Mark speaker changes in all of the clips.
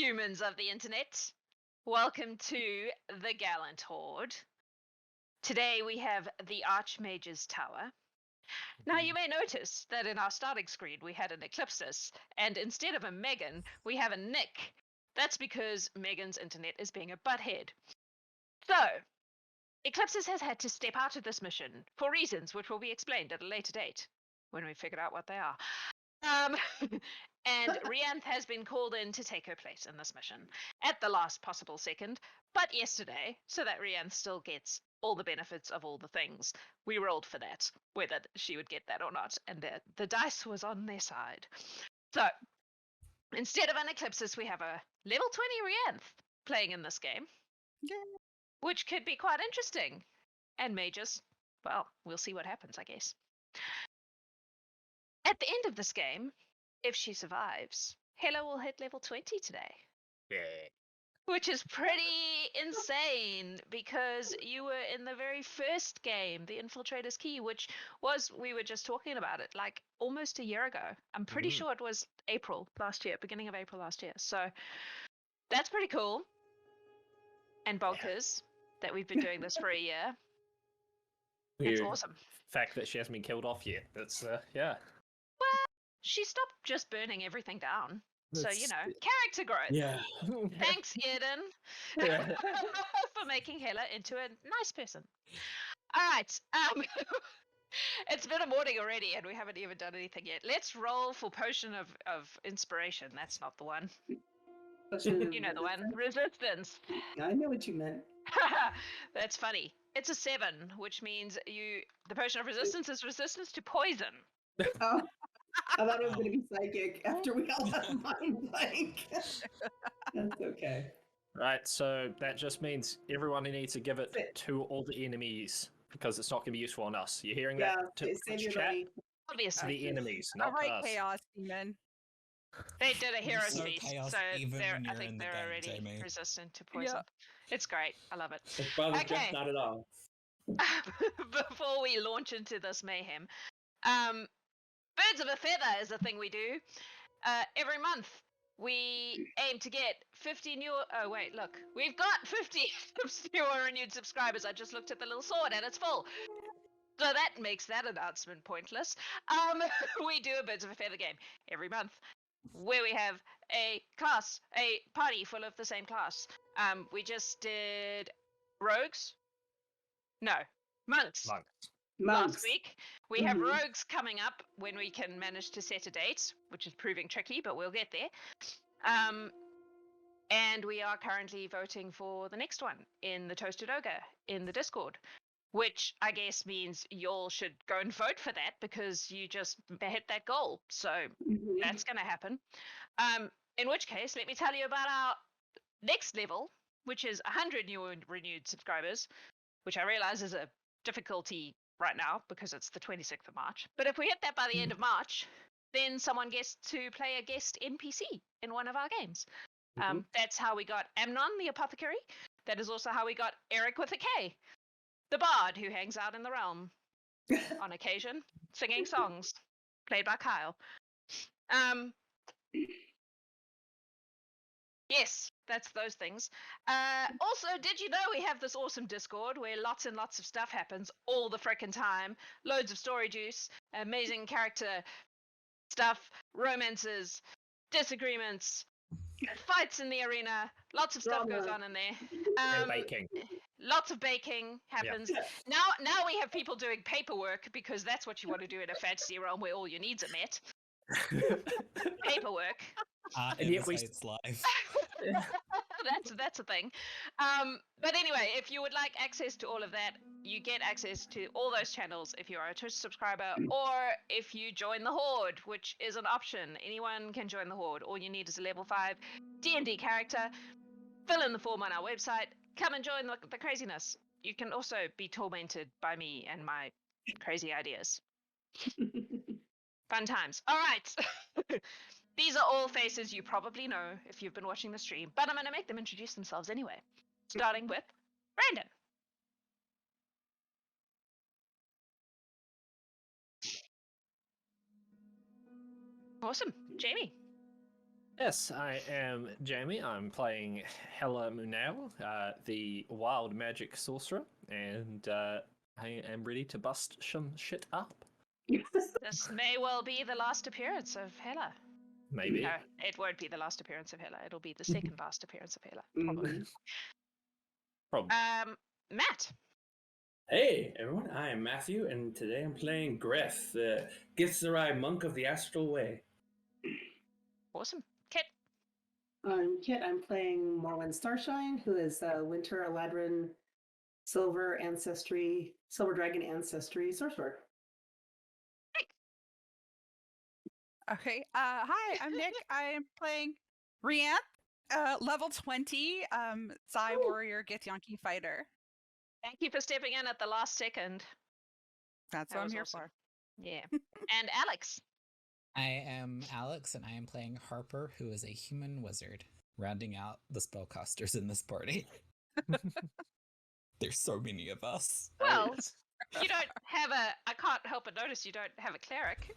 Speaker 1: humans of the internet. Welcome to the Gallant Horde. Today we have the Archmage's Tower. Now you may notice that in our starting screen we had an Eclipsis, and instead of a Megan, we have a Nick. That's because Megan's internet is being a butthead. So, Eclipsis has had to step out of this mission for reasons which will be explained at a later date, when we figure out what they are. And Rianth has been called in to take her place in this mission at the last possible second, but yesterday, so that Rianth still gets all the benefits of all the things. We rolled for that, whether she would get that or not, and the dice was on their side. So, instead of an Eclipsis, we have a level 20 Rianth playing in this game, which could be quite interesting. And mages, well, we'll see what happens, I guess. At the end of this game, if she survives, Hela will hit level 20 today.
Speaker 2: Yeah.
Speaker 1: Which is pretty insane because you were in the very first game, the Infiltrator's Key, which was, we were just talking about it, like almost a year ago. I'm pretty sure it was April last year, beginning of April last year. So that's pretty cool. And bonkers that we've been doing this for a year. It's awesome.
Speaker 2: Fact that she hasn't been killed off yet. That's, yeah.
Speaker 1: Well, she stopped just burning everything down. So, you know, character growth.
Speaker 2: Yeah.
Speaker 1: Thanks, Eden, for making Hela into a nice person. All right. It's been a morning already, and we haven't even done anything yet. Let's roll for Potion of Inspiration. That's not the one. You know the one. Resistance.
Speaker 3: I know what you meant.
Speaker 1: That's funny. It's a 7, which means the Potion of Resistance is resistance to poison.
Speaker 3: Oh, I thought it was going to be psychic after we all had mind blank. That's okay.
Speaker 2: Right, so that just means everyone needs to give it to all the enemies because it's not going to be useful on us. You hearing that?
Speaker 3: Save your
Speaker 2: chat?
Speaker 3: money.
Speaker 1: Obviously.
Speaker 2: The enemies, not us.
Speaker 4: Chaos Demon.
Speaker 1: They did a hero's
Speaker 5: so
Speaker 1: feast,
Speaker 5: chaos
Speaker 1: so
Speaker 5: even when
Speaker 1: I
Speaker 5: you're
Speaker 1: think
Speaker 5: in the
Speaker 1: they're
Speaker 5: game,
Speaker 1: already
Speaker 5: Jamie.
Speaker 1: resistant to poison. It's great. I love it.
Speaker 6: His brother's
Speaker 1: Okay.
Speaker 6: just not at all.
Speaker 1: Before we launch into this mayhem, Birds of a Feather is a thing we do. Every month, we aim to get 50 new... Oh, wait, look. We've got 50 newer renewed subscribers. I just looked at the little sword, and it's full. So that makes that announcement pointless. We do a Birds of a Feather game every month, where we have a party full of the same class. We just did rogues. No, monks. Last week. We have rogues coming up when we can manage to set a date, which is proving tricky, but we'll get there. And we are currently voting for the next one in the Toasted Ogre in the Discord, which I guess means y'all should go and vote for that because you just hit that goal. So that's going to happen. In which case, let me tell you about our next level, which is 100 new and renewed subscribers, which I realize is a difficulty right now because it's the 26th of March. But if we hit that by the end of March, then someone gets to play a guest NPC in one of our games. That's how we got Amnon, the apothecary. That is also how we got Eric with a K, the bard who hangs out in the realm on occasion, singing songs, played by Kyle. Yes, that's those things. Also, did you know we have this awesome Discord where lots and lots of stuff happens all the frickin' time? Loads of story juice, amazing character stuff, romances, disagreements, fights in the arena, lots of stuff goes on in there.
Speaker 2: And baking.
Speaker 1: Lots of baking happens. Yeah. Now we have people doing paperwork because that's what you want to do in a fantasy realm where all your needs are met. Paperwork.
Speaker 5: And yet it's live.
Speaker 1: That's a thing. But anyway, if you would like access to all of that, you get access to all those channels if you are a Twitch subscriber or if you join the Horde, which is an option. Anyone can join the Horde. All you need is a level 5 D&D character. Fill in the form on our website. Come and join the craziness. You can also be tormented by me and my crazy ideas. Fun times. All right. These are all faces you probably know if you've been watching the stream, but I'm going to make them introduce themselves anyway. Starting with Brandon. Awesome. Jamie.
Speaker 2: Yes, I am Jamie. I'm playing Hela Moonael, the wild magic sorcerer, and I am ready to bust some shit up.
Speaker 1: This may well be the last appearance of Hela.
Speaker 2: Maybe.
Speaker 1: No, it won't be the last appearance of Hela. It'll be the second last appearance of Hela, probably.
Speaker 2: Probably.
Speaker 1: Matt.
Speaker 4: Hey everyone, I am Matthew, and today I'm playing Greth, the Githzerai monk of the Astral Way.
Speaker 1: Awesome. Kit.
Speaker 3: I'm Kit. I'm playing Morwen Starshine, who is Winter Eladrin Silver Dragon Ancestry Sorcerer.
Speaker 6: Okay. Hi, I'm Nick. I am playing Rianth, level 20, Psy Warrior Githyanki Fighter.
Speaker 1: Thank you for stepping in at the last second.
Speaker 6: That's
Speaker 1: That
Speaker 6: what I'm
Speaker 1: was
Speaker 6: here
Speaker 1: awesome.
Speaker 6: for.
Speaker 1: Yeah. And Alex.
Speaker 5: I am Alex, and I am playing Harper, who is a human wizard, rounding out the spellcasters in this party. There's so many of us.
Speaker 1: Well, you don't have I can't help but notice you don't have a cleric.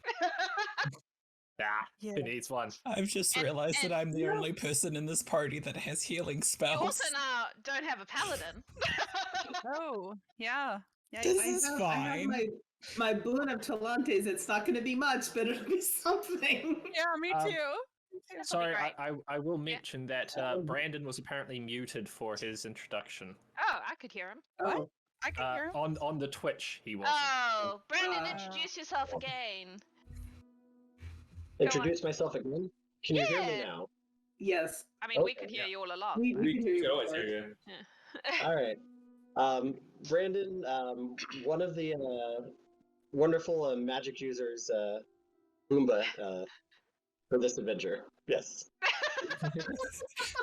Speaker 2: Yeah, who needs one?
Speaker 5: I've just realized that I'm the only person in this party that has healing
Speaker 1: You
Speaker 5: spells.
Speaker 1: also now don't have a paladin.
Speaker 6: Oh, yeah. Yeah,
Speaker 5: This
Speaker 3: I
Speaker 5: is
Speaker 3: have
Speaker 5: fine.
Speaker 3: my boon of Talantes. It's not going to be much, but it'll be something.
Speaker 6: yeah, me
Speaker 2: Um,
Speaker 6: too.
Speaker 2: Sorry,
Speaker 1: great.
Speaker 2: I will mention that Brandon was apparently muted for his introduction.
Speaker 1: Oh, I could hear him.
Speaker 3: Oh,
Speaker 6: I can hear him.
Speaker 2: On the Twitch, he wasn't.
Speaker 1: Oh, Brandon,
Speaker 3: Uh,
Speaker 1: introduce yourself again.
Speaker 7: Introduce myself again. Can you hear me
Speaker 1: Yeah.
Speaker 7: now?
Speaker 3: yes.
Speaker 1: I mean, we
Speaker 7: Okay,
Speaker 1: could hear you all along.
Speaker 3: We
Speaker 4: We
Speaker 3: can hear
Speaker 4: could
Speaker 3: you.
Speaker 4: always
Speaker 3: of
Speaker 4: hear
Speaker 3: course.
Speaker 4: you.
Speaker 7: All right. Brandon, one of the wonderful magic users, Boomba, for this adventure. Yes.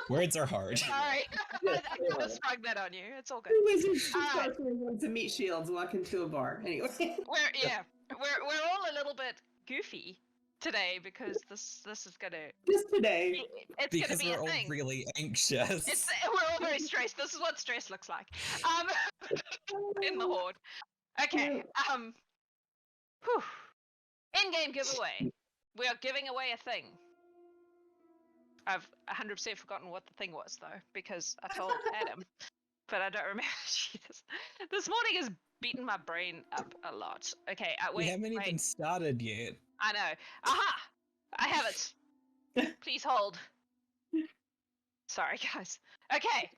Speaker 5: Words are hard.
Speaker 1: Sorry.
Speaker 7: Yes,
Speaker 1: I
Speaker 7: they
Speaker 1: could have
Speaker 7: are.
Speaker 1: sprung that on you. It's all good.
Speaker 3: Wizards
Speaker 1: All right.
Speaker 3: want to meet shields, walk into a bar. Anyway.
Speaker 1: We're all a little bit goofy today because this is gonna
Speaker 3: Just today.
Speaker 1: it's
Speaker 5: Because
Speaker 1: gonna be
Speaker 5: we're
Speaker 1: a
Speaker 5: all
Speaker 1: thing.
Speaker 5: really anxious.
Speaker 1: We're all very stressed. This is what stress looks like. In the Horde. Okay. Whew. In-game giveaway. We are giving away a thing. I've 100% forgotten what the thing was though, because I told Adam, but I don't remember. Jesus. This morning has beaten my brain up a lot. Okay,
Speaker 5: We
Speaker 1: wait.
Speaker 5: haven't even started yet.
Speaker 1: I know. Aha! I have it. Please hold. Sorry, guys. Okay.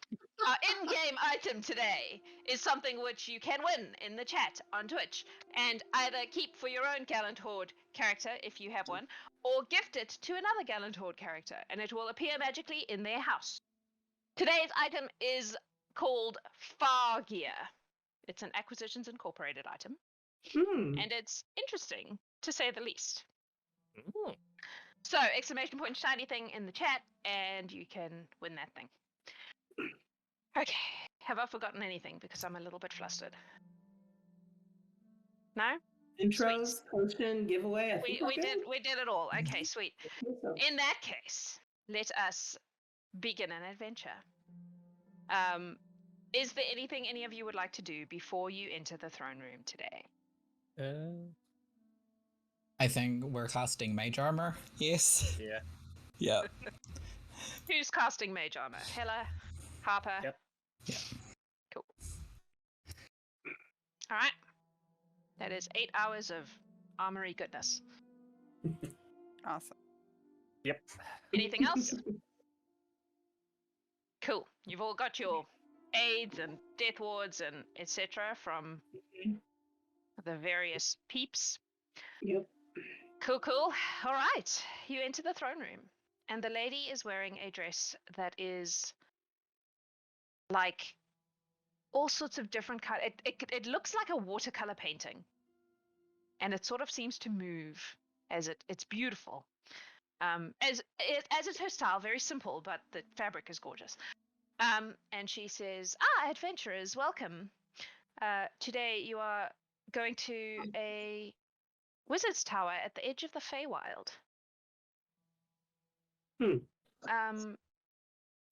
Speaker 1: Our in-game item today is something which you can win in the chat on Twitch, and either keep for your own Gallant Horde character if you have one, or gift it to another Gallant Horde character, and it will appear magically in their house. Today's item is called Far Gear. It's an Acquisitions Incorporated item, and it's interesting to say the least.
Speaker 2: Mm.
Speaker 1: So, exclamation point shiny thing in the chat, and you can win that thing. Okay, have I forgotten anything? Because I'm a little bit flustered. No?
Speaker 3: Intros, potion, giveaway. I think
Speaker 1: We did it all. Okay, sweet.
Speaker 3: so.
Speaker 1: In that case, let us begin an adventure. Is there anything any of you would like to do before you enter the throne room today?
Speaker 5: I think we're casting mage armor. Yes.
Speaker 2: Yeah.
Speaker 5: Yeah.
Speaker 1: Who's casting mage armor? Hela? Harper?
Speaker 2: Yep.
Speaker 5: Yeah.
Speaker 1: Cool. Alright. That is 8 hours of armory goodness.
Speaker 6: Awesome.
Speaker 2: Yep.
Speaker 1: Anything else? Cool. You've all got your aids and death wards and etc. from the various peeps.
Speaker 3: Yep.
Speaker 1: Cool. All right. You enter the throne room, and the lady is wearing a dress that is like all sorts of different color. It looks like a watercolor painting, and it sort of seems to move as it's beautiful. As is her style, very simple, but the fabric is gorgeous. And she says, adventurers, welcome. Today you are going to a wizard's tower at the edge of the feywild.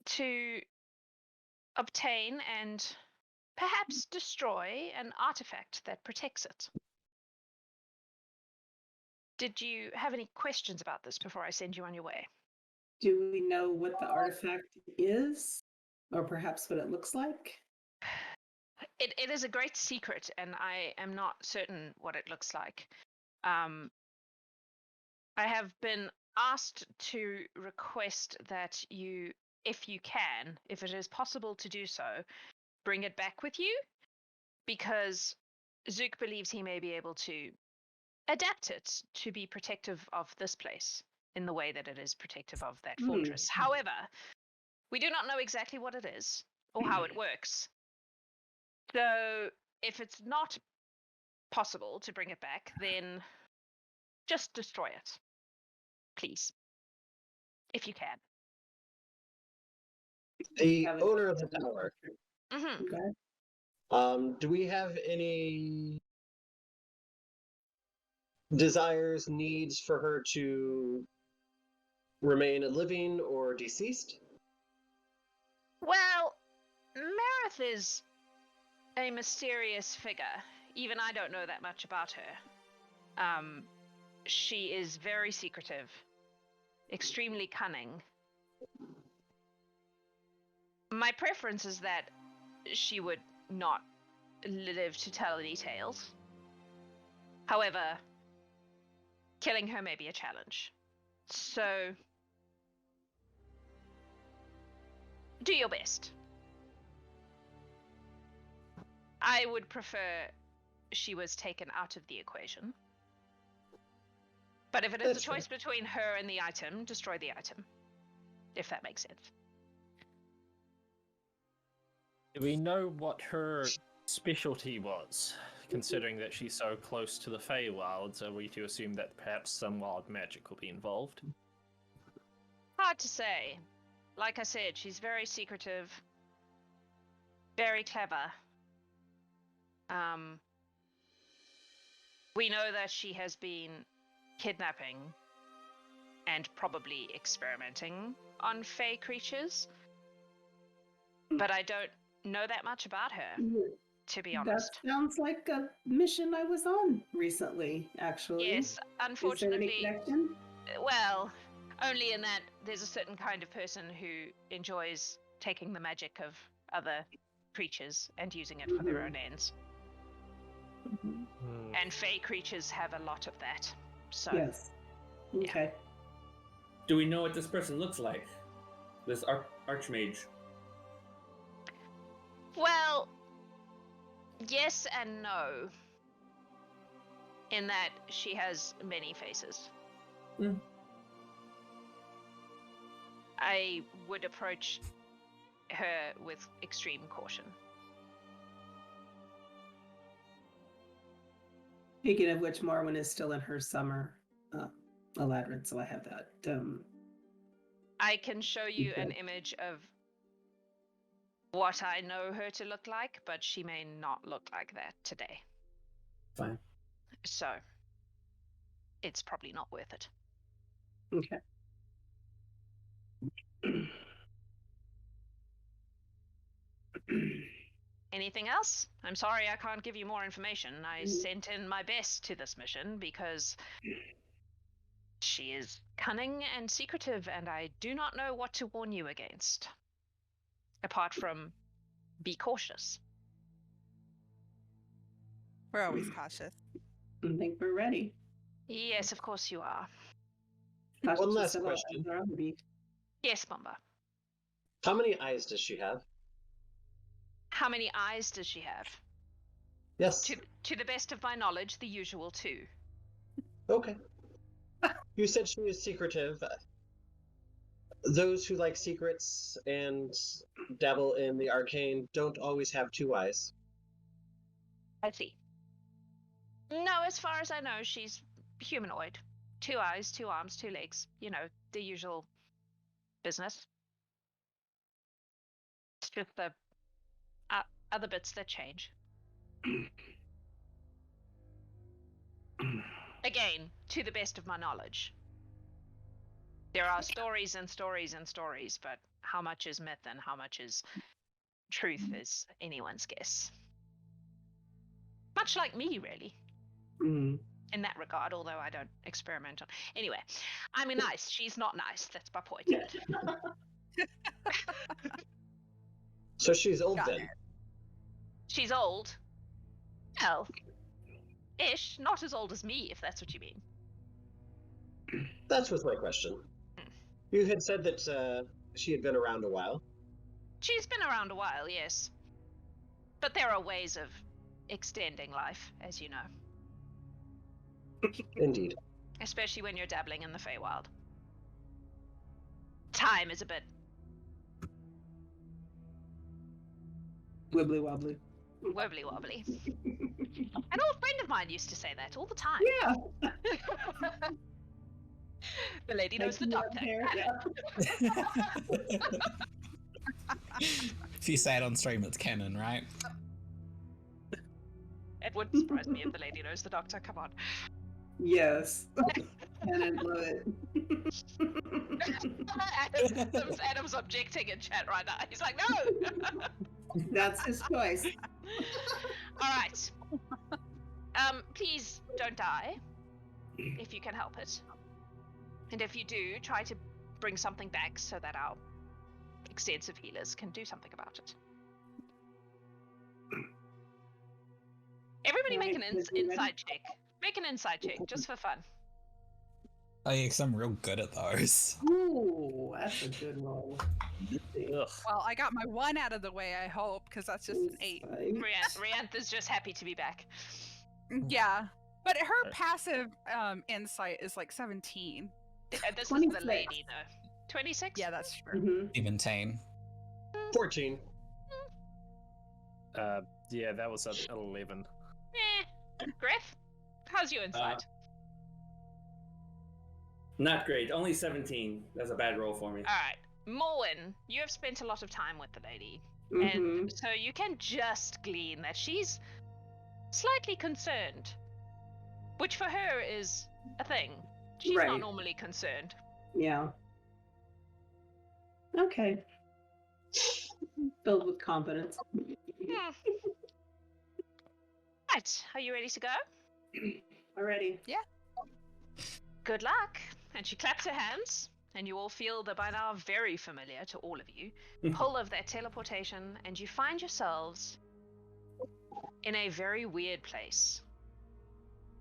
Speaker 1: To obtain and perhaps destroy an artifact that protects it. Did you have any questions about this before I send you on your way?
Speaker 3: Do we know what the artifact is? Or perhaps what it looks like?
Speaker 1: It is a great secret, and I am not certain what it looks like. I have been asked to request that you, if you can, if it is possible to do so, bring it back with you, because Zook believes he may be able to adapt it to be protective of this place in the way that it is protective of that fortress. However, we do not know exactly what it is or how it works. So if it's not possible to bring it back, then just destroy it. Please. If you can.
Speaker 7: The
Speaker 3: Have it-
Speaker 7: owner of the tower.
Speaker 1: Mm-hmm.
Speaker 3: Okay.
Speaker 7: Do we have any desires, needs for her to remain living or deceased?
Speaker 1: Well, Merith is a mysterious figure. Even I don't know that much about her. She is very secretive, extremely cunning. My preference is that she would not live to tell any tales. However, killing her may be a challenge. So, do your best. I would prefer she was taken out of the equation. But if it is
Speaker 7: That's
Speaker 1: a choice between her and the item, destroy the item. If that makes sense.
Speaker 2: Do we know what her specialty was? Considering that she's so close to the Feywilds, are we to assume that perhaps some wild magic will be involved?
Speaker 1: Hard to say. Like I said, she's very secretive, very clever. We know that she has been kidnapping and probably experimenting on fey creatures, but I don't know that much about her, to be honest.
Speaker 3: That sounds like a mission I was on recently, actually.
Speaker 1: Yes,
Speaker 3: Is there
Speaker 1: unfortunately,
Speaker 3: any connection?
Speaker 1: well, only in that there's a certain kind of person who enjoys taking the magic of other creatures and using it for their own ends.
Speaker 3: Mhm.
Speaker 1: And fey creatures have a lot of that. So,
Speaker 3: Yes. Okay.
Speaker 4: Do we know what this person looks like? This Archmage.
Speaker 1: well, yes and no. In that she has many faces.
Speaker 4: Mm.
Speaker 1: I would approach her with extreme caution.
Speaker 3: Speaking of which, Morwen is still in her summer Eladrin, so I have that.
Speaker 1: I can show you an
Speaker 3: Okay.
Speaker 1: image of what I know her to look like, but she may not look like that today.
Speaker 4: Fine.
Speaker 1: So, it's probably not worth it.
Speaker 3: Okay.
Speaker 1: Anything else? I'm sorry I can't give you more information. I sent in my best to this mission because she is cunning and secretive, and I do not know what to warn you against. Apart from, be cautious.
Speaker 6: We're always cautious.
Speaker 3: I think we're ready.
Speaker 1: Yes, of course you are.
Speaker 3: Cautious
Speaker 7: last
Speaker 3: about
Speaker 7: question.
Speaker 3: Andromedy.
Speaker 1: Yes, Bombah.
Speaker 7: How many eyes does she have?
Speaker 1: How many eyes does she have?
Speaker 7: Yes.
Speaker 1: To the best of my knowledge, the usual 2.
Speaker 7: Okay. You said she was secretive. Those who like secrets and dabble in the arcane don't always have 2 eyes.
Speaker 1: I see. No, as far as I know, she's humanoid. 2 eyes, 2 arms, 2 legs. You know, the usual business. It's just the other bits that change. Again, to the best of my knowledge. There are stories and stories and stories, but how much is myth and how much is truth is anyone's guess. Much like me, really. in that regard, although I don't experiment on. Anyway, I'm nice. She's not nice. That's my point.
Speaker 7: So she's old
Speaker 6: Got
Speaker 7: then.
Speaker 1: She's old. Well, ish. Not as old as me, if that's what you mean.
Speaker 7: That was my question. You had said that she had been around a while.
Speaker 1: She's been around a while, yes. But there are ways of extending life, as you know.
Speaker 7: Indeed.
Speaker 1: Especially when you're dabbling in the feywild. Time is a bit
Speaker 3: Wibbly wobbly.
Speaker 1: wobbly wobbly. An old friend of mine used to say that all the time.
Speaker 3: Yeah.
Speaker 1: The lady knows the doctor.
Speaker 5: If you say it on stream, it's canon, right?
Speaker 1: It wouldn't surprise me if the lady knows the doctor. Come on.
Speaker 3: Yes. And I love it.
Speaker 1: Adam's objecting in chat right now. He's like, no!
Speaker 3: That's his choice.
Speaker 1: Alright. Please don't die. If you can help it. And if you do, try to bring something back so that our extensive healers can do something about it. Everybody make an inside check. Make an inside check, just for fun.
Speaker 5: Oh yeah, because I'm real good at those.
Speaker 3: Ooh, that's a good roll.
Speaker 2: Ugh.
Speaker 6: Well, I got my 1 out of the way, I hope, because that's just an 8.
Speaker 1: Rianth is just happy to be back.
Speaker 6: Yeah. But her passive insight is like 17.
Speaker 1: This is
Speaker 3: 26.
Speaker 1: the lady, though. 26?
Speaker 6: Yeah, that's true.
Speaker 3: Mm-hmm.
Speaker 5: 17.
Speaker 7: 14.
Speaker 2: Yeah, that was an 11.
Speaker 1: Greth, how's your insight?
Speaker 4: Not great. Only 17. That's a bad roll for me.
Speaker 1: Alright. Morwen, you have spent a lot of time with the lady.
Speaker 3: Mm-hmm.
Speaker 1: And so you can just glean that she's slightly concerned. Which for her is a thing. She's not
Speaker 3: Right.
Speaker 1: normally concerned.
Speaker 3: Yeah. Okay. Filled with confidence.
Speaker 1: Right, are you ready to go?
Speaker 3: Already.
Speaker 1: Good luck. And she claps her hands, and you all feel the by now very familiar to all of you pull of that teleportation, and you find yourselves in a very weird place.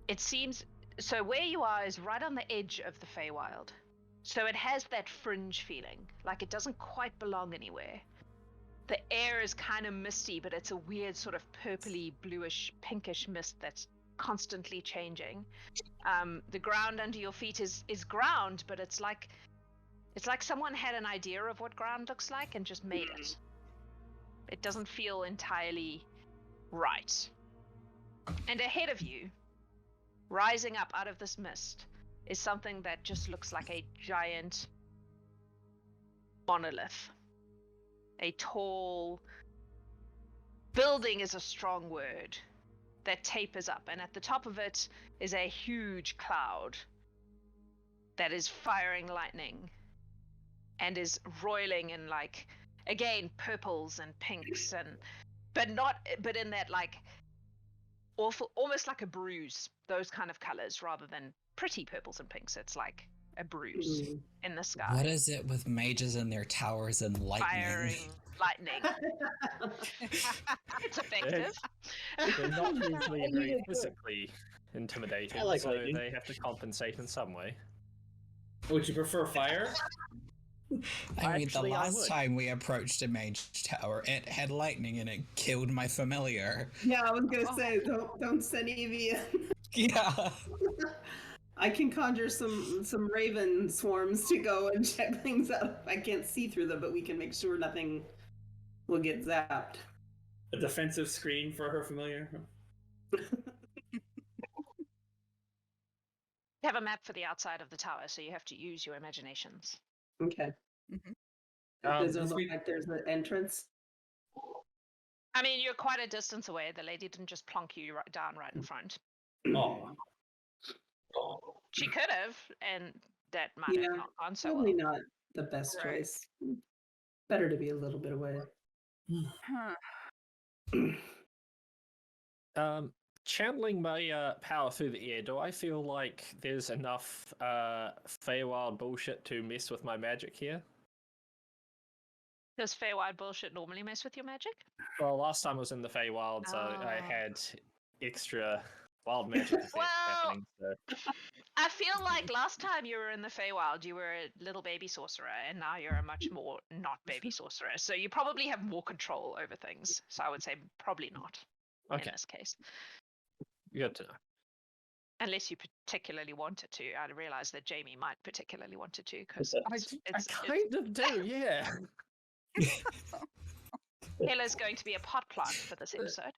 Speaker 1: It seems so where you are is right on the edge of the Feywild. So it has that fringe feeling, like it doesn't quite belong anywhere. The air is kind of misty, but it's a weird sort of purpley, bluish, pinkish mist that's constantly changing. The ground under your feet is ground, but it's like someone had an idea of what ground looks like and just made it. It doesn't feel entirely right. And ahead of you, rising up out of this mist, is something that just looks like a giant monolith. A tall building is a strong word that tapers up, and at the top of it is a huge cloud that is firing lightning and is roiling in, like, again, purples and pinks, and but in that, like, awful, almost like a bruise, those kind of colors, rather than pretty purples and pinks. It's like a bruise in the sky.
Speaker 5: What is it with mages and their towers and lightning?
Speaker 1: Firing lightning. It's effective.
Speaker 2: They're not usually
Speaker 7: Yeah,
Speaker 2: very
Speaker 7: good.
Speaker 2: physically intimidating,
Speaker 7: I like
Speaker 2: so
Speaker 7: lightning.
Speaker 2: they have to compensate in some way.
Speaker 4: Would you prefer fire?
Speaker 5: I mean, the
Speaker 2: Actually, I
Speaker 5: last
Speaker 2: would.
Speaker 5: time we approached a mage tower, it had lightning and it killed my familiar.
Speaker 3: Yeah, I was gonna say don't send Evie in.
Speaker 5: Yeah.
Speaker 3: I can conjure some raven swarms to go and check things out. I can't see through them, but we can make sure nothing will get zapped.
Speaker 4: A defensive screen for her familiar?
Speaker 1: You have a map for the outside of the tower, so you have to use your imaginations.
Speaker 3: Okay.
Speaker 6: Mhm.
Speaker 3: Does it
Speaker 2: This
Speaker 3: look
Speaker 2: week-
Speaker 3: like there's an entrance?
Speaker 1: I mean, you're quite a distance away. The lady didn't just plonk you down right in front.
Speaker 4: Oh.
Speaker 1: She could have, and that might
Speaker 3: Yeah,
Speaker 1: have not gone so
Speaker 3: Probably
Speaker 1: well.
Speaker 3: not the best
Speaker 6: Right.
Speaker 3: choice. Better to be a little bit away.
Speaker 6: Huh.
Speaker 2: channeling my power through the air, do I feel like there's enough feywild bullshit to mess with my magic here?
Speaker 1: Does feywild bullshit normally mess with your magic?
Speaker 2: Well, last time I was in the Feywilds, I had extra wild magic effects happening. So.
Speaker 1: I feel like last time you were in the Feywild, you were a little baby sorcerer, and now you're a much more not baby sorcerer. So you probably have more control over things. So I would say probably not in this case.
Speaker 2: Good to know.
Speaker 1: Unless you particularly wanted to. I realize that Jamie might particularly wanted to, because
Speaker 2: I kind of do, yeah.
Speaker 1: Hela's going to be a pot plant for this episode.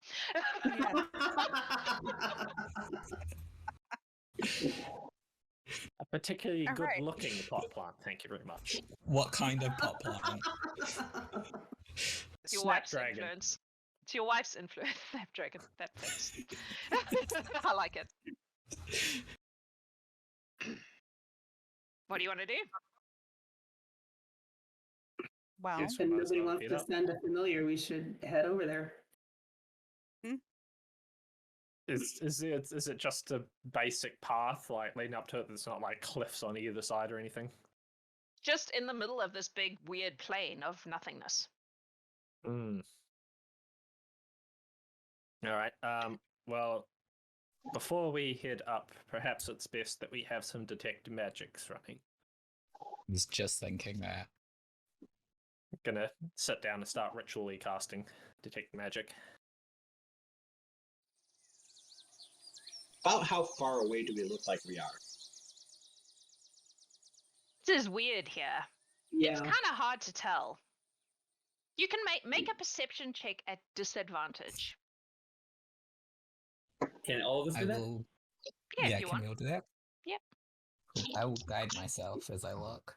Speaker 2: A particularly good-looking pot plant, thank you very much.
Speaker 5: What kind of pot plant?
Speaker 1: It's your wife's influence. It's your wife's influence. Snapdragon, that fits. I like it. What do you want to do?
Speaker 6: Well,
Speaker 3: If nobody wants to send a familiar, we should head over there.
Speaker 2: Is it just a basic path, like leading up to it? There's not like cliffs on either side or anything.
Speaker 1: Just in the middle of this big weird plain of nothingness.
Speaker 2: All right. Well, before we head up, perhaps it's best that we have some detect magics running.
Speaker 5: I was just thinking that.
Speaker 2: Gonna sit down and start ritually casting detect magic.
Speaker 7: About how far away do we look like we are?
Speaker 1: This is weird here.
Speaker 3: Yeah.
Speaker 1: It's kind of hard to tell. You can make a perception check at disadvantage.
Speaker 4: Can all of us do that?
Speaker 5: Will...
Speaker 1: Yeah, if
Speaker 5: Yeah,
Speaker 1: you
Speaker 5: can
Speaker 1: want.
Speaker 5: we all do that?
Speaker 1: Yep.
Speaker 5: Cool. I will guide myself as I look.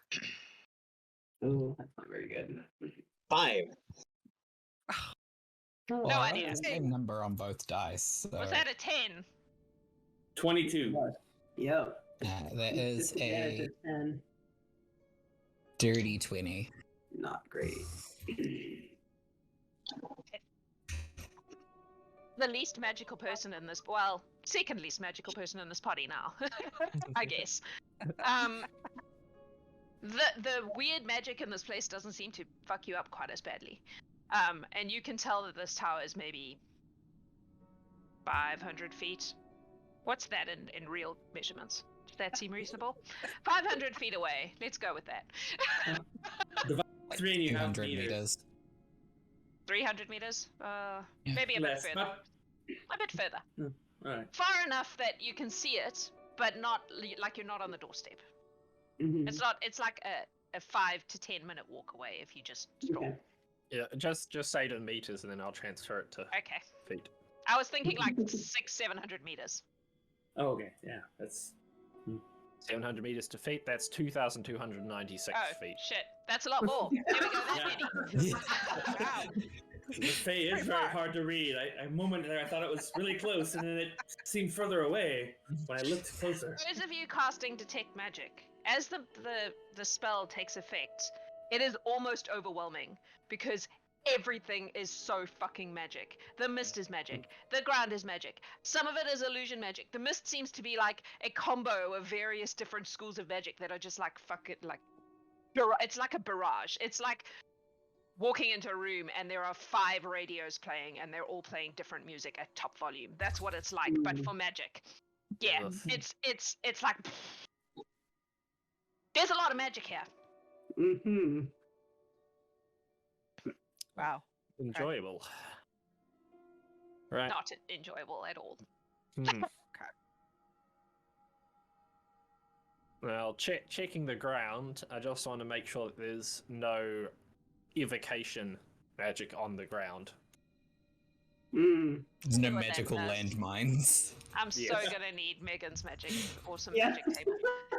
Speaker 3: Oh, that's not very good.
Speaker 7: 5.
Speaker 5: Well,
Speaker 1: No
Speaker 5: I
Speaker 1: idea.
Speaker 5: got the same number on both dice. So...
Speaker 1: Was that a 10?
Speaker 4: 22.
Speaker 3: Yep.
Speaker 5: that is a
Speaker 3: 10.
Speaker 5: dirty 20.
Speaker 3: Not great.
Speaker 1: The least magical person in this, well, second least magical person in this party now, I guess. The weird magic in this place doesn't seem to fuck you up quite as badly. And you can tell that this tower is maybe 500 feet. What's that in real measurements? Does that seem reasonable? 500 feet away. Let's go with that.
Speaker 5: Like
Speaker 4: 3.5
Speaker 5: 200 meters.
Speaker 1: 300 meters?
Speaker 5: Yeah.
Speaker 1: Maybe a bit
Speaker 4: Less,
Speaker 1: further.
Speaker 4: but
Speaker 1: A bit further.
Speaker 4: alright.
Speaker 1: Far enough that you can see it, but not like you're not on the doorstep.
Speaker 3: Mhm.
Speaker 1: It's like a 5 to 10 minute walk away if you just stroll.
Speaker 3: Okay.
Speaker 2: Yeah, just say to meters, and then I'll transfer it to
Speaker 1: Okay.
Speaker 2: feet.
Speaker 1: I was thinking like 600-700 meters.
Speaker 4: Oh, okay, yeah, that's
Speaker 2: 700 meters to feet. That's 2,296
Speaker 1: Oh
Speaker 2: feet.
Speaker 1: shit, that's a lot more. There we go. That many. Wow.
Speaker 4: the Fae is very hard to read. A moment there, I thought it was really close, and then it seemed further away when I looked closer.
Speaker 1: Those of you casting detect magic, as the spell takes effect, it is almost overwhelming because everything is so fucking magic. The mist is magic. The ground is magic. Some of it is illusion magic. The mist seems to be like a combo of various different schools of magic that are just like it's like a barrage. It's like walking into a room and there are 5 radios playing and they're all playing different music at top volume. That's what it's like, but for magic. Yeah,
Speaker 2: Ugh.
Speaker 1: it's like there's a lot of magic here.
Speaker 3: Mm-hmm.
Speaker 6: wow.
Speaker 2: Enjoyable. Right.
Speaker 1: Not enjoyable at all.
Speaker 2: Well, checking the ground, I just want to make sure that there's no evocation magic on the ground.
Speaker 3: Mm.
Speaker 5: There's no
Speaker 1: See what that
Speaker 5: magical
Speaker 1: does.
Speaker 5: landmines.
Speaker 1: I'm so
Speaker 2: Yes.
Speaker 1: gonna need Megan's magic or some
Speaker 3: Yeah.
Speaker 1: magic table.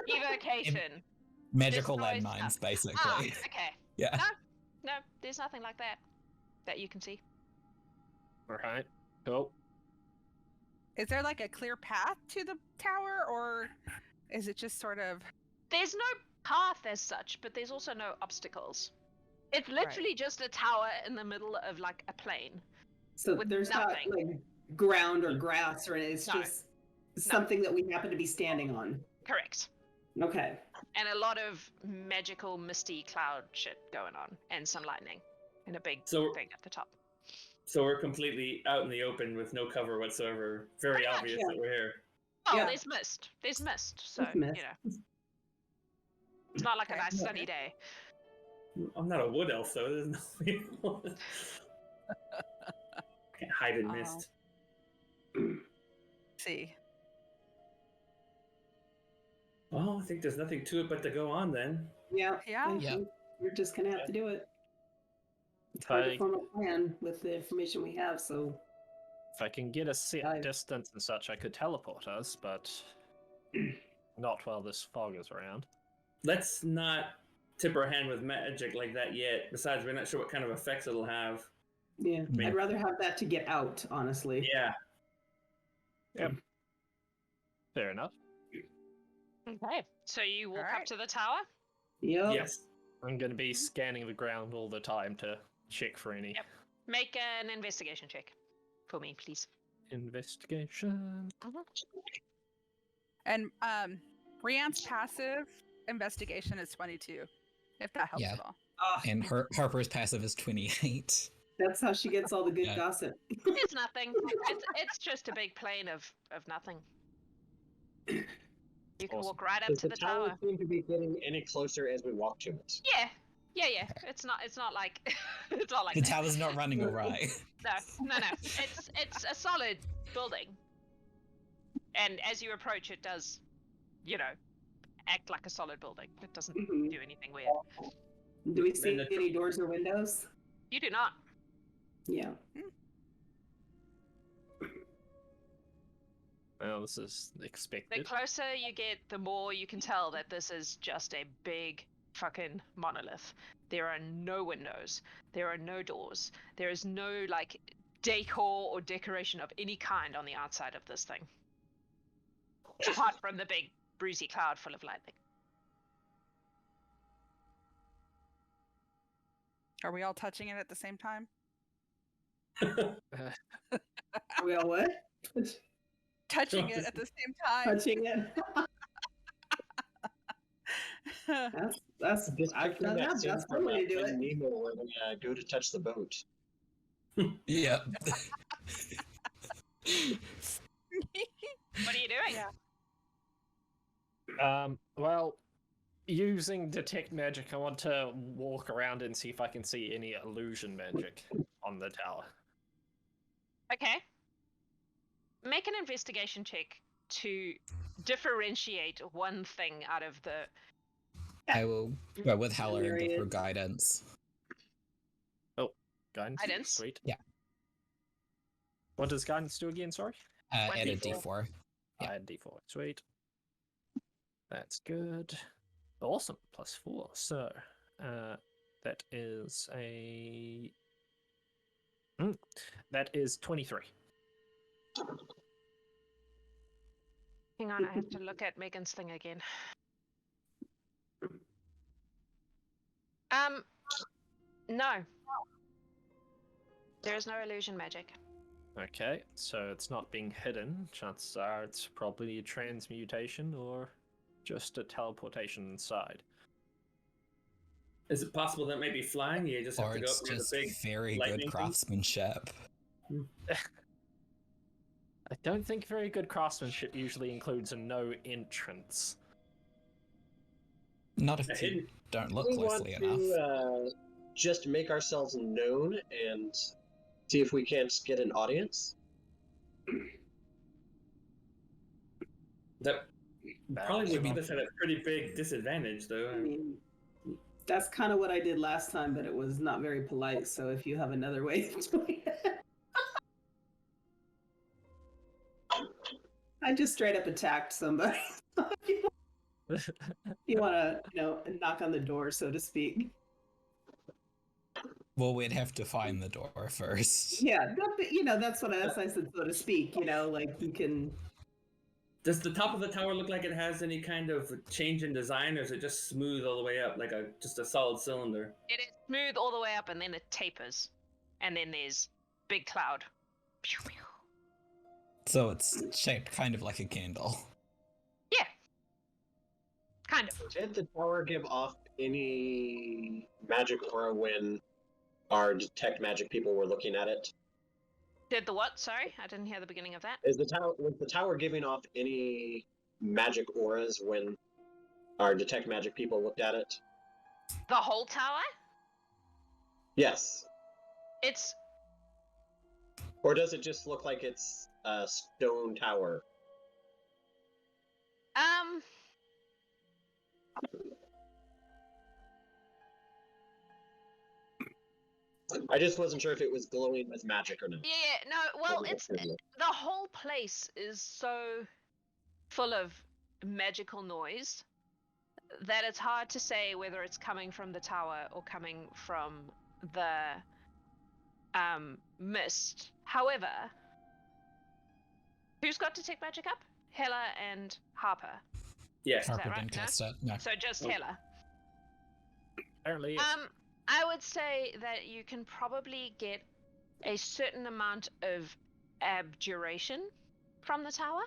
Speaker 1: Evocation.
Speaker 5: Magical
Speaker 1: Destroy
Speaker 5: landmines,
Speaker 1: stuff.
Speaker 5: basically.
Speaker 1: Ah, okay.
Speaker 5: Yeah.
Speaker 1: No, there's nothing like that you can see.
Speaker 2: Alright. Cool.
Speaker 6: Is there like a clear path to the tower, or is it just sort of?
Speaker 1: There's no path as such, but there's also no obstacles. It's literally just a tower in the middle of like a plain.
Speaker 3: So
Speaker 1: With
Speaker 3: there's
Speaker 1: nothing.
Speaker 3: not like ground or grass or anything. It's
Speaker 1: No.
Speaker 3: just something that we happen to be standing on.
Speaker 1: Correct.
Speaker 3: Okay.
Speaker 1: And a lot of magical, misty cloud shit going on, and some lightning, and a big
Speaker 4: So-
Speaker 1: thing at the top.
Speaker 4: So we're completely out in the open with no cover whatsoever. Very
Speaker 1: Pretty much,
Speaker 4: obvious
Speaker 3: yeah.
Speaker 4: that we're here.
Speaker 1: Oh,
Speaker 3: Yeah.
Speaker 1: there's mist. There's mist. So,
Speaker 3: There's mist.
Speaker 1: you know. It's not like a
Speaker 6: Okay.
Speaker 1: nice sunny day.
Speaker 4: I'm not a wood elf, though. There's no way. Can't hide in mist.
Speaker 6: See.
Speaker 4: Well, I think there's nothing to it but to go on then.
Speaker 3: Yeah.
Speaker 6: Yeah.
Speaker 3: I
Speaker 5: Yeah.
Speaker 3: think we're just gonna have to do it. It's hard to form a plan with the information we have, so
Speaker 2: If I can get a set
Speaker 3: Dive.
Speaker 2: distance and such, I could teleport us, but not while this fog is around.
Speaker 4: Let's not tip our hand with magic like that yet. Besides, we're not sure what kind of effects it'll have.
Speaker 3: yeah.
Speaker 2: mean-
Speaker 3: I'd rather have that to get out, honestly.
Speaker 4: Yeah.
Speaker 2: Fair enough.
Speaker 1: Okay. So you walk up
Speaker 6: Alright.
Speaker 1: to the tower.
Speaker 3: Yep.
Speaker 4: Yes.
Speaker 2: I'm going to be scanning the ground all the time to check for any
Speaker 1: Yep. Make an investigation check for me, please.
Speaker 2: investigation.
Speaker 6: And Rian's passive investigation is 22, if that helps
Speaker 5: Yeah.
Speaker 6: at all.
Speaker 3: Ah,
Speaker 5: And Harper's passive is 28.
Speaker 3: that's how she gets all the good
Speaker 5: Yeah.
Speaker 3: gossip.
Speaker 1: It's nothing. It's just a big plane of nothing. You can
Speaker 2: Awesome.
Speaker 1: walk right up
Speaker 7: Does
Speaker 1: to
Speaker 7: the
Speaker 1: the
Speaker 7: tower
Speaker 1: tower.
Speaker 7: seem to be getting any closer as we walk to it?
Speaker 1: Yeah. Yeah. It's not like it's not like
Speaker 5: The
Speaker 1: that.
Speaker 5: tower's not running awry.
Speaker 1: No. It's a solid building. And as you approach, it does, act like a solid building. It doesn't
Speaker 3: Mhm.
Speaker 1: do anything weird.
Speaker 3: Do we see
Speaker 4: And the-
Speaker 3: any doors or windows?
Speaker 1: You do not.
Speaker 3: Yeah.
Speaker 2: Well, this is
Speaker 1: The
Speaker 2: expected.
Speaker 1: closer you get, the more you can tell that this is just a big fucking monolith. There are no windows. There are no doors. There is no, decor or decoration of any kind on the outside of this thing. Apart from the big, bruisey cloud full of lightning.
Speaker 6: Are we all touching it at the same time?
Speaker 3: Are we all what?
Speaker 6: Touching it at the same time.
Speaker 3: Touching it. That's
Speaker 7: Just
Speaker 3: I've
Speaker 7: picture
Speaker 3: done
Speaker 7: that
Speaker 3: that.
Speaker 7: scene
Speaker 3: That's
Speaker 7: from
Speaker 3: one way to do it.
Speaker 7: Finding Nemo when they go to touch the boat.
Speaker 5: Yep.
Speaker 1: What are you doing?
Speaker 6: Yeah.
Speaker 2: Well, using detect magic, I want to walk around and see if I can see any illusion magic on the tower.
Speaker 1: Okay. Make an investigation check to differentiate one thing out of the...
Speaker 5: I will go with Hela and give her
Speaker 3: Myriad.
Speaker 5: guidance.
Speaker 2: Guidance?
Speaker 1: Guidance?
Speaker 2: Sweet.
Speaker 5: Yeah.
Speaker 2: What does guidance do again, sorry?
Speaker 5: Add a
Speaker 1: D4.
Speaker 5: D4. Yeah.
Speaker 2: Add D4. Sweet. That's good. Awesome. +4. So, that is a... that is 23.
Speaker 1: Hang on, I have to look at Megan's thing again. No. There is no illusion magic.
Speaker 2: Okay, so it's not being hidden. Chances are it's probably a transmutation or just a teleportation inside.
Speaker 4: Is it possible that may be flying? You just have
Speaker 5: Or
Speaker 4: to go
Speaker 5: it's
Speaker 4: up near the
Speaker 5: just
Speaker 4: big.
Speaker 5: very
Speaker 4: lightning
Speaker 5: good
Speaker 4: thing?
Speaker 5: craftsmanship.
Speaker 2: I don't think very good craftsmanship usually includes a no entrance.
Speaker 5: Not if
Speaker 4: A
Speaker 5: you
Speaker 4: hidden-
Speaker 5: don't look
Speaker 7: we want
Speaker 5: closely enough.
Speaker 7: to just make ourselves known and see if we can't get an audience.
Speaker 4: That probably would
Speaker 5: I mean-
Speaker 4: put us at a pretty big disadvantage, though.
Speaker 3: I mean, that's kind of what I did last time, but it was not very polite. So if you have another way of doing it, I just straight up attacked somebody. You want to, knock on the door, so to speak.
Speaker 5: Well, we'd have to find the door first.
Speaker 3: Yeah, that's what I said, so to speak. You can.
Speaker 4: Does the top of the tower look like it has any kind of change in design, or is it just smooth all the way up, like just a solid cylinder?
Speaker 1: It is smooth all the way up and then it tapers. And then there's big cloud. Pew, pew.
Speaker 5: So it's shaped kind of like a candle.
Speaker 1: Yeah. Kind of.
Speaker 7: Did the tower give off any magic aura when our detect magic people were looking at it?
Speaker 1: Did the what? Sorry, I didn't hear the beginning of that.
Speaker 7: Was the tower giving off any magic auras when our detect magic people looked at it?
Speaker 1: The whole tower?
Speaker 7: Yes.
Speaker 1: It's
Speaker 7: Or does it just look like it's a stone tower? I just wasn't sure if it was glowing with magic or not.
Speaker 1: Yeah, no, well, it's the whole place is so full of magical noise that it's hard to say whether it's coming from the tower or coming from the mist. However, who's got Detect Magic up? Hela and Harper.
Speaker 4: Yes.
Speaker 1: that
Speaker 5: Harper
Speaker 1: right?
Speaker 5: didn't
Speaker 1: No?
Speaker 5: cast it. No.
Speaker 1: So just Hela.
Speaker 2: Apparently, yes.
Speaker 1: I would say that you can probably get a certain amount of abjuration from the tower.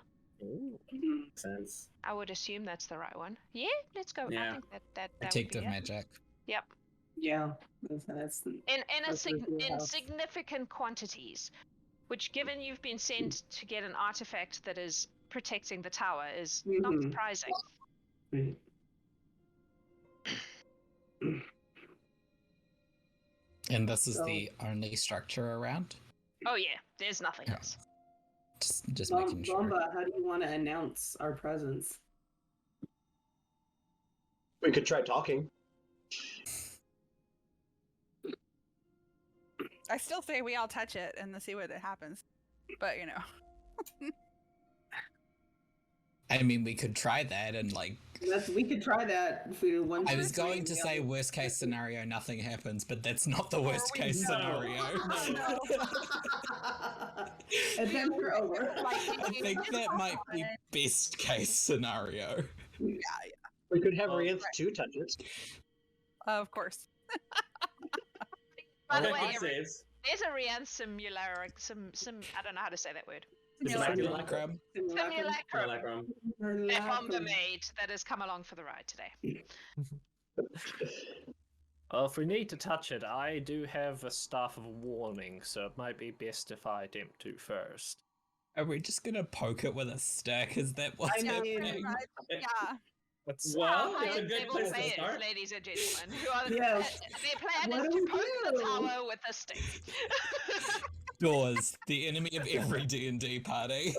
Speaker 4: Ooh, makes sense.
Speaker 1: I would assume that's the right one. Yeah, let's go. I
Speaker 4: Yeah.
Speaker 1: think that would be
Speaker 5: Protective
Speaker 1: it.
Speaker 5: magic.
Speaker 1: Yep.
Speaker 3: Yeah, that's the.
Speaker 1: In significant quantities, which, given you've been sent to get an artifact that is protecting the tower, is not
Speaker 3: Mhm.
Speaker 1: surprising.
Speaker 5: And this is
Speaker 3: So-
Speaker 5: the only structure around.
Speaker 1: Oh yeah, there's nothing
Speaker 5: Yeah.
Speaker 1: else.
Speaker 5: Just making sure.
Speaker 3: Bombah, how do you want to announce our presence?
Speaker 7: We could try talking.
Speaker 6: I still say we all touch it and see what happens. But, you know.
Speaker 5: I mean, we could try that and
Speaker 3: We could try that if we do one.
Speaker 5: I was
Speaker 3: two,
Speaker 5: going to
Speaker 3: three,
Speaker 5: say
Speaker 3: yeah.
Speaker 5: worst case scenario, nothing happens, but that's not the worst
Speaker 6: we
Speaker 5: case
Speaker 6: know.
Speaker 5: scenario.
Speaker 3: Adventure over.
Speaker 5: I think that might be best case scenario.
Speaker 6: Yeah.
Speaker 7: We could have
Speaker 4: Oh,
Speaker 7: Rianth too touch it.
Speaker 6: Of course.
Speaker 1: By the
Speaker 4: I'll
Speaker 1: way,
Speaker 4: make my saves.
Speaker 1: there's a Rian simulacrum. I don't know how to say that word.
Speaker 5: Simulacrum.
Speaker 1: Simulacrum. A Bombah
Speaker 3: Simulacrum.
Speaker 1: maid that has come along for the ride today.
Speaker 2: Well, if we need to touch it, I do have a Staff of Warning, so it might be best if I attempt to first.
Speaker 5: Are we just gonna poke it with a stick? Is that what's
Speaker 3: I mean,
Speaker 5: happening?
Speaker 6: Yeah.
Speaker 4: Well,
Speaker 1: How
Speaker 4: it's a
Speaker 1: highest
Speaker 4: good
Speaker 1: level
Speaker 4: place to
Speaker 1: players,
Speaker 4: start.
Speaker 1: ladies and gentlemen, who are
Speaker 3: Yes.
Speaker 1: their plan
Speaker 3: What
Speaker 1: is
Speaker 3: do
Speaker 1: to
Speaker 3: we
Speaker 1: poke the
Speaker 3: do?
Speaker 1: tower with a stick.
Speaker 5: Doors, the enemy of every D&D party.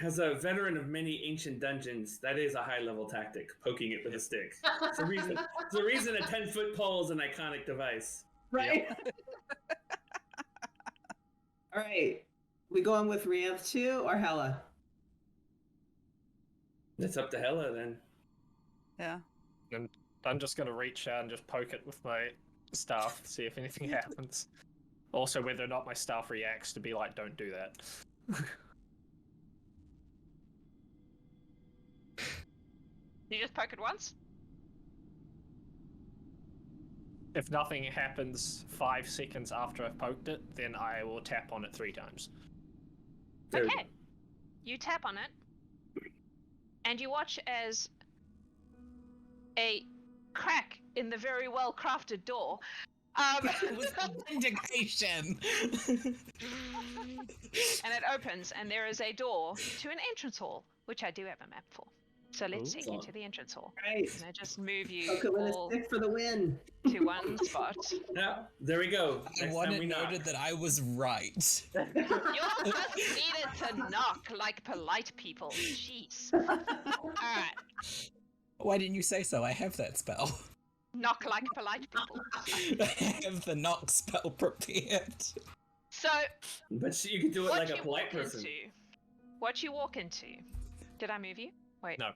Speaker 4: As a veteran of many ancient dungeons, that is a high-level tactic, poking it with a stick. It's the reason a 10-foot pole is an iconic device.
Speaker 3: Right. All right. We going with Rianth too or Hela?
Speaker 4: It's up to Hela then.
Speaker 6: Yeah.
Speaker 2: I'm just going to reach out and just poke it with my staff, see if anything happens. Also, whether or not my staff reacts to be like, don't do that.
Speaker 1: You just poke it once?
Speaker 2: If nothing happens 5 seconds after I've poked it, then I will tap on it 3 times.
Speaker 4: There we
Speaker 1: Okay.
Speaker 4: go.
Speaker 1: You tap on it, and you watch as a crack in the very well crafted door.
Speaker 5: It was a vindication.
Speaker 1: And it opens, and there is a door to an entrance hall, which I do have a map for. So let's take you
Speaker 4: Ooh.
Speaker 1: to the entrance hall.
Speaker 3: Right.
Speaker 1: And I just move you
Speaker 3: Okay, with a
Speaker 1: all
Speaker 3: stick for the win.
Speaker 1: to one spot.
Speaker 4: Yeah, there we go.
Speaker 5: I
Speaker 4: Next
Speaker 5: want
Speaker 4: time
Speaker 5: it
Speaker 4: we knock.
Speaker 5: noted that I was right.
Speaker 1: You all just needed to knock like polite people. Jeez. Alright.
Speaker 5: Why didn't you say so? I have that spell.
Speaker 1: Knock like polite people.
Speaker 5: I have the knock spell prepared.
Speaker 1: So,
Speaker 4: But you can do it
Speaker 1: what
Speaker 4: like
Speaker 1: you
Speaker 4: a polite
Speaker 1: walk
Speaker 4: person.
Speaker 1: into... What you walk into... Did I move you? Wait.
Speaker 2: No.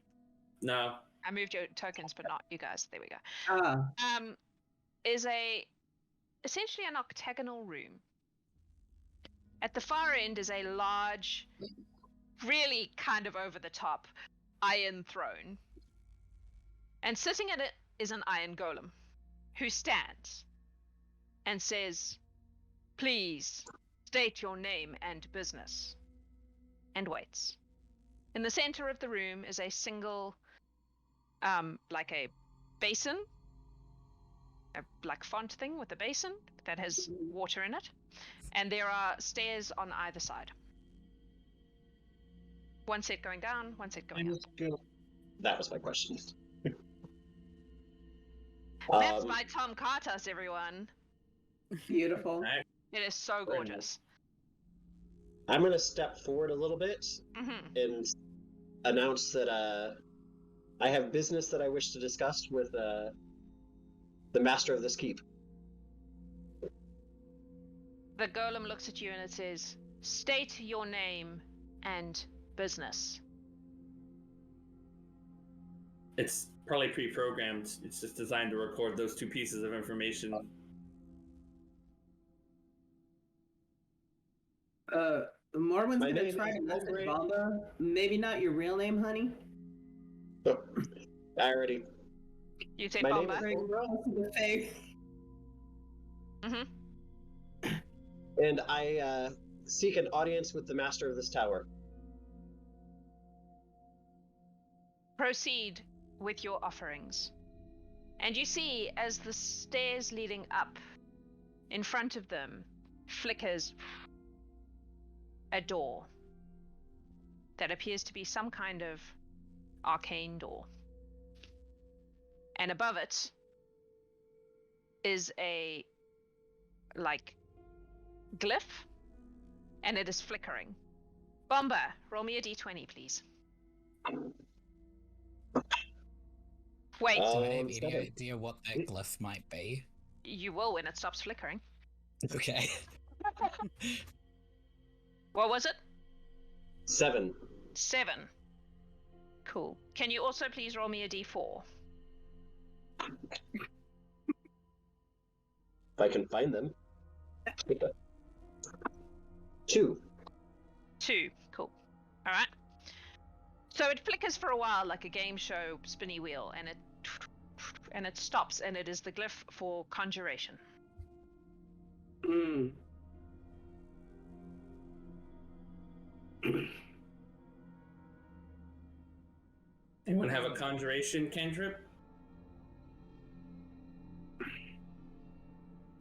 Speaker 4: No.
Speaker 1: I moved your tokens, but not you guys. There we go.
Speaker 3: Ah,
Speaker 1: Is essentially an octagonal room. At the far end is a large, really kind of over the top iron throne. And sitting at it is an iron golem who stands and says, "Please State your name and business. And waits. In the center of the room is a single, like a basin, a like font thing with a basin that has water in it. And there are stairs on either side. One set going down, one set going up.
Speaker 7: That was my question.
Speaker 1: That's by Tom Cartas, everyone.
Speaker 3: Beautiful.
Speaker 1: It is so
Speaker 7: Very
Speaker 1: gorgeous.
Speaker 7: I'm going to step forward a little bit and announce that I have business that I wish to discuss with the master of this keep.
Speaker 1: The golem looks at you and it says, "State your name and business."
Speaker 4: It's probably pre-programmed. It's just designed to record those two pieces of information.
Speaker 3: Morwen's
Speaker 7: My
Speaker 3: gonna
Speaker 7: name
Speaker 3: try
Speaker 7: is
Speaker 3: and message
Speaker 7: Bombah.
Speaker 3: Bombah. Maybe not your real name, honey.
Speaker 7: Oh, I already.
Speaker 1: You say
Speaker 7: My name
Speaker 1: Bombah.
Speaker 7: is Bombah,
Speaker 3: The Fae.
Speaker 1: Mm-hmm.
Speaker 7: and I seek an audience with the master of this tower.
Speaker 1: Proceed with your offerings. And you see, as the stairs leading up, in front of them, flickers a door that appears to be some kind of arcane door. And above it is a, like, glyph, and it is flickering. Bombah, roll me a d20, please. Wait,
Speaker 5: Do I have
Speaker 7: Um,
Speaker 5: any
Speaker 7: seven.
Speaker 5: idea what that glyph might be?
Speaker 1: you will when it stops flickering.
Speaker 5: Okay.
Speaker 1: What was it?
Speaker 7: 7.
Speaker 1: 7. Cool. Can you also please roll me a d4?
Speaker 7: If I can find them. 2.
Speaker 1: 2. Cool. Alright. So it flickers for a while like a game show spinny wheel, and it stops, and it is the glyph for conjuration.
Speaker 3: Mm.
Speaker 4: Anyone have a conjuration cantrip?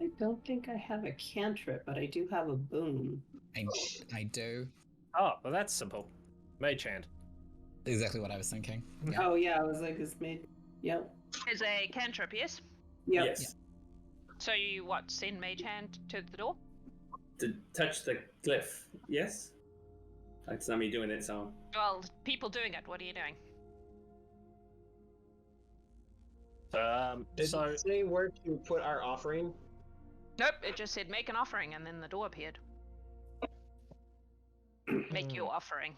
Speaker 3: I don't think I have a cantrip, but I do have a boon.
Speaker 5: I do.
Speaker 2: Oh, well, that's simple. Mage hand.
Speaker 5: Exactly what I was thinking. Yeah.
Speaker 3: Oh yeah, I was like, it's made. Yep.
Speaker 1: Is a cantrip, yes?
Speaker 3: Yep.
Speaker 4: Yes.
Speaker 1: So you what? Send mage hand to the door?
Speaker 4: To touch the glyph. Yes. That's not me doing it, so.
Speaker 1: Well, people doing it. What are you doing?
Speaker 7: Did
Speaker 2: So
Speaker 7: it say where to put our offering?
Speaker 1: Nope. It just said make an offering, and then the door appeared. Make your offering.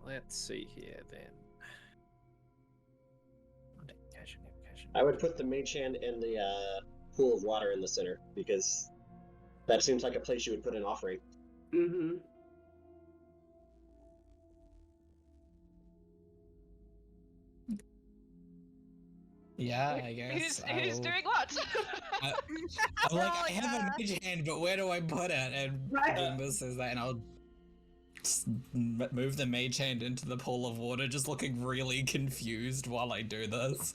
Speaker 2: let's see here then.
Speaker 7: I would put the mage hand in the pool of water in the center, because that seems like a place you would put an offering.
Speaker 3: Mm-hmm.
Speaker 5: Yeah, I guess.
Speaker 1: Who's doing what?
Speaker 5: I'm like, I have a mage hand, but where do I put it? And
Speaker 3: Right.
Speaker 5: Boomba says that, and I'll just move the mage hand into the pool of water, just looking really confused while I do this.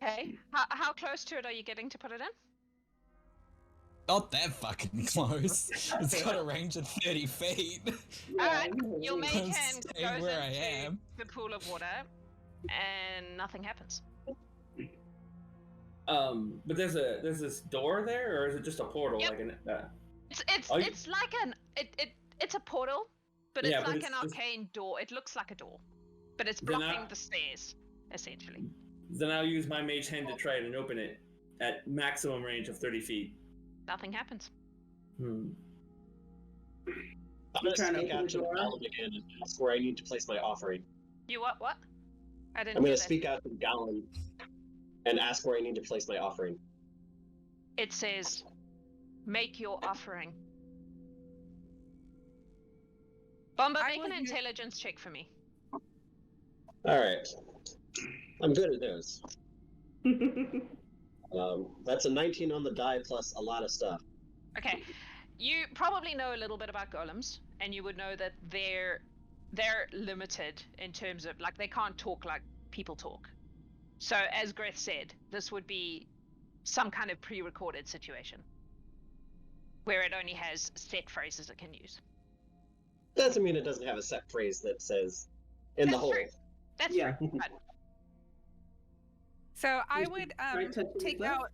Speaker 1: Okay. How close to it are you getting to put it in?
Speaker 5: Not that fucking close. It's got a range of 30 feet.
Speaker 1: Alright, your mage
Speaker 5: I'm
Speaker 1: hand
Speaker 5: staying
Speaker 1: goes
Speaker 5: where I
Speaker 1: into
Speaker 5: am.
Speaker 1: the pool of water, and nothing happens.
Speaker 4: But there's this door there, or is it just a portal?
Speaker 1: Yep.
Speaker 4: Like an.
Speaker 1: It's it's like it's a portal, but it's
Speaker 4: Yeah, but
Speaker 1: like
Speaker 4: it's
Speaker 1: an
Speaker 4: just-
Speaker 1: arcane door. It looks like a door, but it's
Speaker 4: Then
Speaker 1: blocking the stairs, essentially.
Speaker 4: Then I'll use my mage hand to try it and open it at maximum range of 30 feet.
Speaker 1: Nothing happens.
Speaker 7: I'm going to
Speaker 3: trying to
Speaker 7: speak
Speaker 3: open
Speaker 7: out
Speaker 3: the
Speaker 7: to the
Speaker 3: door?
Speaker 7: Paladin again and ask where I need to place my offering.
Speaker 1: You what? What? I didn't
Speaker 7: I'm
Speaker 1: hear
Speaker 7: going to
Speaker 1: that.
Speaker 7: speak out to Gallant and ask where I need to place my offering.
Speaker 1: It says, "Make your offering." Bombah,
Speaker 6: I
Speaker 1: make an
Speaker 6: would-
Speaker 1: intelligence check for me.
Speaker 7: All right. I'm good at those. That's a 19 on the die plus a lot of stuff.
Speaker 1: Okay, you probably know a little bit about golems, and you would know that they're limited in terms of, like, they can't talk like people talk. So, as Greth said, this would be some kind of pre-recorded situation where it only has set phrases it can use.
Speaker 7: Doesn't mean it doesn't have a set phrase that says "in the
Speaker 1: That's
Speaker 7: hole."
Speaker 1: true. That's
Speaker 3: Yeah.
Speaker 1: true. But
Speaker 6: So I
Speaker 3: Is
Speaker 6: would
Speaker 3: Right touching the
Speaker 6: take
Speaker 3: glyph?
Speaker 6: out.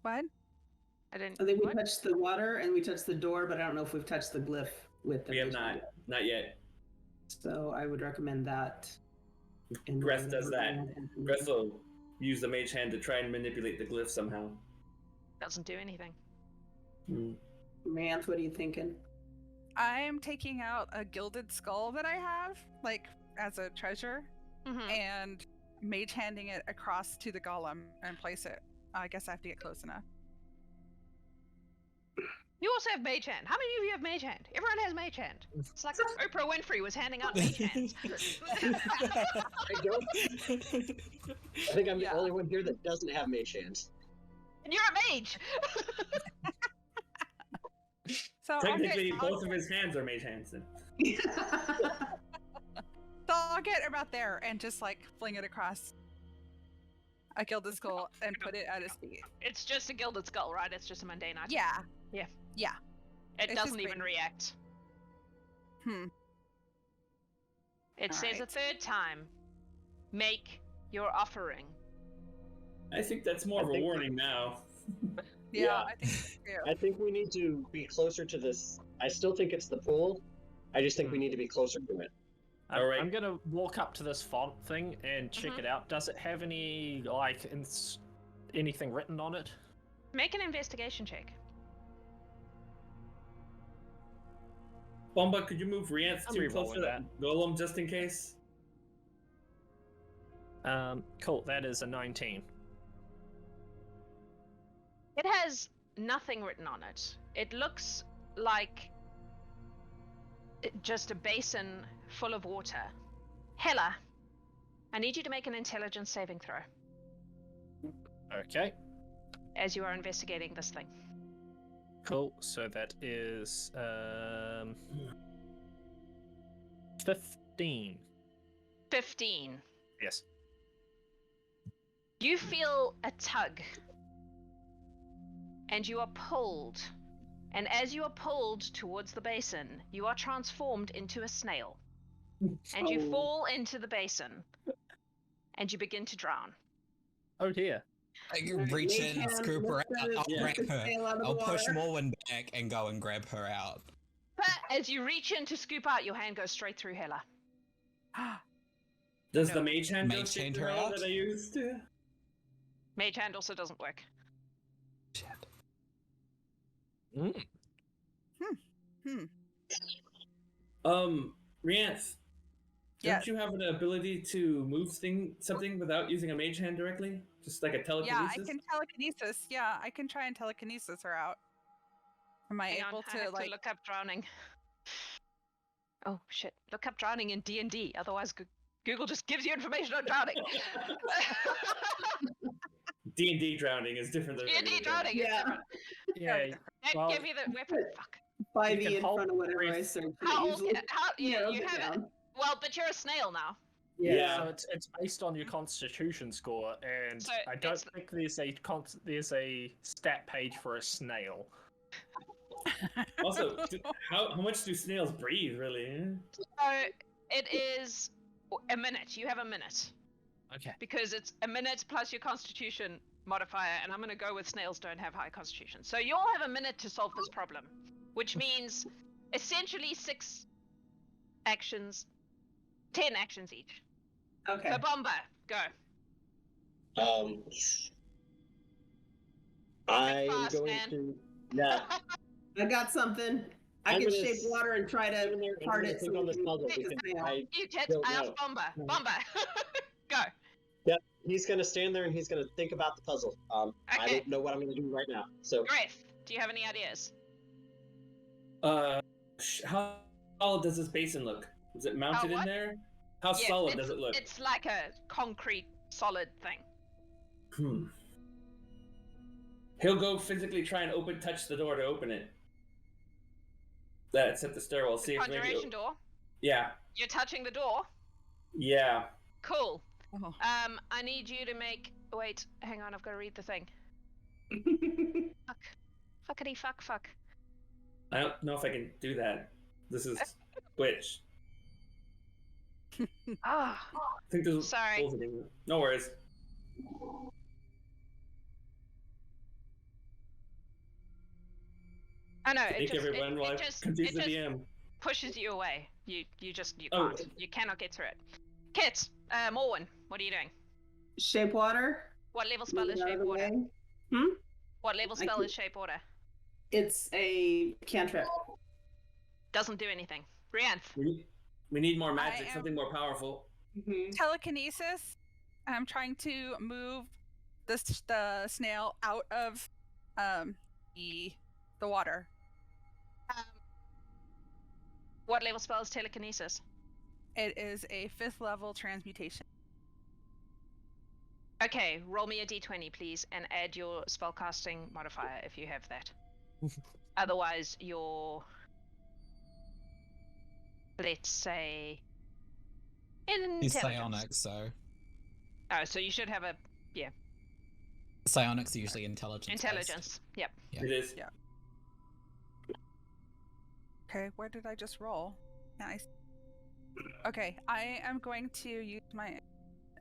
Speaker 6: What?
Speaker 1: I didn't.
Speaker 3: I think we
Speaker 1: what?
Speaker 3: touched the water and we touched the door, but I don't know if we've touched the glyph with the
Speaker 4: We have
Speaker 3: vision
Speaker 4: not.
Speaker 3: yet.
Speaker 4: Not yet.
Speaker 3: So I would recommend that.
Speaker 4: Greth does that. Greth will use the mage hand to try and manipulate the glyph somehow.
Speaker 1: Doesn't do anything.
Speaker 3: Manth, what are you thinking?
Speaker 6: I am taking out a gilded skull that I have, like, as a treasure,
Speaker 1: Mm-hmm.
Speaker 6: and mage handing it across to the golem and place it. I guess I have to get close enough.
Speaker 1: You also have mage hand. How many of you have mage hand? Everyone has mage hand. It's like Oprah Winfrey was handing out mage hands.
Speaker 7: I don't. I think I'm the
Speaker 6: Yeah.
Speaker 7: only one here that doesn't have mage hands.
Speaker 1: And you're a mage.
Speaker 6: So
Speaker 4: Technically, both of his hands are mage hands. Then.
Speaker 6: I'll get about there and just like fling it across a gilded skull and put it at his feet.
Speaker 1: It's just a gilded skull, right? It's just a mundane item.
Speaker 6: Yeah.
Speaker 1: Yeah.
Speaker 6: Yeah.
Speaker 1: It
Speaker 6: It's
Speaker 1: doesn't
Speaker 6: just
Speaker 1: even
Speaker 6: pretty.
Speaker 1: react. It
Speaker 6: All
Speaker 1: says a
Speaker 6: right.
Speaker 1: third time, make your offering.
Speaker 4: I think that's more
Speaker 7: I
Speaker 4: of a
Speaker 7: think-
Speaker 4: warning now.
Speaker 6: Yeah,
Speaker 7: Yeah.
Speaker 6: I think so too.
Speaker 7: I think we need to be closer to this. I still think it's the pool. I just think we need to be closer to it.
Speaker 4: Alright.
Speaker 2: I'm gonna walk up to this font thing and check
Speaker 1: Mhm.
Speaker 2: it out. Does it have any like anything written on it?
Speaker 1: Make an investigation check.
Speaker 4: Bombah, could you move Rianth
Speaker 2: I'm
Speaker 4: too close
Speaker 2: rerolling
Speaker 4: to that golem just in case?
Speaker 2: Cool. That is a 19.
Speaker 1: It has nothing written on it. It looks like just a basin full of water. Hela, I need you to make an intelligence saving throw
Speaker 2: Okay.
Speaker 1: as you are investigating this thing.
Speaker 2: Cool. So that is 15.
Speaker 1: 15.
Speaker 2: Yes.
Speaker 1: You feel a tug, and you are pulled. And as you are pulled towards the basin, you are transformed into a snail. And you
Speaker 3: Oh.
Speaker 1: fall into the basin, and you begin to drown.
Speaker 2: Oh dear.
Speaker 5: I can reach in,
Speaker 3: Mage hand,
Speaker 5: scoop her out,
Speaker 3: lift the-
Speaker 5: I'll
Speaker 4: Yeah.
Speaker 5: grab
Speaker 3: the
Speaker 5: her.
Speaker 3: sail out of the
Speaker 5: I'll push
Speaker 3: water.
Speaker 5: Morwen back and go and grab her out.
Speaker 1: But as you reach in to scoop out, your hand goes straight through Hela.
Speaker 4: Does
Speaker 6: No.
Speaker 4: the mage hand go
Speaker 5: Mage
Speaker 4: straight
Speaker 5: hand
Speaker 4: through
Speaker 5: her
Speaker 4: her
Speaker 5: out?
Speaker 4: that I used?
Speaker 1: Mage hand also doesn't work.
Speaker 5: Shit.
Speaker 2: Mm.
Speaker 4: Rianth,
Speaker 6: Yeah.
Speaker 4: don't you have an ability to move something without using a mage hand directly? Just like a
Speaker 6: Yeah,
Speaker 4: telekinesis?
Speaker 6: I can telekinesis. Yeah, I can try and telekinesis her out. Am I
Speaker 1: Hang on,
Speaker 6: able
Speaker 1: I
Speaker 6: to
Speaker 1: have
Speaker 6: like?
Speaker 1: to look up drowning. Oh shit! Look up drowning in D&D. Otherwise, Google just gives you information on drowning.
Speaker 4: D&D drowning is different than
Speaker 1: D&D
Speaker 4: regular
Speaker 1: drowning is
Speaker 3: Yeah.
Speaker 1: different.
Speaker 2: Yeah.
Speaker 1: That
Speaker 2: Well-
Speaker 1: give you the weapon. Fuck.
Speaker 3: 5e
Speaker 2: can
Speaker 3: in
Speaker 2: hold
Speaker 3: front of whatever I
Speaker 2: breath.
Speaker 3: search.
Speaker 1: How
Speaker 3: It
Speaker 1: old?
Speaker 3: usually
Speaker 1: Yeah,
Speaker 3: narrows
Speaker 1: you
Speaker 3: it
Speaker 1: have it.
Speaker 3: down.
Speaker 1: Well, but you're a snail now.
Speaker 4: Yeah.
Speaker 2: So it's based on your Constitution score, and
Speaker 1: So
Speaker 2: I don't
Speaker 1: it's-
Speaker 2: think there's a stat page for a snail.
Speaker 4: Also, how much do snails breathe, really?
Speaker 1: So it is a minute. You have a minute
Speaker 2: Okay.
Speaker 1: because it's a minute plus your Constitution modifier, and I'm going to go with snails don't have high Constitution. So you all have a minute to solve this problem, which means essentially 6 actions, 10 actions each.
Speaker 3: Okay.
Speaker 1: So Bombah, go.
Speaker 7: I'm
Speaker 1: fast,
Speaker 7: going
Speaker 1: man.
Speaker 7: to. Yeah.
Speaker 3: I got something. I
Speaker 7: I'm
Speaker 3: can
Speaker 7: gonna
Speaker 3: shape water and try
Speaker 7: I'm
Speaker 3: to
Speaker 7: gonna
Speaker 3: part it.
Speaker 7: think
Speaker 3: so
Speaker 7: on
Speaker 3: we
Speaker 7: this
Speaker 3: can
Speaker 7: puzzle
Speaker 3: make a
Speaker 7: because
Speaker 3: snail.
Speaker 7: I
Speaker 1: You kids,
Speaker 7: Don't
Speaker 1: I asked
Speaker 7: know.
Speaker 1: Bombah. Bombah, go.
Speaker 7: he's gonna stand there and he's gonna think about the puzzle. I
Speaker 1: Okay.
Speaker 7: don't know what I'm gonna do right now. So
Speaker 1: Greth, do you have any ideas?
Speaker 4: How solid does this basin look? Is it mounted in
Speaker 1: what?
Speaker 4: there? How
Speaker 1: Yes,
Speaker 4: solid
Speaker 1: it's-
Speaker 4: does it look?
Speaker 1: It's like a concrete, solid thing.
Speaker 4: He'll go physically try and touch the door to open it. That's at the stairwell. See if maybe.
Speaker 1: Conjuration door.
Speaker 4: Yeah.
Speaker 1: You're touching the door.
Speaker 4: Yeah.
Speaker 1: Cool.
Speaker 6: Oh.
Speaker 1: I need you to make. Wait, hang on. I've got to read the thing. Fuck. Fuckity fuck.
Speaker 4: I don't know if I can do that. This is Twitch.
Speaker 1: Ah.
Speaker 4: I think there's.
Speaker 1: Sorry.
Speaker 4: No worries.
Speaker 1: I know.
Speaker 4: I think everyone will confuse the DM.
Speaker 1: Pushes you away. You
Speaker 4: Oh.
Speaker 1: can't. You cannot get through it. Kit, Morwen, what are you doing?
Speaker 3: Shape water.
Speaker 1: What level spell is
Speaker 3: Move out of
Speaker 1: shape
Speaker 3: the
Speaker 1: order?
Speaker 3: way.
Speaker 1: What level spell is shape order?
Speaker 3: It's a cantrip.
Speaker 1: Doesn't do anything. Rianth.
Speaker 4: We need more magic,
Speaker 6: am-
Speaker 4: something more powerful.
Speaker 6: Telekinesis. I'm trying to move the snail out of the water.
Speaker 1: What level spell is telekinesis?
Speaker 6: It is a 5th level transmutation.
Speaker 1: Okay, roll me a d20, please, and add your spellcasting modifier if you have that. Otherwise, your... Let's say...
Speaker 5: He's
Speaker 1: Intelligence.
Speaker 5: psionic, so
Speaker 1: Oh, so you should have a...
Speaker 5: psionic's usually intelligence.
Speaker 1: Intelligence. Yep.
Speaker 5: Yeah.
Speaker 4: It is.
Speaker 6: Yeah. Okay, where did I just roll? Nice. Okay, I am going to use my...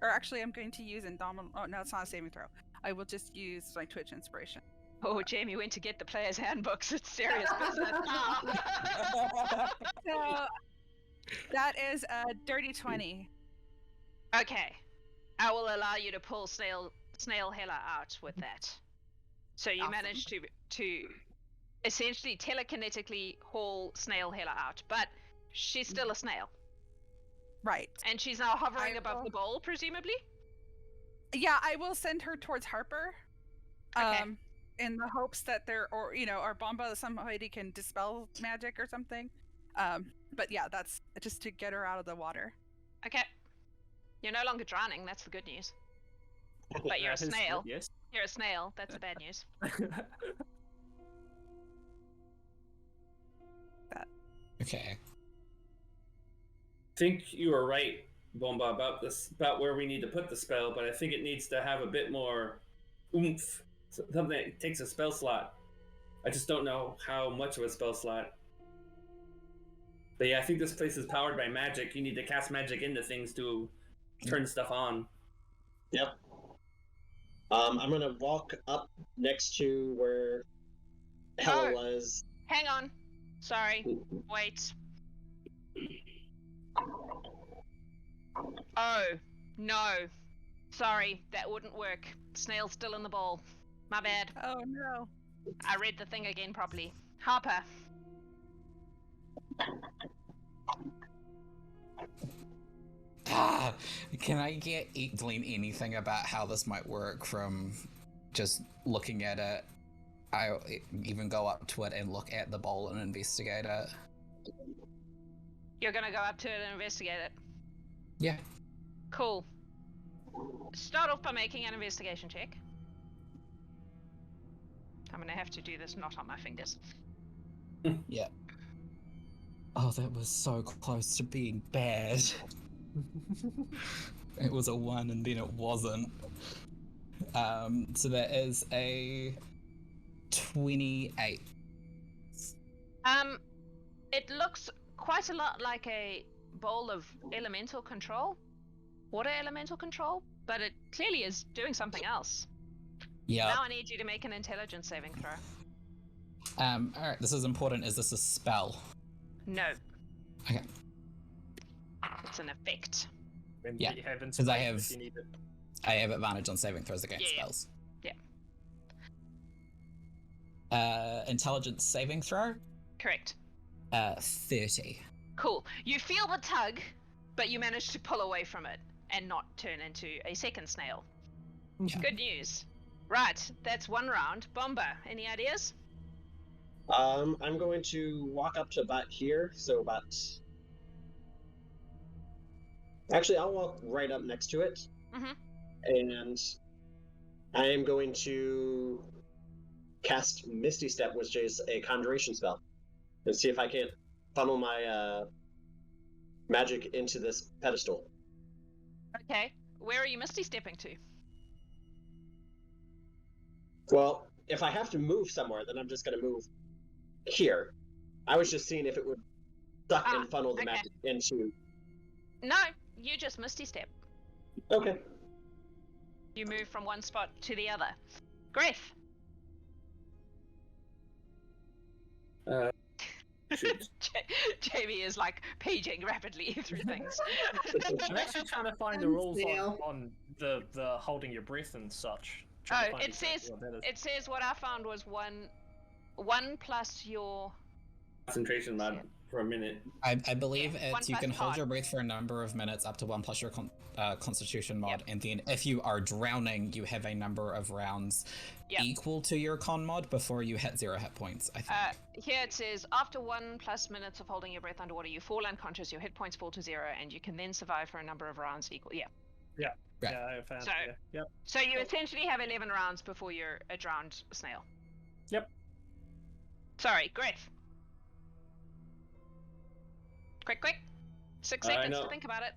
Speaker 6: Or actually, I'm going to use Indomitable... Oh, no, it's not a saving throw. I will just use my Twitch inspiration.
Speaker 1: Oh, Jamie went to get the player's handbooks. It's serious business.
Speaker 6: So, that is a dirty 20.
Speaker 1: Okay. I will allow you to pull Snail Hela out with that. So you
Speaker 6: Awesome.
Speaker 1: managed to essentially telekinetically haul Snail Hela out, but she's still a snail.
Speaker 6: Right.
Speaker 1: And she's now hovering
Speaker 6: I
Speaker 1: above
Speaker 6: will-
Speaker 1: the bowl, presumably?
Speaker 6: Yeah, I will send her towards Harper.
Speaker 1: Okay.
Speaker 6: In the hopes that or Bombah, somebody can dispel magic or something. But yeah, that's just to get her out of the water.
Speaker 1: Okay. You're no longer drowning, that's the good news. But you're a
Speaker 2: That is good,
Speaker 1: snail.
Speaker 2: Yes.
Speaker 1: You're a snail, that's the bad news.
Speaker 5: Okay.
Speaker 4: I think you were right, Bombah, about where we need to put the spell, but I think it needs to have a bit more oomph. Something that takes a spell slot. I just don't know how much of a spell slot. But yeah, I think this place is powered by magic. You need to cast magic into things to turn stuff on.
Speaker 7: Yep. I'm gonna walk up next to where Hela
Speaker 1: Oh.
Speaker 7: was.
Speaker 1: Hang on. Sorry. Wait. Oh, no. Sorry, that wouldn't work. Snail's still in the bowl. My bad.
Speaker 6: Oh no.
Speaker 1: I read the thing again properly. Harper.
Speaker 5: Can I glean anything about how this might work from just looking at it? I even go up to it and look at the bowl and investigate it.
Speaker 1: You're gonna go up to it and investigate it.
Speaker 5: Yeah.
Speaker 1: Cool. Start off by making an investigation check. I'm gonna have to do this not on my fingers.
Speaker 5: Yeah. Oh, that was so close to being bad. It was a 1 and then it wasn't. So that is a 28.
Speaker 1: It looks quite a lot like a bowl of elemental control. Water elemental control, but it clearly is doing something else.
Speaker 5: Yeah.
Speaker 1: Now I need you to make an intelligence saving throw.
Speaker 5: Alright, this is important. Is this a spell?
Speaker 1: No.
Speaker 5: Okay.
Speaker 1: It's an effect.
Speaker 2: When
Speaker 5: Yeah,
Speaker 2: you have
Speaker 5: 'cause I
Speaker 2: inspiration,
Speaker 5: have-
Speaker 2: if you need it.
Speaker 5: I have advantage on saving throws against
Speaker 1: Yeah.
Speaker 5: spells.
Speaker 1: Yeah.
Speaker 5: Intelligence saving throw?
Speaker 1: Correct.
Speaker 5: 30.
Speaker 1: Cool. You feel the tug, but you manage to pull away from it and not turn into a second snail.
Speaker 5: Yeah.
Speaker 1: Good news. Right, that's one round. Bombah, any ideas?
Speaker 7: I'm going to walk up to about here, so about... Actually, I'll walk right up next to it.
Speaker 1: Mhm.
Speaker 7: And I am going to cast Misty Step, which is a conjuration spell, and see if I can't funnel my magic into this pedestal.
Speaker 1: Okay. Where are you misty stepping to?
Speaker 7: Well, if I have to move somewhere, then I'm just going to move here. I was just seeing if it would suck and funnel the magic into...
Speaker 1: No, you just misty step.
Speaker 7: Okay.
Speaker 1: You move from one spot to the other. Greth. Jamie is like paging rapidly through things.
Speaker 2: I'm actually trying to find the rules on the holding your breath and such.
Speaker 1: Oh, it says what I found was one plus your
Speaker 4: concentration mod for a minute.
Speaker 5: I believe it's you can hold
Speaker 1: mod.
Speaker 5: your breath for a number of minutes up to 1 plus your constitution mod, and then if you are drowning, you have a number of rounds equal to your con mod before you hit 0 hit points, I think.
Speaker 1: Here it says, after 1+ minutes of holding your breath underwater, you fall unconscious, your hit points fall to 0, and you can then survive for a number of rounds equal. Yeah.
Speaker 5: Right.
Speaker 2: Yeah, I found it. Yep.
Speaker 1: So you essentially have 11 rounds before you're a drowned snail.
Speaker 2: Yep.
Speaker 1: Sorry, Greth. Quick. 6 seconds to think about it.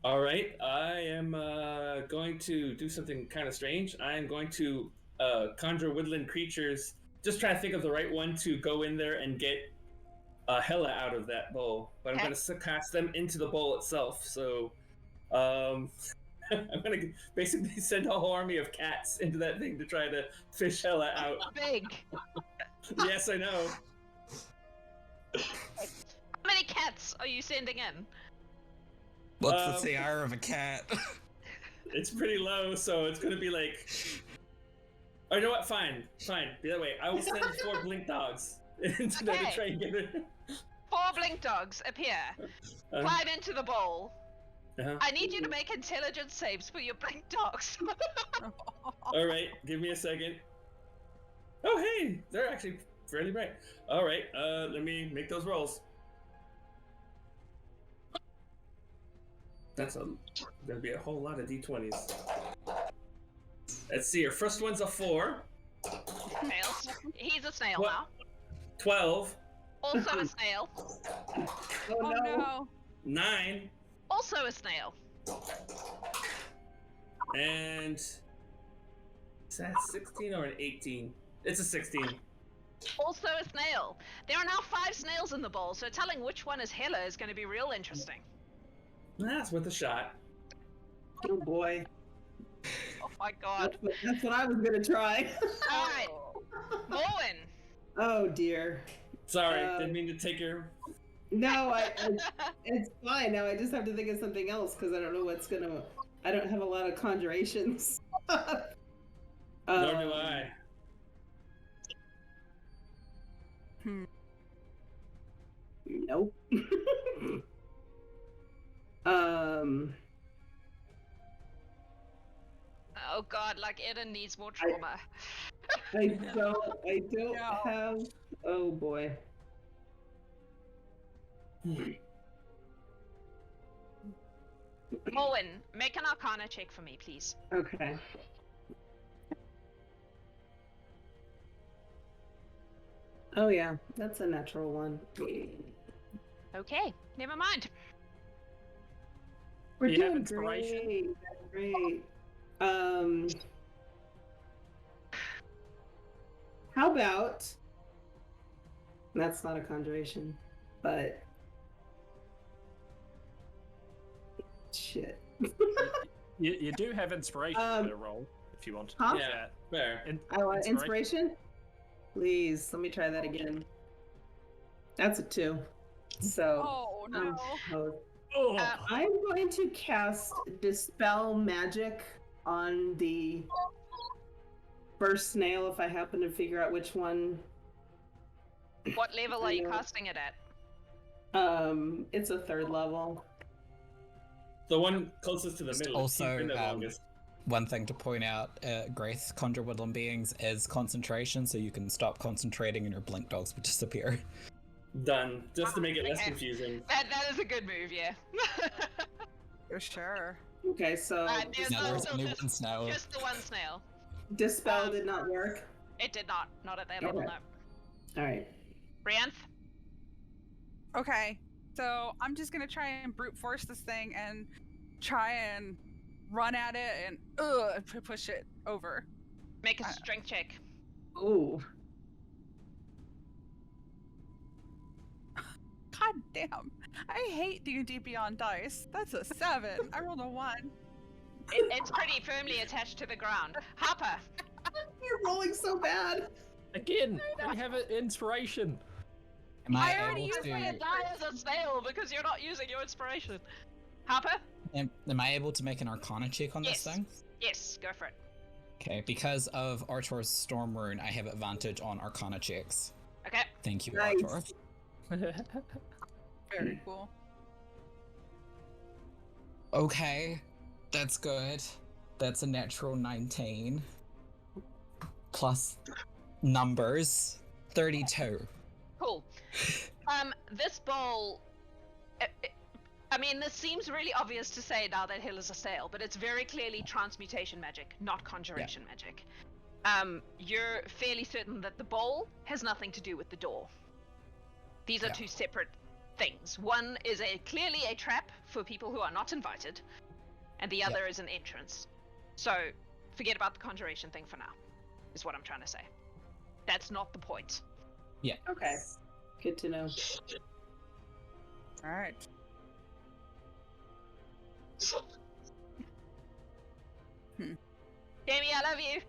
Speaker 4: All right, I am going to do something kind of strange. I am going to conjure woodland creatures. Just trying to think of the right one to go in there and get Hela out of that bowl. But I'm going to cast them into the bowl itself. So I'm going to basically send a whole army of cats into that thing to try to fish Hela out.
Speaker 1: Big.
Speaker 4: Yes, I know.
Speaker 1: How many cats are you sending in?
Speaker 5: What's the CR of a cat?
Speaker 4: It's pretty low, so it's going to be like... Oh, you know what? Fine. The other way. I will send 4 blink dogs into there to try and get it.
Speaker 1: 4 blink dogs appear. Climb into the bowl. I need you to make intelligence saves for your blink dogs.
Speaker 4: Alright, give me a second. Oh, hey! They're actually fairly bright. Alright, let me make those rolls. That's gonna be a whole lot of d20s. Let's see, your first one's a 4.
Speaker 1: Fails. He's a snail
Speaker 4: What?
Speaker 1: now.
Speaker 4: 12.
Speaker 1: Also a snail.
Speaker 6: Oh no.
Speaker 4: 9.
Speaker 1: Also a snail.
Speaker 4: And... Is that 16 or an 18? It's a 16.
Speaker 1: Also a snail. There are now 5 snails in the bowl, so telling which one is Hela is going to be real interesting.
Speaker 4: That's worth a shot.
Speaker 3: Oh boy.
Speaker 1: Oh my god.
Speaker 3: That's what I was gonna try.
Speaker 1: Alright. Morwen.
Speaker 3: Oh dear.
Speaker 4: Sorry, didn't mean to take your...
Speaker 3: No, it's fine. Now I just have to think of something else because I don't know what's gonna... I don't have a lot of conjurations.
Speaker 4: Nor do I.
Speaker 3: Nope.
Speaker 1: Oh god, like Eden needs more trauma.
Speaker 3: I don't have... Oh boy.
Speaker 1: Morwen, make an Arcana check for me, please.
Speaker 3: Okay. Oh yeah, that's a natural one.
Speaker 1: Okay, never mind.
Speaker 3: We're
Speaker 2: You have
Speaker 3: doing
Speaker 2: inspiration?
Speaker 3: great. How about... That's not a conjuration, but... Shit.
Speaker 2: You do have inspiration for the roll, if you want.
Speaker 3: Huh?
Speaker 4: Yeah, fair.
Speaker 3: I want inspiration? Please, let me try that again. That's a 2. So...
Speaker 6: Oh no.
Speaker 3: I'm going to cast Dispel Magic on the first snail if I happen to figure out which one.
Speaker 1: What level are you casting it at?
Speaker 3: It's a 3rd level.
Speaker 4: The one closest to the middle.
Speaker 5: Also,
Speaker 4: He's been the longest.
Speaker 5: one thing to point out, Greth, Conjure Woodland Beings is concentration, so you can stop concentrating and your blink dogs will disappear.
Speaker 4: Done. Just to make it less
Speaker 1: Okay.
Speaker 4: confusing.
Speaker 1: That is a good move, yeah.
Speaker 6: For sure.
Speaker 3: Okay, so
Speaker 1: There's
Speaker 5: Now there's
Speaker 1: still
Speaker 5: only
Speaker 1: just,
Speaker 5: one snail.
Speaker 1: just the one snail.
Speaker 3: Dispel did not work.
Speaker 1: It did not. Not at that level, no.
Speaker 3: All right.
Speaker 1: Brianth?
Speaker 6: Okay, so I'm just gonna try and brute force this thing and try and run at it and push it over.
Speaker 1: Make a strength check.
Speaker 3: Ooh.
Speaker 6: God damn! I hate D&D Beyond dice. That's a 7. I rolled a 1.
Speaker 1: It's pretty firmly attached to the ground. Harper.
Speaker 3: You're rolling so bad.
Speaker 2: Again, we have an inspiration.
Speaker 5: Am I
Speaker 1: I already
Speaker 5: able
Speaker 1: used my
Speaker 5: to?
Speaker 1: die as a snail because you're not using your inspiration. Harper?
Speaker 5: Am I able to make an Arcana check on
Speaker 1: Yes.
Speaker 5: this thing?
Speaker 1: Yes, go for it.
Speaker 5: Okay, because of Artor's Storm Rune, I have advantage on Arcana checks.
Speaker 1: Okay.
Speaker 5: Thank you,
Speaker 3: Nice.
Speaker 5: Artor.
Speaker 6: Very cool.
Speaker 5: Okay, that's good. That's a natural 19. Plus numbers, 32.
Speaker 1: Cool. This bowl... I mean, this seems really obvious to say now that Hela's a snail, but it's very clearly transmutation magic, not conjuration magic. You're fairly certain that the bowl has nothing to do with the door. These are two separate things. One is clearly a trap for people who are not invited, and the other is an entrance. So, forget about the conjuration thing for now, is what I'm trying to say. That's not the point.
Speaker 5: Yeah.
Speaker 3: Okay. Good to know.
Speaker 6: All right.
Speaker 1: Jamie, I love you!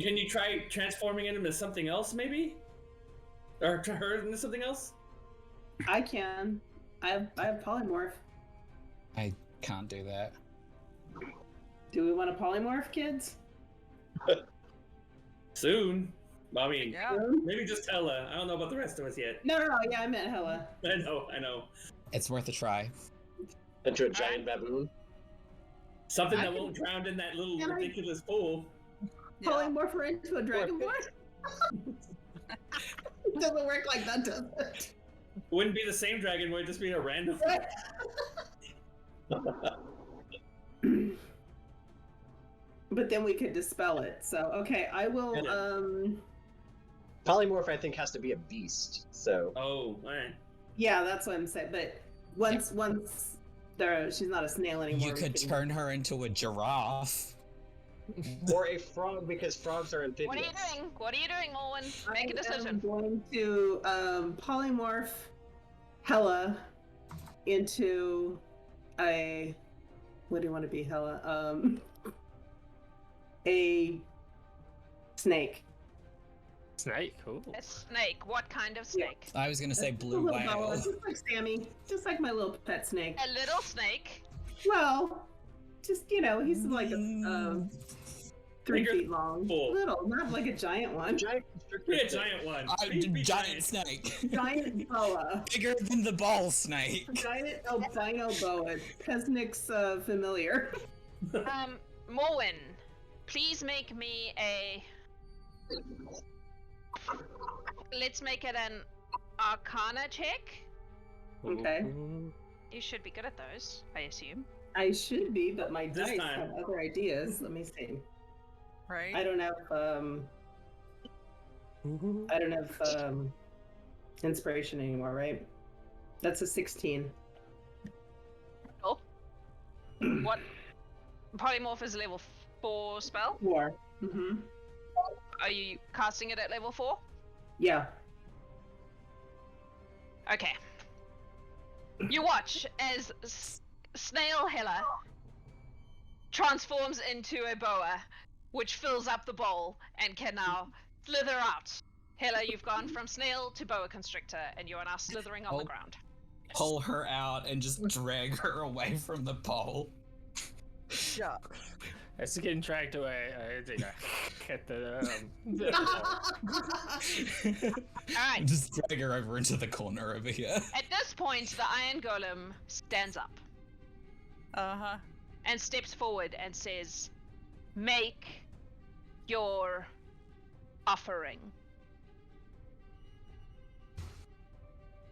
Speaker 4: Can you try transforming it into something else, maybe? Or to her into something else?
Speaker 3: I can. I have polymorph.
Speaker 5: I can't do that.
Speaker 3: Do we want to polymorph, kids?
Speaker 4: Soon. I mean,
Speaker 6: Yeah.
Speaker 4: maybe just Hela. I don't know about the rest of us yet.
Speaker 3: No. Yeah, I meant Hela.
Speaker 4: I know.
Speaker 5: It's worth a try.
Speaker 7: Into a giant baboon.
Speaker 4: Something
Speaker 3: I
Speaker 4: that
Speaker 3: can-
Speaker 4: won't drown in that little
Speaker 3: Can I-
Speaker 4: ridiculous pool.
Speaker 6: Yeah.
Speaker 3: Polymorph her into a dragonborn? It doesn't work like that, does it?
Speaker 4: Wouldn't be the same dragon, would just be a random.
Speaker 3: But then we could dispel it. So okay, I will.
Speaker 7: Polymorph, I think, has to be a beast. So
Speaker 4: Oh, alright.
Speaker 3: Yeah, that's what I'm saying. But once she's not a snail anymore.
Speaker 5: You
Speaker 3: we
Speaker 5: could
Speaker 3: can-
Speaker 5: turn her into a giraffe.
Speaker 7: or a frog, because frogs are amphibious.
Speaker 1: What are you doing? What are you doing, Morwen? Make a
Speaker 3: I am
Speaker 1: decision.
Speaker 3: going to polymorph Hela into a. What do you want to be, Hela? A snake.
Speaker 2: Snake, cool.
Speaker 1: A snake. What kind of snake?
Speaker 5: I was gonna say
Speaker 3: Just a
Speaker 5: blue
Speaker 3: little boa,
Speaker 5: whale.
Speaker 3: just like Sammy, just like my little pet snake.
Speaker 1: A little snake.
Speaker 3: Well, just he's like 3
Speaker 4: Bigger
Speaker 3: feet long.
Speaker 4: bull.
Speaker 3: Little, not like a giant one.
Speaker 7: Giant constrictor.
Speaker 4: Be a giant one. Be
Speaker 5: Giant snake.
Speaker 3: Giant boa.
Speaker 5: Bigger than the ball snake.
Speaker 3: Giant albino boa. Pesnick's familiar.
Speaker 1: Morwen, please make me a... Let's make it an Arcana check.
Speaker 3: Okay.
Speaker 1: You should be good at those, I assume.
Speaker 3: I should be, but my
Speaker 4: This
Speaker 3: dice
Speaker 4: time.
Speaker 3: have other ideas. Let me see.
Speaker 6: Right.
Speaker 3: I don't have inspiration anymore, right? That's a 16.
Speaker 1: Oh. What? Polymorph is a level 4 spell.
Speaker 3: 4. Mm-hmm.
Speaker 1: Are you casting it at level 4?
Speaker 3: Yeah.
Speaker 1: Okay. You watch as Snail Hela transforms into a boa, which fills up the bowl and can now slither out. Hela, you've gone from snail to boa constrictor, and you are now slithering on the ground.
Speaker 5: Pull her out and just drag her away from the pole.
Speaker 6: Yeah.
Speaker 2: It's getting dragged away. I think I hit the.
Speaker 1: Alright,
Speaker 5: Just drag her over into the corner over here.
Speaker 1: at this point, the Iron Golem stands up
Speaker 6: Uh-huh.
Speaker 1: and steps forward and says, "Make your offering."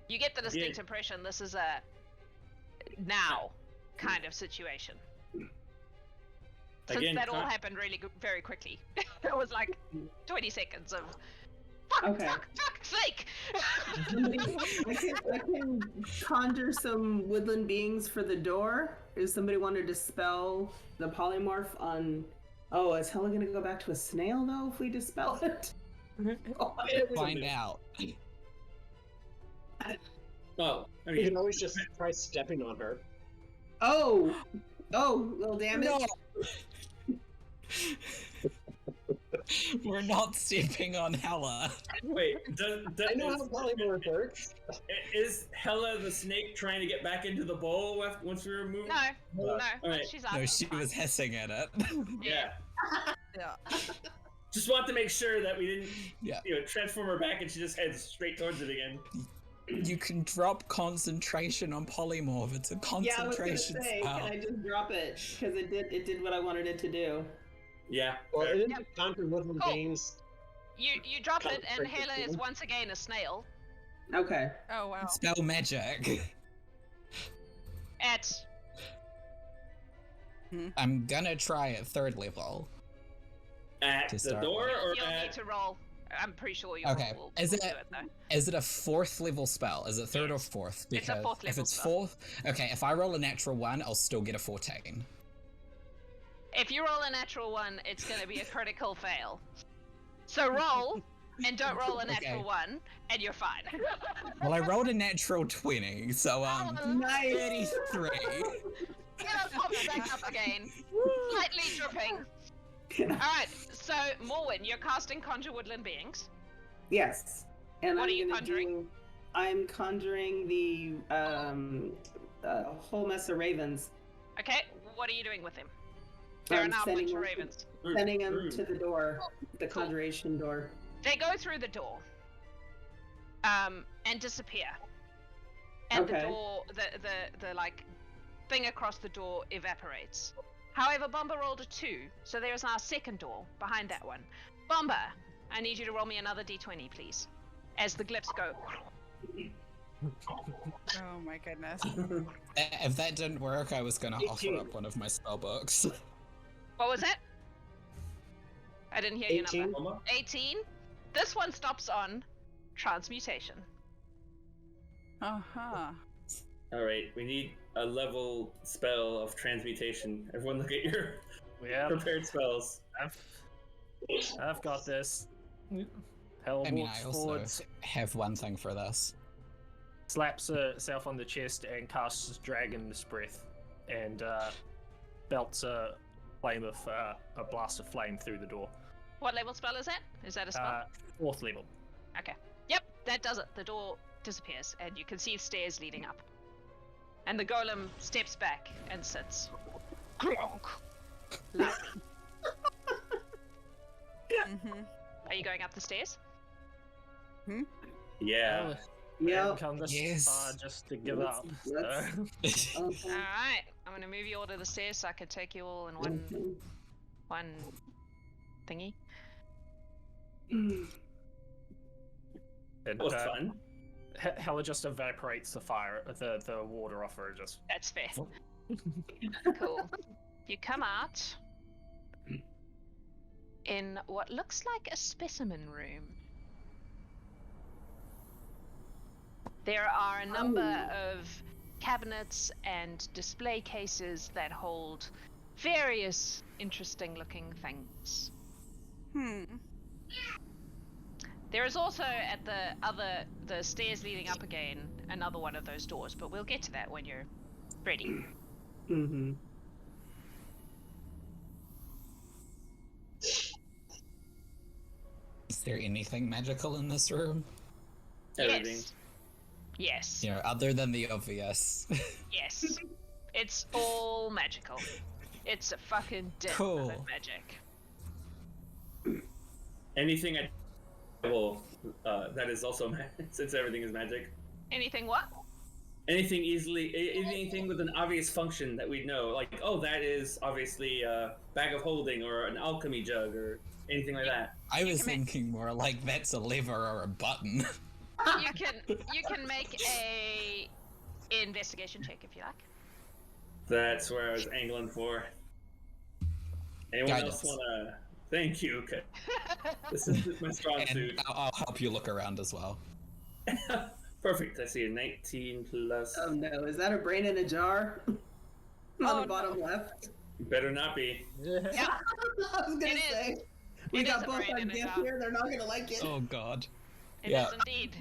Speaker 1: You get the distinct impression this is a now kind of situation. Since
Speaker 4: Again,
Speaker 1: that all happened really very quickly. It was like 20 seconds of fuck sake!
Speaker 3: I can conjure some woodland beings for the door. If somebody wanted to dispel the polymorph on... Oh, is Hela gonna go back to a snail, though, if we dispel it?
Speaker 5: Find out.
Speaker 4: Oh, I
Speaker 7: You
Speaker 4: mean,
Speaker 7: can always just try stepping on her.
Speaker 3: Oh, little damage.
Speaker 5: No. We're not stepping on Hela.
Speaker 4: wait,
Speaker 7: I know how polymorph works.
Speaker 4: is Hela the snake trying to get back into the bowl once we remove?
Speaker 1: No,
Speaker 4: Alright.
Speaker 1: she's out.
Speaker 5: No,
Speaker 1: it's
Speaker 5: she
Speaker 1: fine.
Speaker 5: was hissing at it.
Speaker 4: Yeah.
Speaker 6: Yeah.
Speaker 4: Just want to make sure that we didn't,
Speaker 5: Yeah.
Speaker 4: transform her back and she just heads straight towards it again.
Speaker 5: You can drop concentration on polymorph. It's a
Speaker 3: Yeah, I was gonna
Speaker 5: concentration
Speaker 3: say,
Speaker 5: spell.
Speaker 3: can I just drop it? Because it did what I wanted it to do.
Speaker 4: Yeah.
Speaker 7: Well, it
Speaker 1: Yep.
Speaker 7: didn't counter woodland
Speaker 1: Cool.
Speaker 7: beings.
Speaker 1: You drop it, and
Speaker 7: Concentration
Speaker 1: Hela is
Speaker 7: spell.
Speaker 1: once again a snail.
Speaker 3: Okay.
Speaker 6: Oh wow.
Speaker 5: Spell magic.
Speaker 1: At
Speaker 5: I'm gonna try at 3rd level.
Speaker 4: At
Speaker 5: To
Speaker 4: the
Speaker 5: start
Speaker 4: door
Speaker 5: with.
Speaker 4: or
Speaker 1: you'll need
Speaker 4: at...
Speaker 1: to roll. I'm pretty sure you'll
Speaker 5: Okay,
Speaker 1: will
Speaker 5: is
Speaker 1: will
Speaker 5: it-
Speaker 1: do it though.
Speaker 5: Is it a 4th level spell? Is it 3rd or 4th?
Speaker 1: It's a 4th
Speaker 5: if
Speaker 1: level
Speaker 5: it's
Speaker 1: spell.
Speaker 5: 4th, okay. If I roll a natural 1, I'll still get a 14.
Speaker 1: If you roll a natural 1, it's going to be a critical fail. So roll, and don't roll a natural
Speaker 5: Okay.
Speaker 1: 1, and you're fine.
Speaker 5: Well, I rolled a natural 20, so
Speaker 3: Nice.
Speaker 5: 33.
Speaker 1: Get up, pop it back up again. Slightly dripping. Alright, so Morwen, you're casting Conjure Woodland Beings.
Speaker 3: Yes. And
Speaker 1: What
Speaker 3: I'm
Speaker 1: are you
Speaker 3: gonna
Speaker 1: conjuring?
Speaker 3: I'm conjuring the whole mess of ravens.
Speaker 1: Okay, what are you doing with them? There are
Speaker 3: I'm
Speaker 1: now a
Speaker 3: sending
Speaker 1: bunch of
Speaker 3: them-
Speaker 1: ravens.
Speaker 3: Sending them to the door, the conjuration door.
Speaker 1: They go through the door. And disappear. And the
Speaker 3: Okay.
Speaker 1: door, the like thing across the door evaporates. However, Bombah rolled a 2, so there is now a second door behind that one. Bombah, I need you to roll me another d20, please. As the glyphs go.
Speaker 6: Oh my goodness.
Speaker 5: If that didn't work, I was gonna offer
Speaker 7: 18.
Speaker 5: up one of my spell books.
Speaker 1: What was that? I didn't hear your
Speaker 7: 18.
Speaker 1: number. 18. This one stops on transmutation.
Speaker 6: Uh-huh.
Speaker 4: Alright, we need a level spell of transmutation. Everyone look at your
Speaker 2: Yeah,
Speaker 4: prepared spells.
Speaker 2: I've got this. Hell
Speaker 5: I mean,
Speaker 2: walks
Speaker 5: I also
Speaker 2: forwards,
Speaker 5: have one thing for this.
Speaker 2: slaps herself on the chest, and casts Dragon's Breath, and belts a flame of a blast of flame through the door.
Speaker 1: What level spell is that? Is that a spell?
Speaker 2: 4th level.
Speaker 1: Okay. Yep, that does it. The door disappears, and you can see stairs leading up. And the golem steps back and sits. Clonk. Loudly.
Speaker 6: Mm-hmm.
Speaker 1: Are you going up the stairs?
Speaker 4: Yeah.
Speaker 3: Yep.
Speaker 2: Come this
Speaker 5: Yes.
Speaker 2: far just to give up.
Speaker 3: Let's-
Speaker 2: So.
Speaker 3: Okay.
Speaker 1: Alright, I'm gonna move you all to the stairs so I can take you all in one thingy.
Speaker 2: And,
Speaker 4: That was fun.
Speaker 2: Hela just evaporates the fire, the water off her. Just
Speaker 1: That's fair. Cool. You come out in what looks like a specimen room. There are a number of cabinets and display cases that hold various interesting looking things. There is also at the stairs leading up again, another one of those doors, but we'll get to that when you're ready.
Speaker 3: Mm-hmm.
Speaker 5: Is there anything magical in this room?
Speaker 4: Everything.
Speaker 1: Yes.
Speaker 5: You know, other than the obvious.
Speaker 1: Yes. It's all magical. It's a fucking den
Speaker 5: Cool.
Speaker 1: of magic.
Speaker 4: Anything that is also since everything is magic.
Speaker 1: Anything what?
Speaker 4: Anything with an obvious function that we'd know, like, oh, that is obviously a bag of holding or an alchemy jug or anything like that.
Speaker 5: I was
Speaker 1: can make-
Speaker 5: thinking more like that's a lever or a button.
Speaker 1: You can make a investigation check if you like.
Speaker 4: That's where I was angling for. Anyone
Speaker 5: Guidance.
Speaker 4: else wanna? Thank you. Okay. This is my strong
Speaker 5: And
Speaker 4: suit.
Speaker 5: I'll help you look around as well.
Speaker 4: Perfect. I see a 19 plus.
Speaker 3: Oh no, is that a brain in a jar? On the bottom left.
Speaker 4: Better not be.
Speaker 1: Yeah.
Speaker 3: I was gonna say. We
Speaker 1: It is
Speaker 3: got
Speaker 1: a
Speaker 3: both
Speaker 1: brain
Speaker 3: our
Speaker 1: in a
Speaker 3: gifts
Speaker 1: jar.
Speaker 3: here, they're not gonna like it.
Speaker 5: Oh god.
Speaker 1: It
Speaker 5: Yeah.
Speaker 1: is indeed.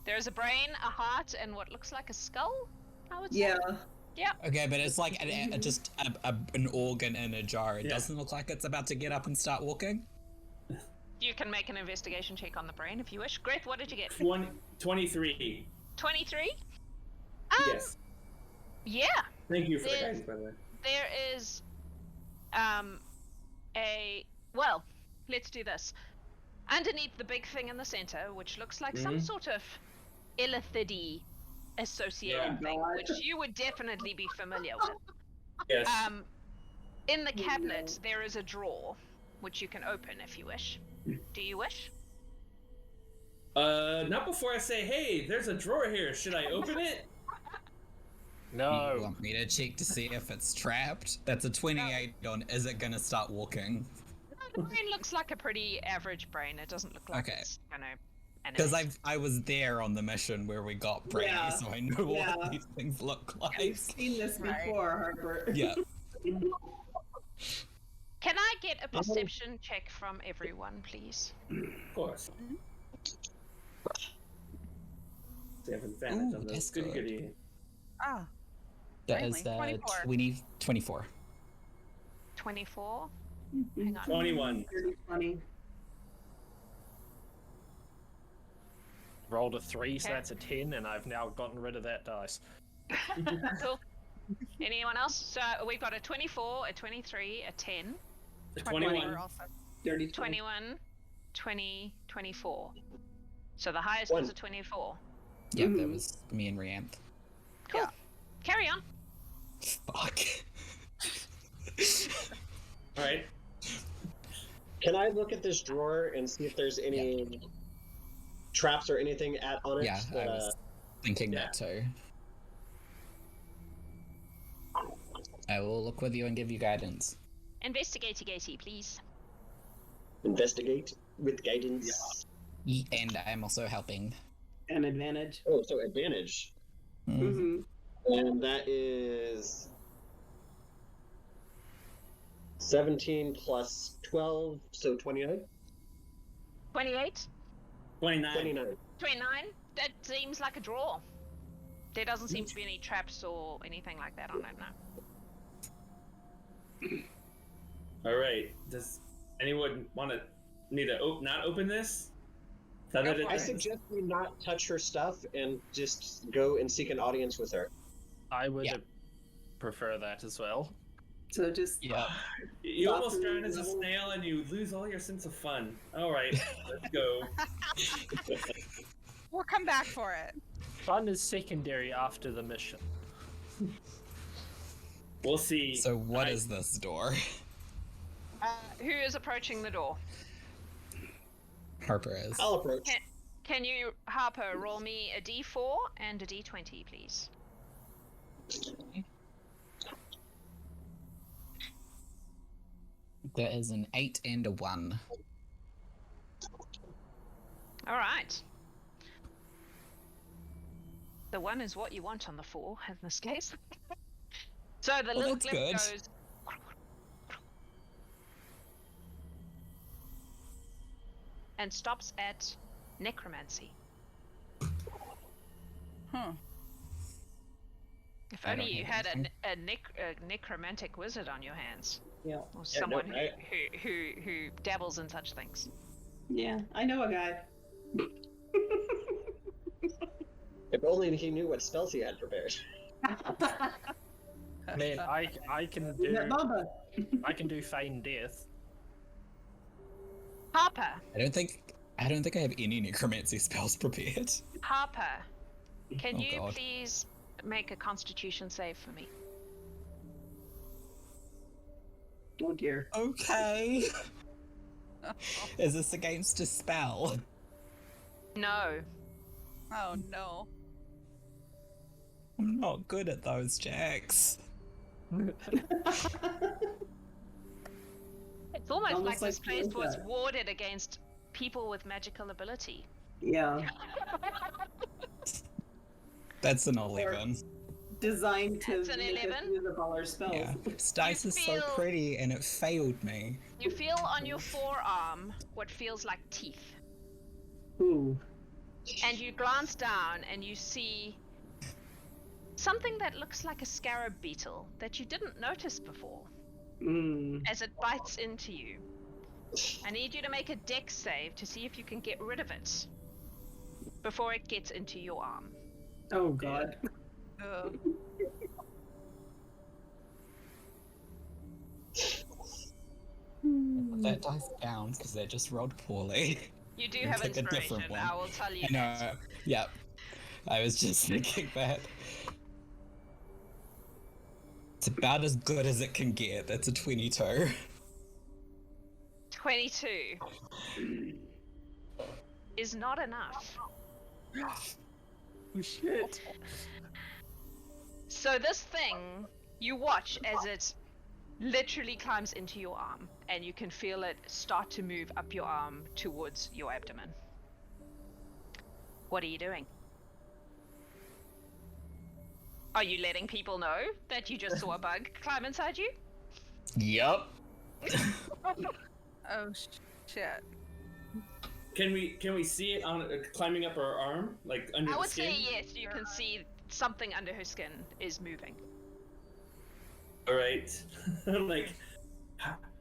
Speaker 1: There's a brain, a heart, and what looks like a skull, I would say.
Speaker 3: Yeah.
Speaker 5: Okay, but it's like just an organ in a jar. It
Speaker 4: Yeah.
Speaker 5: doesn't look like it's about to get up and start walking.
Speaker 1: You can make an investigation check on the brain if you wish. Greth, what did you get?
Speaker 4: 23.
Speaker 1: 23?
Speaker 4: Yes.
Speaker 1: Yeah.
Speaker 4: Thank you for the
Speaker 1: There's-
Speaker 4: guidance, by the way.
Speaker 1: There is well, let's do this. Underneath the big thing in the center, which looks like some sort of illithidy associated thing,
Speaker 3: God.
Speaker 1: which you would definitely be familiar with.
Speaker 4: Yes.
Speaker 1: In the cabinet there is a drawer which you can open if you wish. Do you wish?
Speaker 4: Not before I say, hey, there's a drawer here. Should I open it?
Speaker 5: You
Speaker 2: No.
Speaker 5: want me to check to see if it's trapped? That's a 28 on is it gonna start walking?
Speaker 1: The brain looks like a pretty average brain. It doesn't look like
Speaker 5: Okay.
Speaker 1: it's
Speaker 5: Because I was there on the mission where we got brainy,
Speaker 3: Yeah.
Speaker 5: so I know
Speaker 3: Yeah.
Speaker 5: what these things look like.
Speaker 3: We've seen this
Speaker 6: Right.
Speaker 3: before, Harper.
Speaker 5: Yeah.
Speaker 1: Can I get a perception check from everyone, please?
Speaker 4: Of course. They have advantage
Speaker 5: Ooh,
Speaker 4: on
Speaker 5: that's
Speaker 4: this. Goody
Speaker 5: good.
Speaker 4: goody.
Speaker 6: Ah,
Speaker 5: That
Speaker 6: Finally,
Speaker 5: is
Speaker 6: 24.
Speaker 5: 24.
Speaker 1: 24? Hang on.
Speaker 4: 21.
Speaker 3: Pretty funny.
Speaker 2: Rolled a 3, so
Speaker 1: Okay.
Speaker 2: that's a 10, and I've now gotten rid of that dice.
Speaker 1: Cool. Anyone else? So we've got a 24, a 23, a 10,
Speaker 4: 21.
Speaker 6: also.
Speaker 3: Dirty
Speaker 1: 21, 20, 24. So the highest was a 24.
Speaker 5: Yeah, that
Speaker 3: Mhm.
Speaker 5: was me and Rianth.
Speaker 1: Cool.
Speaker 6: Yeah.
Speaker 1: Carry on.
Speaker 5: Fuck.
Speaker 4: All right.
Speaker 7: Can I look at this drawer and see if there's any traps or anything on it?
Speaker 5: Yeah, I was thinking
Speaker 4: yeah.
Speaker 5: that too. I will look with you and give you guidance.
Speaker 1: Investigate-gatey, please.
Speaker 7: Investigate with guidance.
Speaker 5: And I'm also helping.
Speaker 3: An advantage.
Speaker 7: Oh, so advantage.
Speaker 5: Mm.
Speaker 3: Mm-hmm.
Speaker 7: And that is 17 plus 12, so 29?
Speaker 1: 28?
Speaker 4: 29.
Speaker 7: 29.
Speaker 1: 29? That seems like a draw. There doesn't seem to be any traps or anything like that on it, no.
Speaker 4: All right. Does anyone need to not open this? So that
Speaker 7: I
Speaker 4: it-
Speaker 7: suggest we not touch her stuff and just go and seek an audience with her.
Speaker 2: I would
Speaker 5: Yeah.
Speaker 2: prefer that as well.
Speaker 3: So just
Speaker 5: Yeah.
Speaker 4: You almost drown as a snail and you lose all your sense of fun. All right, let's go.
Speaker 6: We'll come back for it.
Speaker 2: Fun is secondary after the mission.
Speaker 4: We'll see.
Speaker 5: So what is this door?
Speaker 1: Who is approaching the door?
Speaker 5: Harper is.
Speaker 7: I'll approach.
Speaker 1: Can you, Harper, roll me a d4 and a d20, please?
Speaker 5: There is an 8 and a 1.
Speaker 1: All right. The 1 is what you want on the 4 in this case. So the little
Speaker 5: that's
Speaker 1: glyph
Speaker 5: good.
Speaker 1: goes and stops at necromancy.
Speaker 6: Huh.
Speaker 1: If
Speaker 5: I don't
Speaker 1: only you
Speaker 5: have
Speaker 1: had
Speaker 5: anything.
Speaker 1: a necromantic wizard on your hands,
Speaker 3: yeah.
Speaker 1: or
Speaker 7: Yeah,
Speaker 1: someone
Speaker 7: no, I-
Speaker 1: who dabbles in such things.
Speaker 3: Yeah, I know a guy.
Speaker 7: If only he knew what spells he had prepared.
Speaker 2: Man, I can
Speaker 3: Is that
Speaker 2: do
Speaker 3: Bombah?
Speaker 2: I can do feign death.
Speaker 1: Harper,
Speaker 5: I don't think I have any necromancy spells prepared.
Speaker 1: Harper, can
Speaker 5: Oh,
Speaker 1: you
Speaker 5: God.
Speaker 1: please make a Constitution save for me?
Speaker 3: Oh dear.
Speaker 5: Okay. Is this against a spell?
Speaker 1: No.
Speaker 6: Oh no.
Speaker 5: I'm not good at those, Jax.
Speaker 1: It's almost like this place
Speaker 3: like
Speaker 1: was
Speaker 3: that.
Speaker 1: warded against people with magical ability.
Speaker 3: Yeah.
Speaker 5: That's an 11.
Speaker 3: Designed to
Speaker 1: That's an
Speaker 3: make us
Speaker 1: 11?
Speaker 3: use up all our spells.
Speaker 5: Yeah. This dice is so
Speaker 1: feel-
Speaker 5: pretty and it failed me.
Speaker 1: You feel on your forearm what feels like teeth.
Speaker 3: Ooh.
Speaker 1: And you glance down and you see something that looks like a scarab beetle that you didn't notice before as it bites into you. I need you to make a dex save to see if you can get rid of it before it gets into your arm.
Speaker 3: Oh god.
Speaker 5: Put that dice down because they just rolled poorly.
Speaker 1: You do
Speaker 5: And
Speaker 1: have
Speaker 5: take a different
Speaker 1: inspiration,
Speaker 5: one.
Speaker 1: I will tell you
Speaker 5: I know.
Speaker 1: that.
Speaker 5: Yep. I was just thinking that. It's about as good as it can get. That's a 22.
Speaker 1: 22 is not enough.
Speaker 3: Oh shit.
Speaker 1: So this thing, you watch as it literally climbs into your arm, and you can feel it start to move up your arm towards your abdomen. What are you doing? Are you letting people know that you just saw a bug climb inside you?
Speaker 5: Yep.
Speaker 6: Oh shit.
Speaker 4: Can we see it on climbing up her arm, like under
Speaker 1: I
Speaker 4: the
Speaker 1: would
Speaker 4: skin?
Speaker 1: say yes, you can see something under her skin is moving.
Speaker 4: All right. Like,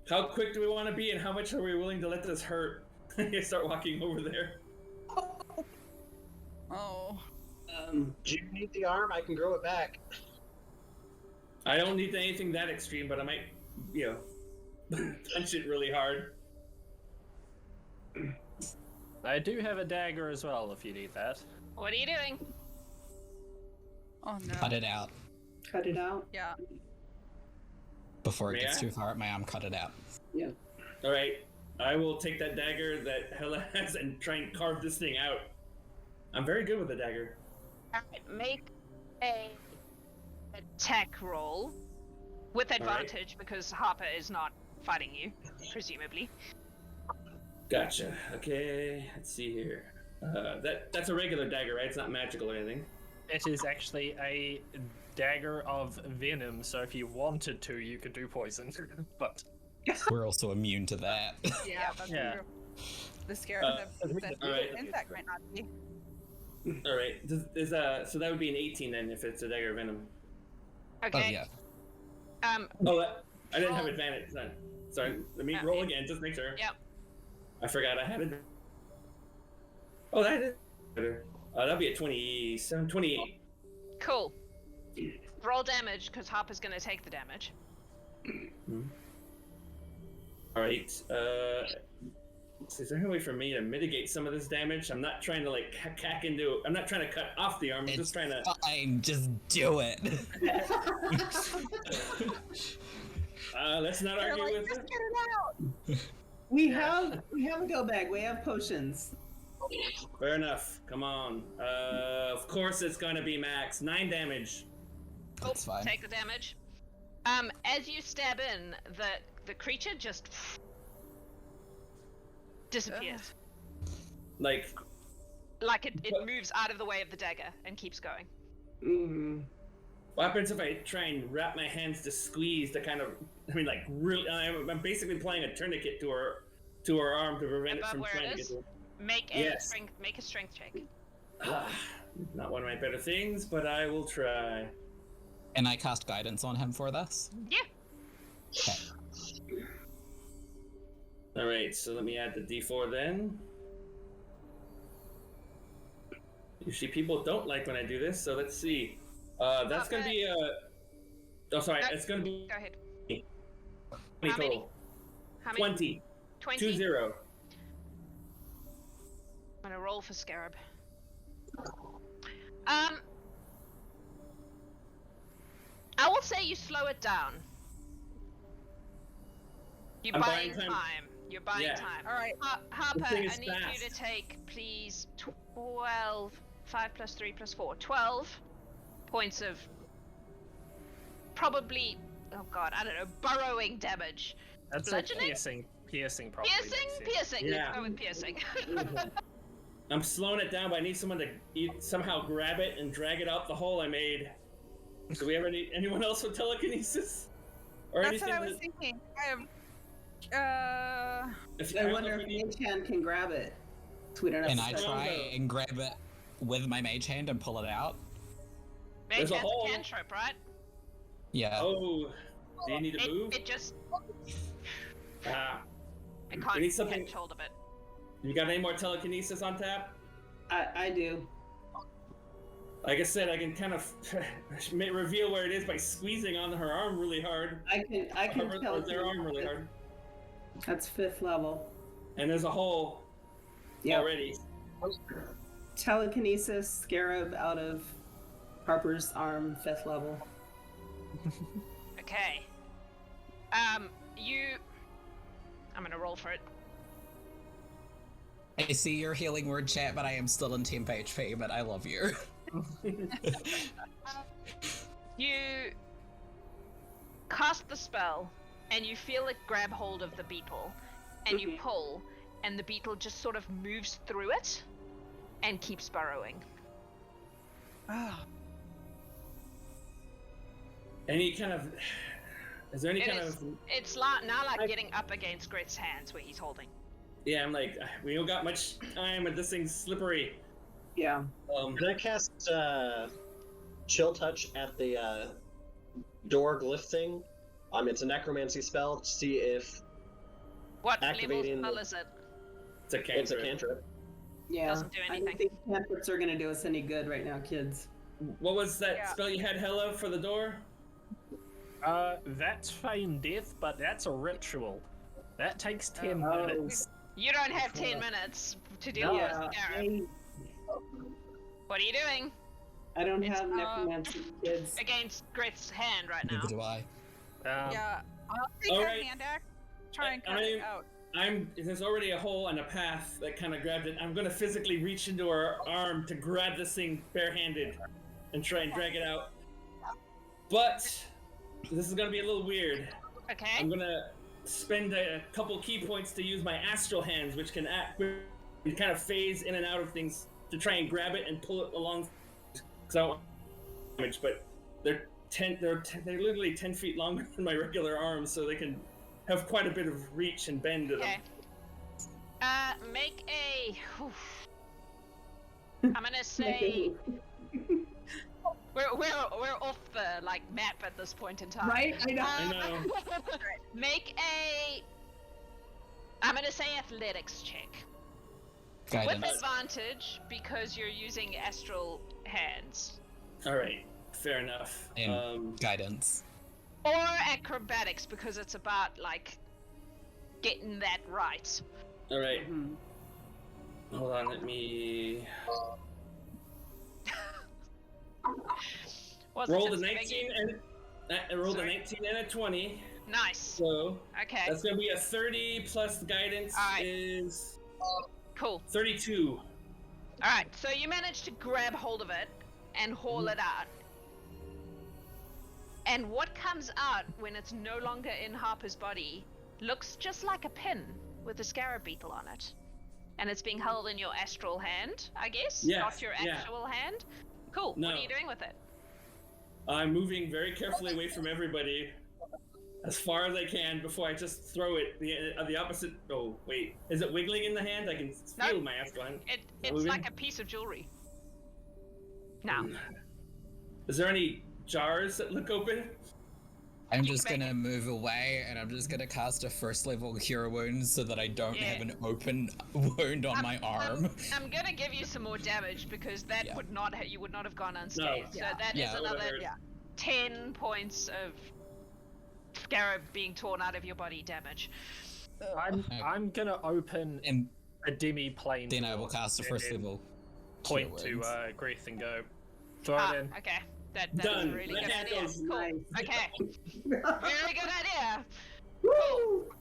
Speaker 4: how quick do we want to be, and how much are we willing to let this hurt? You start walking over there.
Speaker 6: Oh.
Speaker 7: Do you need the arm? I can grow it back.
Speaker 4: I don't need anything that extreme, but I might, punch it really hard.
Speaker 2: I do have a dagger as well, if you need that.
Speaker 1: What are you doing?
Speaker 6: Oh no.
Speaker 5: Cut it out.
Speaker 3: Cut it out.
Speaker 6: Yeah.
Speaker 5: Before it
Speaker 4: May
Speaker 5: gets
Speaker 4: I?
Speaker 5: too far up my arm, cut it out.
Speaker 3: Yeah.
Speaker 4: All right. I will take that dagger that Hela has and try and carve this thing out. I'm very good with a dagger.
Speaker 1: Alright, make a attack roll with advantage because Harper is not fighting you, presumably.
Speaker 4: Gotcha. Okay. Let's see here. That's a regular dagger, right? It's not magical or anything.
Speaker 2: It is actually a dagger of venom, so if you wanted to, you could do poison. But
Speaker 5: We're also immune to that.
Speaker 6: Yeah, that's
Speaker 2: Yeah.
Speaker 6: true. The scare the
Speaker 4: alright.
Speaker 6: insect might not be.
Speaker 4: All right. So that would be an 18 then if it's a dagger of venom.
Speaker 5: Oh
Speaker 1: Okay.
Speaker 5: yeah.
Speaker 4: Oh, I didn't have advantage then. Sorry. Let me roll again, just make sure.
Speaker 1: Yep.
Speaker 4: I forgot I had it. Oh, that is better. That'll be a 27, 28.
Speaker 1: Cool. Roll damage because Harper's gonna take the damage.
Speaker 4: All right. Is there any way for me to mitigate some of this damage? I'm not trying to like hack into. I'm not trying to cut off the arm. I'm just trying to.
Speaker 5: Fine, just do it.
Speaker 4: Let's not argue
Speaker 6: Like,
Speaker 4: with
Speaker 6: just
Speaker 4: it.
Speaker 6: get it out.
Speaker 3: We have a go bag. We have potions.
Speaker 4: Fair enough. Come on. Of course it's gonna be max 9 damage.
Speaker 5: That's fine.
Speaker 1: Take the damage. As you stab in, the creature just disappears.
Speaker 4: Like,
Speaker 1: Like it moves out of the way of the dagger and keeps going.
Speaker 3: Mm-hmm.
Speaker 4: what happens if I try and wrap my hands to squeeze to kind of? I mean, like really. I'm basically applying a tourniquet to her arm to prevent it
Speaker 1: Above
Speaker 4: from
Speaker 1: where
Speaker 4: trying
Speaker 1: it
Speaker 4: to get
Speaker 1: is?
Speaker 4: to her.
Speaker 1: Make a
Speaker 4: Yes.
Speaker 1: strength check.
Speaker 4: Not one of my better things, but I will try.
Speaker 5: And I cast guidance on him for this.
Speaker 1: Yeah.
Speaker 5: Okay.
Speaker 4: All right, so let me add the D4 then. Usually people don't like when I do this, so let's see. That's gonna be Oh, sorry, it's gonna be
Speaker 1: Go ahead.
Speaker 4: 20
Speaker 1: How many?
Speaker 4: total.
Speaker 1: How many?
Speaker 4: 20.
Speaker 1: 20?
Speaker 4: 20.
Speaker 1: I'm gonna roll for Scarab. I will say you slow it down. You're
Speaker 4: I'm
Speaker 1: buying
Speaker 4: buying time.
Speaker 1: time. You're buying
Speaker 4: Yeah.
Speaker 1: time.
Speaker 6: All right.
Speaker 1: Harper,
Speaker 4: thing
Speaker 1: I
Speaker 4: is
Speaker 1: need you
Speaker 4: fast.
Speaker 1: to take, please, 12, 5 plus 3 plus 4, 12 points of probably, oh god, I don't know, burrowing damage
Speaker 2: That's a
Speaker 1: Bludgeoning?
Speaker 2: piercing probably.
Speaker 1: Piercing.
Speaker 4: Yeah.
Speaker 1: Let's go with piercing.
Speaker 4: I'm slowing it down, but I need someone to somehow grab it and drag it out the hole I made. Do we have anyone else with telekinesis? Or
Speaker 6: That's what
Speaker 4: anything
Speaker 6: I was thinking.
Speaker 3: I wonder if Mage Hand can grab it. So we don't have
Speaker 5: Can
Speaker 3: to
Speaker 5: I
Speaker 3: start-
Speaker 5: try and grab it with my mage hand and pull it out?
Speaker 4: There's a
Speaker 1: Mage
Speaker 4: hole.
Speaker 1: hand's a cantrip, right?
Speaker 5: Yeah.
Speaker 4: Oh, do you need to move?
Speaker 1: It just...
Speaker 4: Ah,
Speaker 1: I
Speaker 4: We
Speaker 1: can't
Speaker 4: need something-
Speaker 1: catch hold of it.
Speaker 4: you got any more telekinesis on tap?
Speaker 3: I do.
Speaker 4: Like I said, I can kind of reveal where it is by squeezing on her arm really hard.
Speaker 3: I can
Speaker 4: Or
Speaker 3: tell.
Speaker 4: their arm really hard.
Speaker 3: That's 5th level.
Speaker 4: And there's a hole
Speaker 3: Yeah.
Speaker 4: already.
Speaker 3: Telekinesis, scarab out of Harper's arm, 5th level.
Speaker 1: Okay. I'm gonna roll for it.
Speaker 5: I see your healing word chat, but I am still in temp HP, but I love you.
Speaker 1: You cast the spell, and you feel it grab hold of the beetle, and you pull, and the beetle just sort of moves through it, and keeps burrowing.
Speaker 6: Oh,
Speaker 4: Any kind of... Is there any
Speaker 1: It
Speaker 4: kind
Speaker 1: is-
Speaker 4: of...
Speaker 1: It's now getting up against Greth's hands where he's holding.
Speaker 4: Yeah, I'm like, we don't got much time, and this thing's slippery.
Speaker 3: Yeah.
Speaker 7: Can I cast Chill Touch at the door glyph thing? It's a necromancy spell to see if
Speaker 1: What level
Speaker 7: Activating
Speaker 1: spell
Speaker 7: the-
Speaker 1: is it?
Speaker 4: It's a cantrip.
Speaker 7: it's a cantrip.
Speaker 3: Yeah.
Speaker 1: Doesn't do
Speaker 3: I don't
Speaker 1: anything.
Speaker 3: think cantrips are gonna do us any good right now, kids.
Speaker 4: What was that
Speaker 6: Yeah.
Speaker 4: spell you had, Hela, for the door?
Speaker 2: That's feign death, but that's a ritual. That takes 10
Speaker 3: Oh.
Speaker 2: minutes.
Speaker 1: You don't have 10 minutes to deal with
Speaker 3: Yeah.
Speaker 1: the scarab. What are you doing
Speaker 3: I don't
Speaker 1: It's,
Speaker 3: have necromancy, kids.
Speaker 1: against Greth's hand right now?
Speaker 5: Neither do I.
Speaker 6: yeah. I'll take
Speaker 4: all
Speaker 6: her
Speaker 4: right.
Speaker 6: hand axe. Try and cut it out.
Speaker 4: There's already a hole and a path that kind of grabbed it. I'm gonna physically reach into her arm to grab this thing barehanded and try and drag it out. But this is gonna be a little weird.
Speaker 1: Okay.
Speaker 4: I'm gonna spend a couple key points to use my astral hands, which can kind of phase in and out of things to try and grab it and pull it along. Because I don't want damage, but they're literally 10 feet longer than my regular arms, so they can have quite a bit of reach and bend to them.
Speaker 1: Okay. Make a. I'm gonna say we're off the map at this point in time.
Speaker 3: Right? I know.
Speaker 4: I know.
Speaker 1: Make a. I'm gonna say athletics check with
Speaker 5: Guidance.
Speaker 1: advantage because you're using astral hands,
Speaker 4: All right, fair enough.
Speaker 5: And guidance.
Speaker 1: or acrobatics because it's about getting that right.
Speaker 4: All right,
Speaker 3: Mhm.
Speaker 4: hold on. Let me
Speaker 1: What's it
Speaker 4: roll the
Speaker 1: just giving
Speaker 4: 19
Speaker 1: you?
Speaker 4: and I rolled a
Speaker 1: Sorry?
Speaker 4: 19 and a 20.
Speaker 1: Nice.
Speaker 4: So
Speaker 1: Okay.
Speaker 4: that's gonna be a 30 plus the guidance
Speaker 1: Alright.
Speaker 4: is
Speaker 1: Cool.
Speaker 4: 32.
Speaker 1: All right. So you managed to grab hold of it and haul it out. And what comes out when it's no longer in Harper's body looks just like a pin with a scarab beetle on it. And it's being held in your astral hand, I guess?
Speaker 4: Yes,
Speaker 1: Not your
Speaker 4: yeah.
Speaker 1: actual hand? Cool.
Speaker 4: No.
Speaker 1: What are you doing with it?
Speaker 4: I'm moving very carefully away from everybody as far as I can before I just throw it the opposite. Oh wait, is it wiggling in the hand? I can feel
Speaker 1: No.
Speaker 4: my astral hand.
Speaker 1: It's
Speaker 4: Moving?
Speaker 1: like a piece of jewelry. Now,
Speaker 4: Is there any jars that look open?
Speaker 5: I'm
Speaker 1: You
Speaker 5: just
Speaker 1: can make
Speaker 5: gonna move away and I'm just gonna cast a first level cure wounds so that I don't have
Speaker 1: Yeah.
Speaker 5: an open wound on my arm.
Speaker 1: I'm gonna give you some more damage because that
Speaker 5: Yeah.
Speaker 1: would not you would not have gone unscathed.
Speaker 6: Yeah.
Speaker 1: So that is
Speaker 5: Yeah.
Speaker 1: another
Speaker 6: Yeah.
Speaker 1: 10 points of scarab being torn out of your body damage.
Speaker 2: I'm gonna open
Speaker 5: And
Speaker 2: a demi-plane
Speaker 5: then I
Speaker 2: door
Speaker 5: will cast a
Speaker 2: and
Speaker 5: first
Speaker 2: then
Speaker 5: level cure
Speaker 2: point to
Speaker 5: wounds.
Speaker 2: Greth and go, throw it in.
Speaker 1: Okay. That is
Speaker 4: Done.
Speaker 1: a really
Speaker 4: Let
Speaker 1: good
Speaker 4: that
Speaker 1: idea.
Speaker 4: go.
Speaker 1: Cool.
Speaker 3: Nice.
Speaker 1: Okay. Very good idea.
Speaker 3: Woo!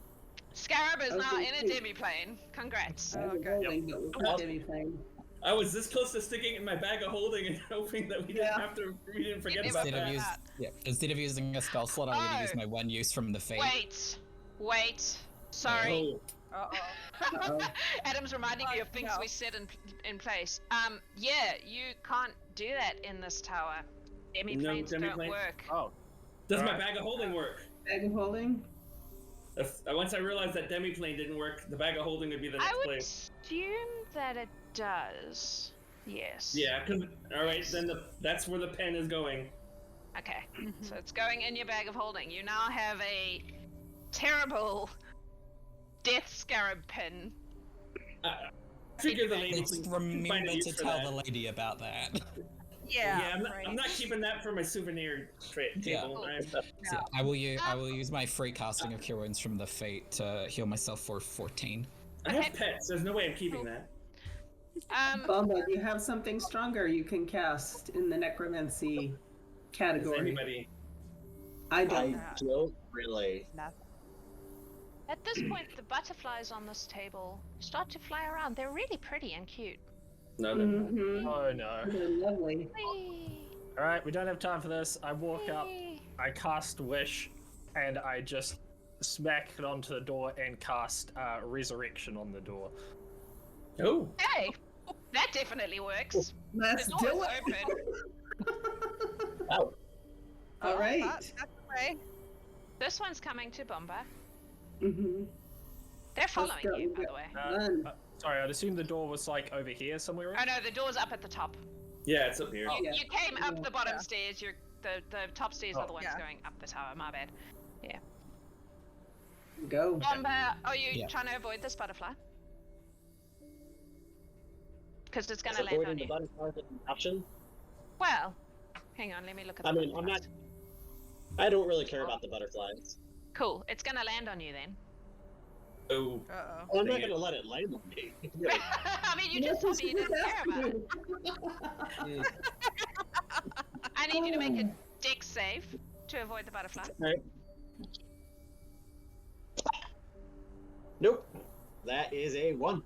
Speaker 1: Scarab is now
Speaker 3: Okay,
Speaker 1: in a
Speaker 3: cool.
Speaker 1: demi-plane. Congrats.
Speaker 3: I was
Speaker 6: Okay.
Speaker 3: rolling, but with
Speaker 4: Well-
Speaker 3: the Demi thing.
Speaker 4: I was this close to sticking it in my bag of holding and hoping that we didn't forget
Speaker 1: never
Speaker 4: about
Speaker 5: Instead of,
Speaker 4: that.
Speaker 1: that.
Speaker 5: instead of using a spell slot, I'm gonna use
Speaker 1: Oh.
Speaker 5: my one use from the fate.
Speaker 1: Wait. Wait. Sorry.
Speaker 6: Uh-oh.
Speaker 1: Adam's reminding me of things
Speaker 6: no.
Speaker 1: we set in place. Yeah, you can't do that in this tower. Demi-planes don't
Speaker 4: demi-planes?
Speaker 1: work.
Speaker 2: Oh,
Speaker 4: Does my
Speaker 2: Alright.
Speaker 4: bag of holding work?
Speaker 3: Bag of holding?
Speaker 4: Once I realized that demi-plane didn't work, the bag of holding would be the next
Speaker 1: I would
Speaker 4: place.
Speaker 1: assume that it does. Yes.
Speaker 4: Yeah, alright, then that's where the pen is going.
Speaker 1: Okay. So it's going in your bag of holding. You now have a terrible death scarab pin.
Speaker 4: I figure the lady
Speaker 5: Let's
Speaker 4: can find a
Speaker 5: remember
Speaker 4: use
Speaker 5: to
Speaker 4: for
Speaker 5: tell
Speaker 4: that.
Speaker 5: the lady about that.
Speaker 6: Yeah,
Speaker 4: I'm not keeping that for my souvenir
Speaker 5: Yeah.
Speaker 4: table.
Speaker 5: So I will use my free casting of Cure Wounds from the Fate to heal myself for 14.
Speaker 4: I have pets. There's no way I'm keeping that.
Speaker 3: Bombah, do you have something stronger you can cast in the necromancy
Speaker 4: Does
Speaker 3: category?
Speaker 4: anybody?
Speaker 3: I
Speaker 7: I
Speaker 3: don't.
Speaker 7: don't really.
Speaker 6: nothing.
Speaker 1: At this point, the butterflies on this table start to fly around. They're really pretty and cute.
Speaker 4: No.
Speaker 3: Mm-hmm.
Speaker 2: oh no.
Speaker 3: They're lovely.
Speaker 1: Whee!
Speaker 2: Alright, we don't have time for this. I walk up,
Speaker 1: Whee!
Speaker 2: I cast Wish, and I just smack it onto the door and cast Resurrection on the door.
Speaker 4: Oh.
Speaker 1: Hey! That definitely works.
Speaker 3: Let's
Speaker 1: The door
Speaker 3: do
Speaker 1: is
Speaker 3: it.
Speaker 1: open.
Speaker 7: Oh,
Speaker 3: All right.
Speaker 6: That's the way.
Speaker 1: This one's coming to Bombah.
Speaker 3: Mm-hmm.
Speaker 1: They're following
Speaker 3: go,
Speaker 1: you, by
Speaker 3: go.
Speaker 1: the way.
Speaker 3: Run.
Speaker 2: Sorry, I'd assume the door was like over here somewhere.
Speaker 1: Oh no, the door's up at the top.
Speaker 4: Yeah, it's up here.
Speaker 1: You,
Speaker 3: yeah.
Speaker 1: you came up the bottom
Speaker 6: Yeah.
Speaker 1: stairs. The top stairs are the ones
Speaker 6: Yeah.
Speaker 1: going up the tower. My bad.
Speaker 3: Go.
Speaker 1: Bombah, are you
Speaker 5: Yeah.
Speaker 1: trying to avoid this butterfly? Because it's
Speaker 7: is
Speaker 1: gonna land on
Speaker 7: avoiding the
Speaker 1: you.
Speaker 7: butterflies an option?
Speaker 1: Well, hang on. Let me look at.
Speaker 7: I
Speaker 1: the
Speaker 7: mean, I'm not.
Speaker 1: butterflies.
Speaker 7: I don't really care about the butterflies.
Speaker 1: Cool. It's gonna land on you then.
Speaker 4: Oh.
Speaker 6: Uh-oh.
Speaker 7: Well, I'm not
Speaker 4: Dang it.
Speaker 7: gonna let it land on me.
Speaker 1: I mean, you just told me you didn't care about it. I need you to make a dex save to avoid the butterfly.
Speaker 7: Alright. Nope. That is a 1.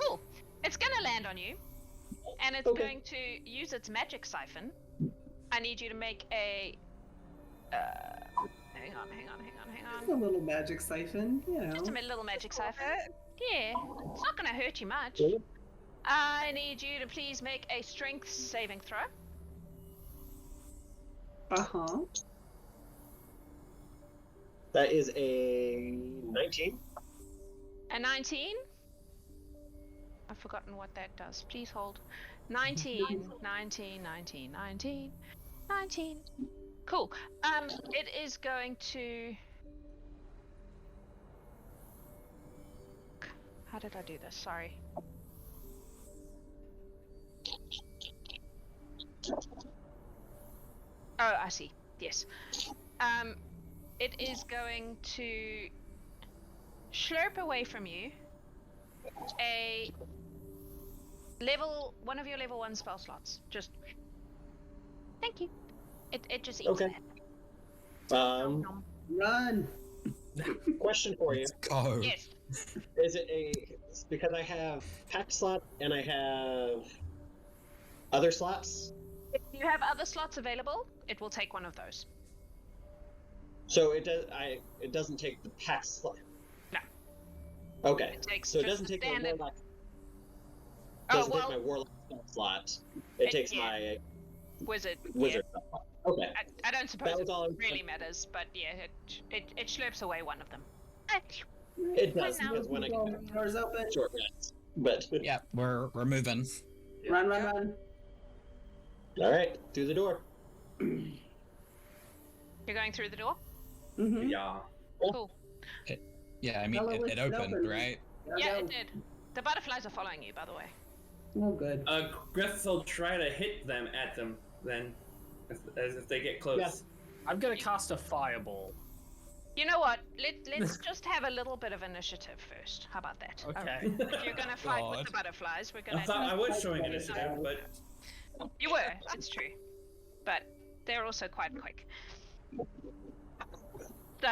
Speaker 1: Cool. It's gonna land on you, and it's
Speaker 7: Okay.
Speaker 1: going to use its magic siphon. I need you to make a. Hang on.
Speaker 3: It's a little magic siphon, you know.
Speaker 1: Just a little magic siphon.
Speaker 6: Okay.
Speaker 1: Yeah, it's not gonna hurt you much.
Speaker 7: Yeah.
Speaker 1: I need you to please make a strength saving throw.
Speaker 3: Uh-huh.
Speaker 7: That is a 19.
Speaker 1: A 19? I've forgotten what that does. Please hold. 19. Cool. It is going to... How did I do this? Sorry. Oh, I see. Yes. It is going to slurp away from you one of your level 1 spell slots. Just thank you. It just eats
Speaker 7: Okay.
Speaker 1: that.
Speaker 7: Um,
Speaker 3: Run.
Speaker 7: question for you.
Speaker 5: Go.
Speaker 1: Yes.
Speaker 7: Is it because I have pack slot and I have other slots?
Speaker 1: If you have other slots available, it will take one of those.
Speaker 7: So it doesn't take the pack slot.
Speaker 1: No.
Speaker 7: Okay.
Speaker 1: It takes
Speaker 7: So it
Speaker 1: just
Speaker 7: doesn't
Speaker 1: the
Speaker 7: take my
Speaker 1: standard.
Speaker 7: warlock.
Speaker 1: Oh
Speaker 7: Doesn't
Speaker 1: well,
Speaker 7: take my warlock spell slot. It takes
Speaker 1: yeah.
Speaker 7: my
Speaker 1: wizard.
Speaker 7: wizard spell slot. Okay.
Speaker 1: Yeah. I don't suppose
Speaker 7: That was
Speaker 1: it
Speaker 7: all I was
Speaker 1: really matters, but yeah, it slurps away one of them.
Speaker 7: It does
Speaker 1: now.
Speaker 7: because when I
Speaker 3: Go.
Speaker 7: can
Speaker 3: Doors open.
Speaker 7: short rests. But
Speaker 5: Yeah, we're moving.
Speaker 3: Run, run, run.
Speaker 7: all right, through the door.
Speaker 1: You're going through the door?
Speaker 3: Mm-hmm.
Speaker 4: Yeah.
Speaker 1: Cool.
Speaker 5: Yeah, I mean
Speaker 3: Hello,
Speaker 5: it
Speaker 3: it's
Speaker 5: opened,
Speaker 3: open.
Speaker 5: right?
Speaker 1: Yeah, it did. The butterflies are following you, by the way.
Speaker 3: Oh, good.
Speaker 4: Greth will try to hit them at them then, as if they get close.
Speaker 7: Yes.
Speaker 2: I'm gonna cast a fireball.
Speaker 1: You know what? Let's just have a little bit of initiative first. How about that?
Speaker 2: Okay.
Speaker 1: If you're gonna fight with
Speaker 5: God.
Speaker 1: the butterflies, we're
Speaker 4: I
Speaker 1: gonna.
Speaker 4: thought I was showing initiative, but
Speaker 1: You were. It's true, but they're also quite quick. So.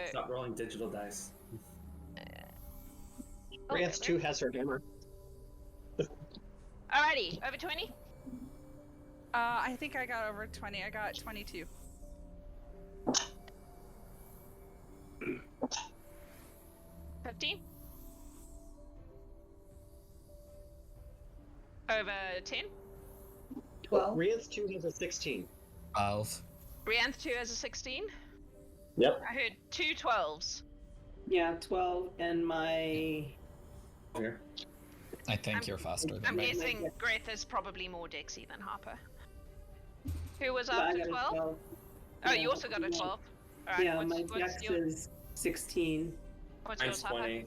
Speaker 4: stop rolling digital dice.
Speaker 7: Grants 2 has her hammer.
Speaker 1: Alrighty, over 20.
Speaker 6: I think I got over 20. I got 22.
Speaker 1: Over 10?
Speaker 3: 12.
Speaker 7: Rianth 2 has a 16.
Speaker 5: 12.
Speaker 1: Rianth 2 has a 16?
Speaker 7: Yep.
Speaker 1: I heard 2 12s.
Speaker 3: Yeah, 12, and my...
Speaker 4: Here.
Speaker 5: I think you're faster than
Speaker 1: I'm
Speaker 5: me.
Speaker 1: guessing Greth is probably more Dexy than Harper. Who was
Speaker 3: I
Speaker 1: after
Speaker 3: got a
Speaker 1: 12?
Speaker 3: 12.
Speaker 1: Oh,
Speaker 3: Yeah,
Speaker 1: you also got a 12. Alright,
Speaker 3: Yeah,
Speaker 1: what's,
Speaker 3: my
Speaker 1: what's
Speaker 3: dex
Speaker 1: your,
Speaker 3: is 16.
Speaker 1: what's
Speaker 4: Mine's
Speaker 1: yours, Harper?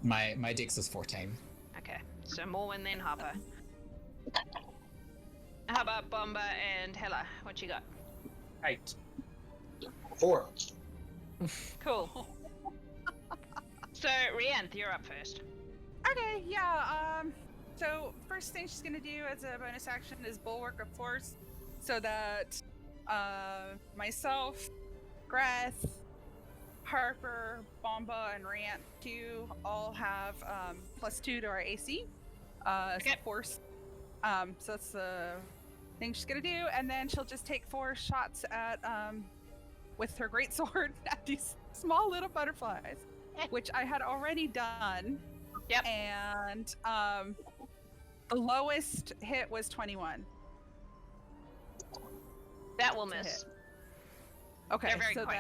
Speaker 4: 20.
Speaker 5: My dex is 14.
Speaker 1: Okay, so Morwen then Harper. How about Bombah and Hela? What you got?
Speaker 2: 8.
Speaker 7: 4.
Speaker 1: Cool. So, Rianth, you're up first.
Speaker 6: Okay, yeah, so first thing she's gonna do as a bonus action is Bulwark of Force, so that, myself, Greth, Harper, Bombah, and Rianth 2 all have, +2 to our AC, as
Speaker 1: Okay.
Speaker 6: a force. So that's the thing she's gonna do, and then she'll just take 4 shots at, with her greatsword at these small little butterflies, which I had already done.
Speaker 1: Yep.
Speaker 6: And the lowest hit was 21.
Speaker 1: That will
Speaker 6: to
Speaker 1: miss.
Speaker 6: hit. Okay,
Speaker 1: They're very
Speaker 6: so
Speaker 1: quick.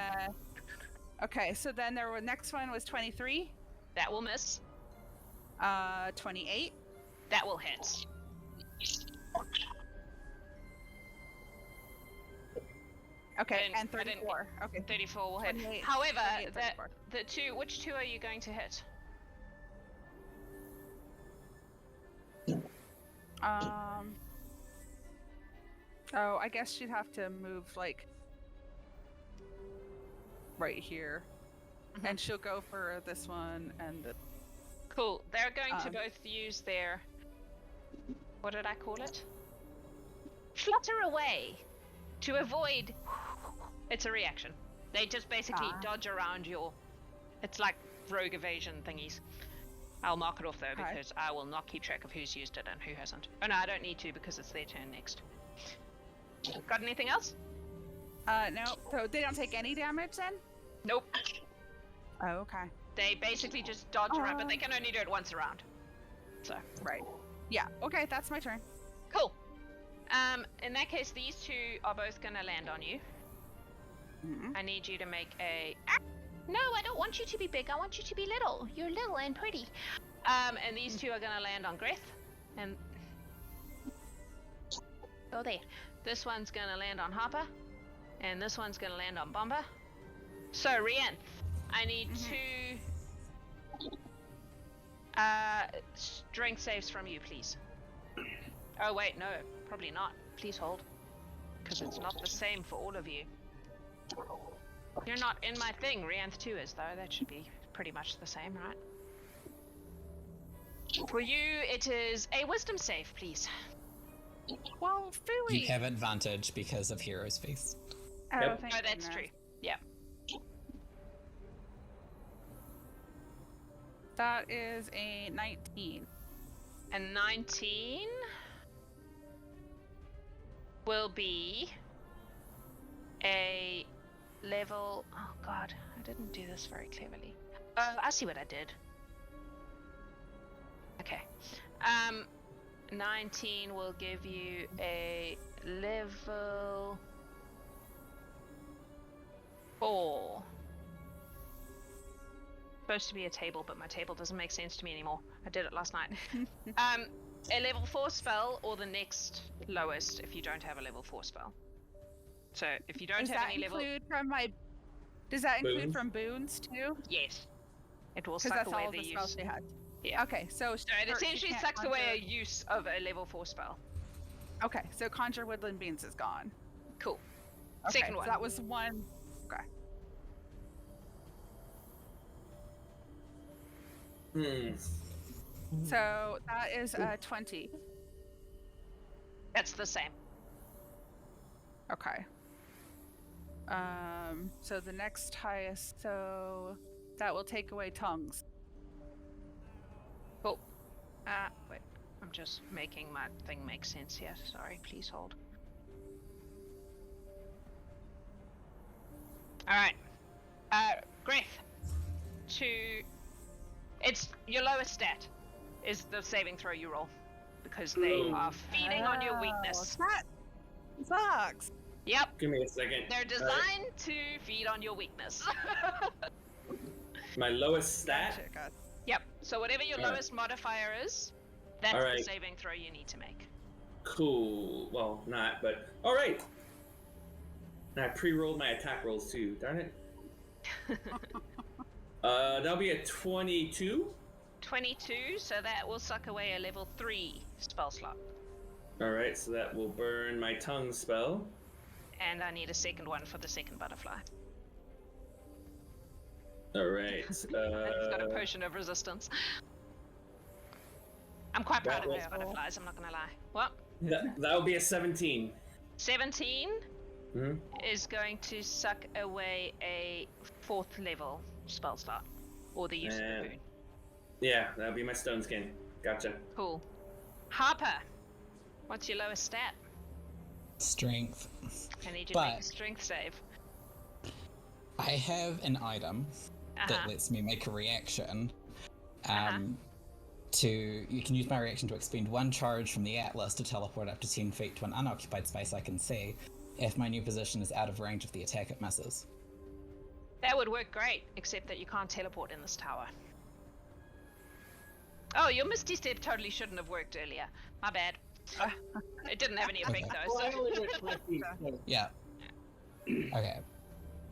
Speaker 6: then the next one was 23,
Speaker 1: That will miss.
Speaker 6: 28,
Speaker 1: That will hit.
Speaker 6: okay,
Speaker 1: And
Speaker 6: and
Speaker 1: I didn't-
Speaker 6: 34. Okay.
Speaker 1: 34 will hit.
Speaker 6: 28,
Speaker 1: However,
Speaker 6: 28,
Speaker 1: that
Speaker 6: 34.
Speaker 1: the two, which two are you going to hit?
Speaker 6: Oh, I guess she'd have to move like right here,
Speaker 1: Mhm.
Speaker 6: and she'll go for this one and the.
Speaker 1: Cool. They're going to
Speaker 6: Um,
Speaker 1: both use their. What did I call it? Flutter away to avoid. It's a reaction. They just basically
Speaker 6: Ah.
Speaker 1: dodge around your. It's like rogue evasion thingies. I'll mark it off though
Speaker 6: Okay.
Speaker 1: because I will not keep track of who's used it and who hasn't. Oh no, I don't need to because it's their turn next. Got anything else?
Speaker 6: No. So they don't take any damage then?
Speaker 1: Nope.
Speaker 6: Oh, okay.
Speaker 1: They basically just dodge around, but they can only do it once around. So.
Speaker 6: Right. Yeah. Okay, that's my turn.
Speaker 1: Cool. In that case, these two are both gonna land on you.
Speaker 6: Mhm.
Speaker 1: I need you to make a. No, I don't want you to be big. I want you to be little. You're little and pretty. And these two are gonna land on Greth, and oh, there. This one's gonna land on Harper, and this one's gonna land on Bombah. So Rianth, I need two strength saves from you, please. Oh wait, no, probably not. Please hold, because it's not the same for all of you. You're not in my thing. Rianth 2 is, though. That should be pretty much the same, right? For you, it is a wisdom save, please.
Speaker 6: Well, Philly.
Speaker 5: You have advantage because of Hero's Feast.
Speaker 6: Oh,
Speaker 4: Yep.
Speaker 6: thank
Speaker 1: Oh, that's
Speaker 6: goodness.
Speaker 1: true. Yeah.
Speaker 6: That is a 19.
Speaker 1: And 19 will be a level. Oh god, I didn't do this very cleverly. I see what I did. Okay. 19 will give you a level 4. Supposed to be a table, but my table doesn't make sense to me anymore. I did it last night. A level 4 spell or the next lowest if you don't have a level 4 spell. So if you don't
Speaker 6: Does
Speaker 1: have
Speaker 6: that
Speaker 1: any level,
Speaker 6: include from my? Does that include
Speaker 4: Boons?
Speaker 6: from boons too?
Speaker 1: yes, it will
Speaker 6: Because
Speaker 1: suck
Speaker 6: that's
Speaker 1: away
Speaker 6: all
Speaker 1: the
Speaker 6: the spells
Speaker 1: use.
Speaker 6: she had.
Speaker 1: Yeah.
Speaker 6: Okay, so
Speaker 1: So it essentially sucks away a use of a level 4 spell.
Speaker 6: Okay, so conjure woodland beans is gone.
Speaker 1: Cool.
Speaker 6: Okay,
Speaker 1: Second
Speaker 6: so
Speaker 1: one.
Speaker 6: that was one. Okay. So that is 20.
Speaker 1: That's the same.
Speaker 6: Okay. So the next highest, so that will take away tongues.
Speaker 1: Cool. Wait. I'm just making my thing make sense here. Sorry, please hold. Alright. Greth. It's your lowest stat is the saving throw you roll. because they are feeding on your weakness.
Speaker 6: That sucks.
Speaker 1: Yep,
Speaker 4: Give me a second.
Speaker 1: they're designed to feed on your weakness.
Speaker 4: My lowest stat.
Speaker 6: Gotcha, gotcha.
Speaker 1: Yep, so whatever your
Speaker 4: Alright.
Speaker 1: lowest modifier is, that's the
Speaker 4: Alright.
Speaker 1: saving throw you need to make.
Speaker 4: Cool. Well, not, but all right. I pre-rolled my attack rolls too. Darn it. That'll be a 22.
Speaker 1: 22, so that will suck away a level 3 spell slot.
Speaker 4: All right, so that will burn my tongue spell.
Speaker 1: And I need a second one for the second butterfly.
Speaker 4: All right.
Speaker 1: I've got a potion of resistance. I'm quite proud of
Speaker 7: That
Speaker 1: those
Speaker 7: was-
Speaker 1: butterflies, I'm not gonna lie. What?
Speaker 4: That will be a 17.
Speaker 1: 17
Speaker 4: Hmm?
Speaker 1: is going to suck away a 4th level spell slot. Or the use of the boon.
Speaker 4: Yeah, that'll be my stone skin. Gotcha.
Speaker 1: Cool. Harper, what's your lowest stat?
Speaker 5: Strength.
Speaker 1: I need you to make a
Speaker 5: But-
Speaker 1: strength save.
Speaker 5: I have an item that
Speaker 1: Uh-huh.
Speaker 5: lets me make a reaction.
Speaker 1: Uh-huh.
Speaker 5: You can use my reaction to expend 1 charge from the Atlas to teleport up to 10 feet to an unoccupied space I can see. If my new position is out of range of the attack, it misses.
Speaker 1: That would work great, except that you can't teleport in this tower. Oh, your Misty Step totally shouldn't have worked earlier. My bad. It didn't have any effect though,
Speaker 7: Well, I
Speaker 1: so...
Speaker 7: only went 20 feet, so-
Speaker 5: Yeah. Okay.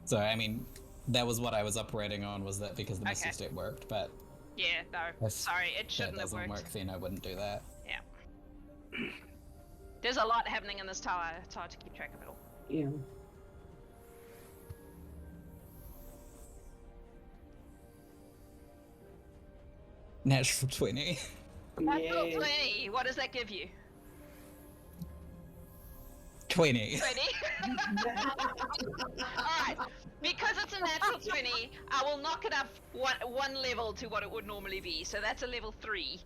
Speaker 5: So, I mean, that was what I was operating on, was that because the Misty
Speaker 1: Okay.
Speaker 5: Step worked, but
Speaker 1: Yeah, no.
Speaker 5: if
Speaker 1: Sorry, it
Speaker 5: that
Speaker 1: shouldn't have
Speaker 5: doesn't
Speaker 1: worked.
Speaker 5: work, then I wouldn't do that.
Speaker 1: Yeah. There's a lot happening in this tower. It's hard to keep track of it all.
Speaker 3: Yeah.
Speaker 5: Natural 20.
Speaker 1: Natural
Speaker 3: Yay.
Speaker 1: 20. What does that give you?
Speaker 5: 20.
Speaker 1: 20? Alright. Because it's a natural 20, I will knock it up one level to what it would normally be. So that's a level 3.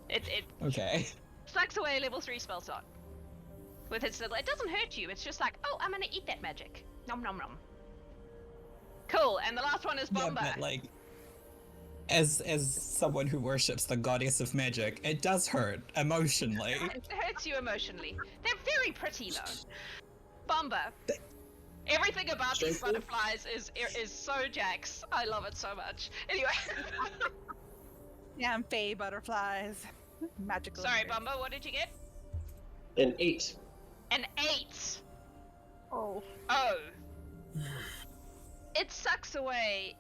Speaker 1: It
Speaker 5: Okay.
Speaker 1: sucks away a level 3 spell slot. With its little, it doesn't hurt you. It's just like, oh, I'm gonna eat that magic. Nom nom nom. Cool. And the last one is
Speaker 5: Yeah,
Speaker 1: Bombah.
Speaker 5: but like, as someone who worships the goddess of magic, it does hurt emotionally.
Speaker 1: It hurts you emotionally. They're very pretty though. Bombah. Everything about these
Speaker 7: Strength
Speaker 1: butterflies is so Jax. I love it so much. Anyway.
Speaker 6: Yeah, I'm fey butterflies. Magical.
Speaker 1: Sorry,
Speaker 6: weird.
Speaker 1: Bombah, what did you get?
Speaker 7: An 8.
Speaker 1: An 8.
Speaker 6: Oh.
Speaker 1: Oh. It sucks away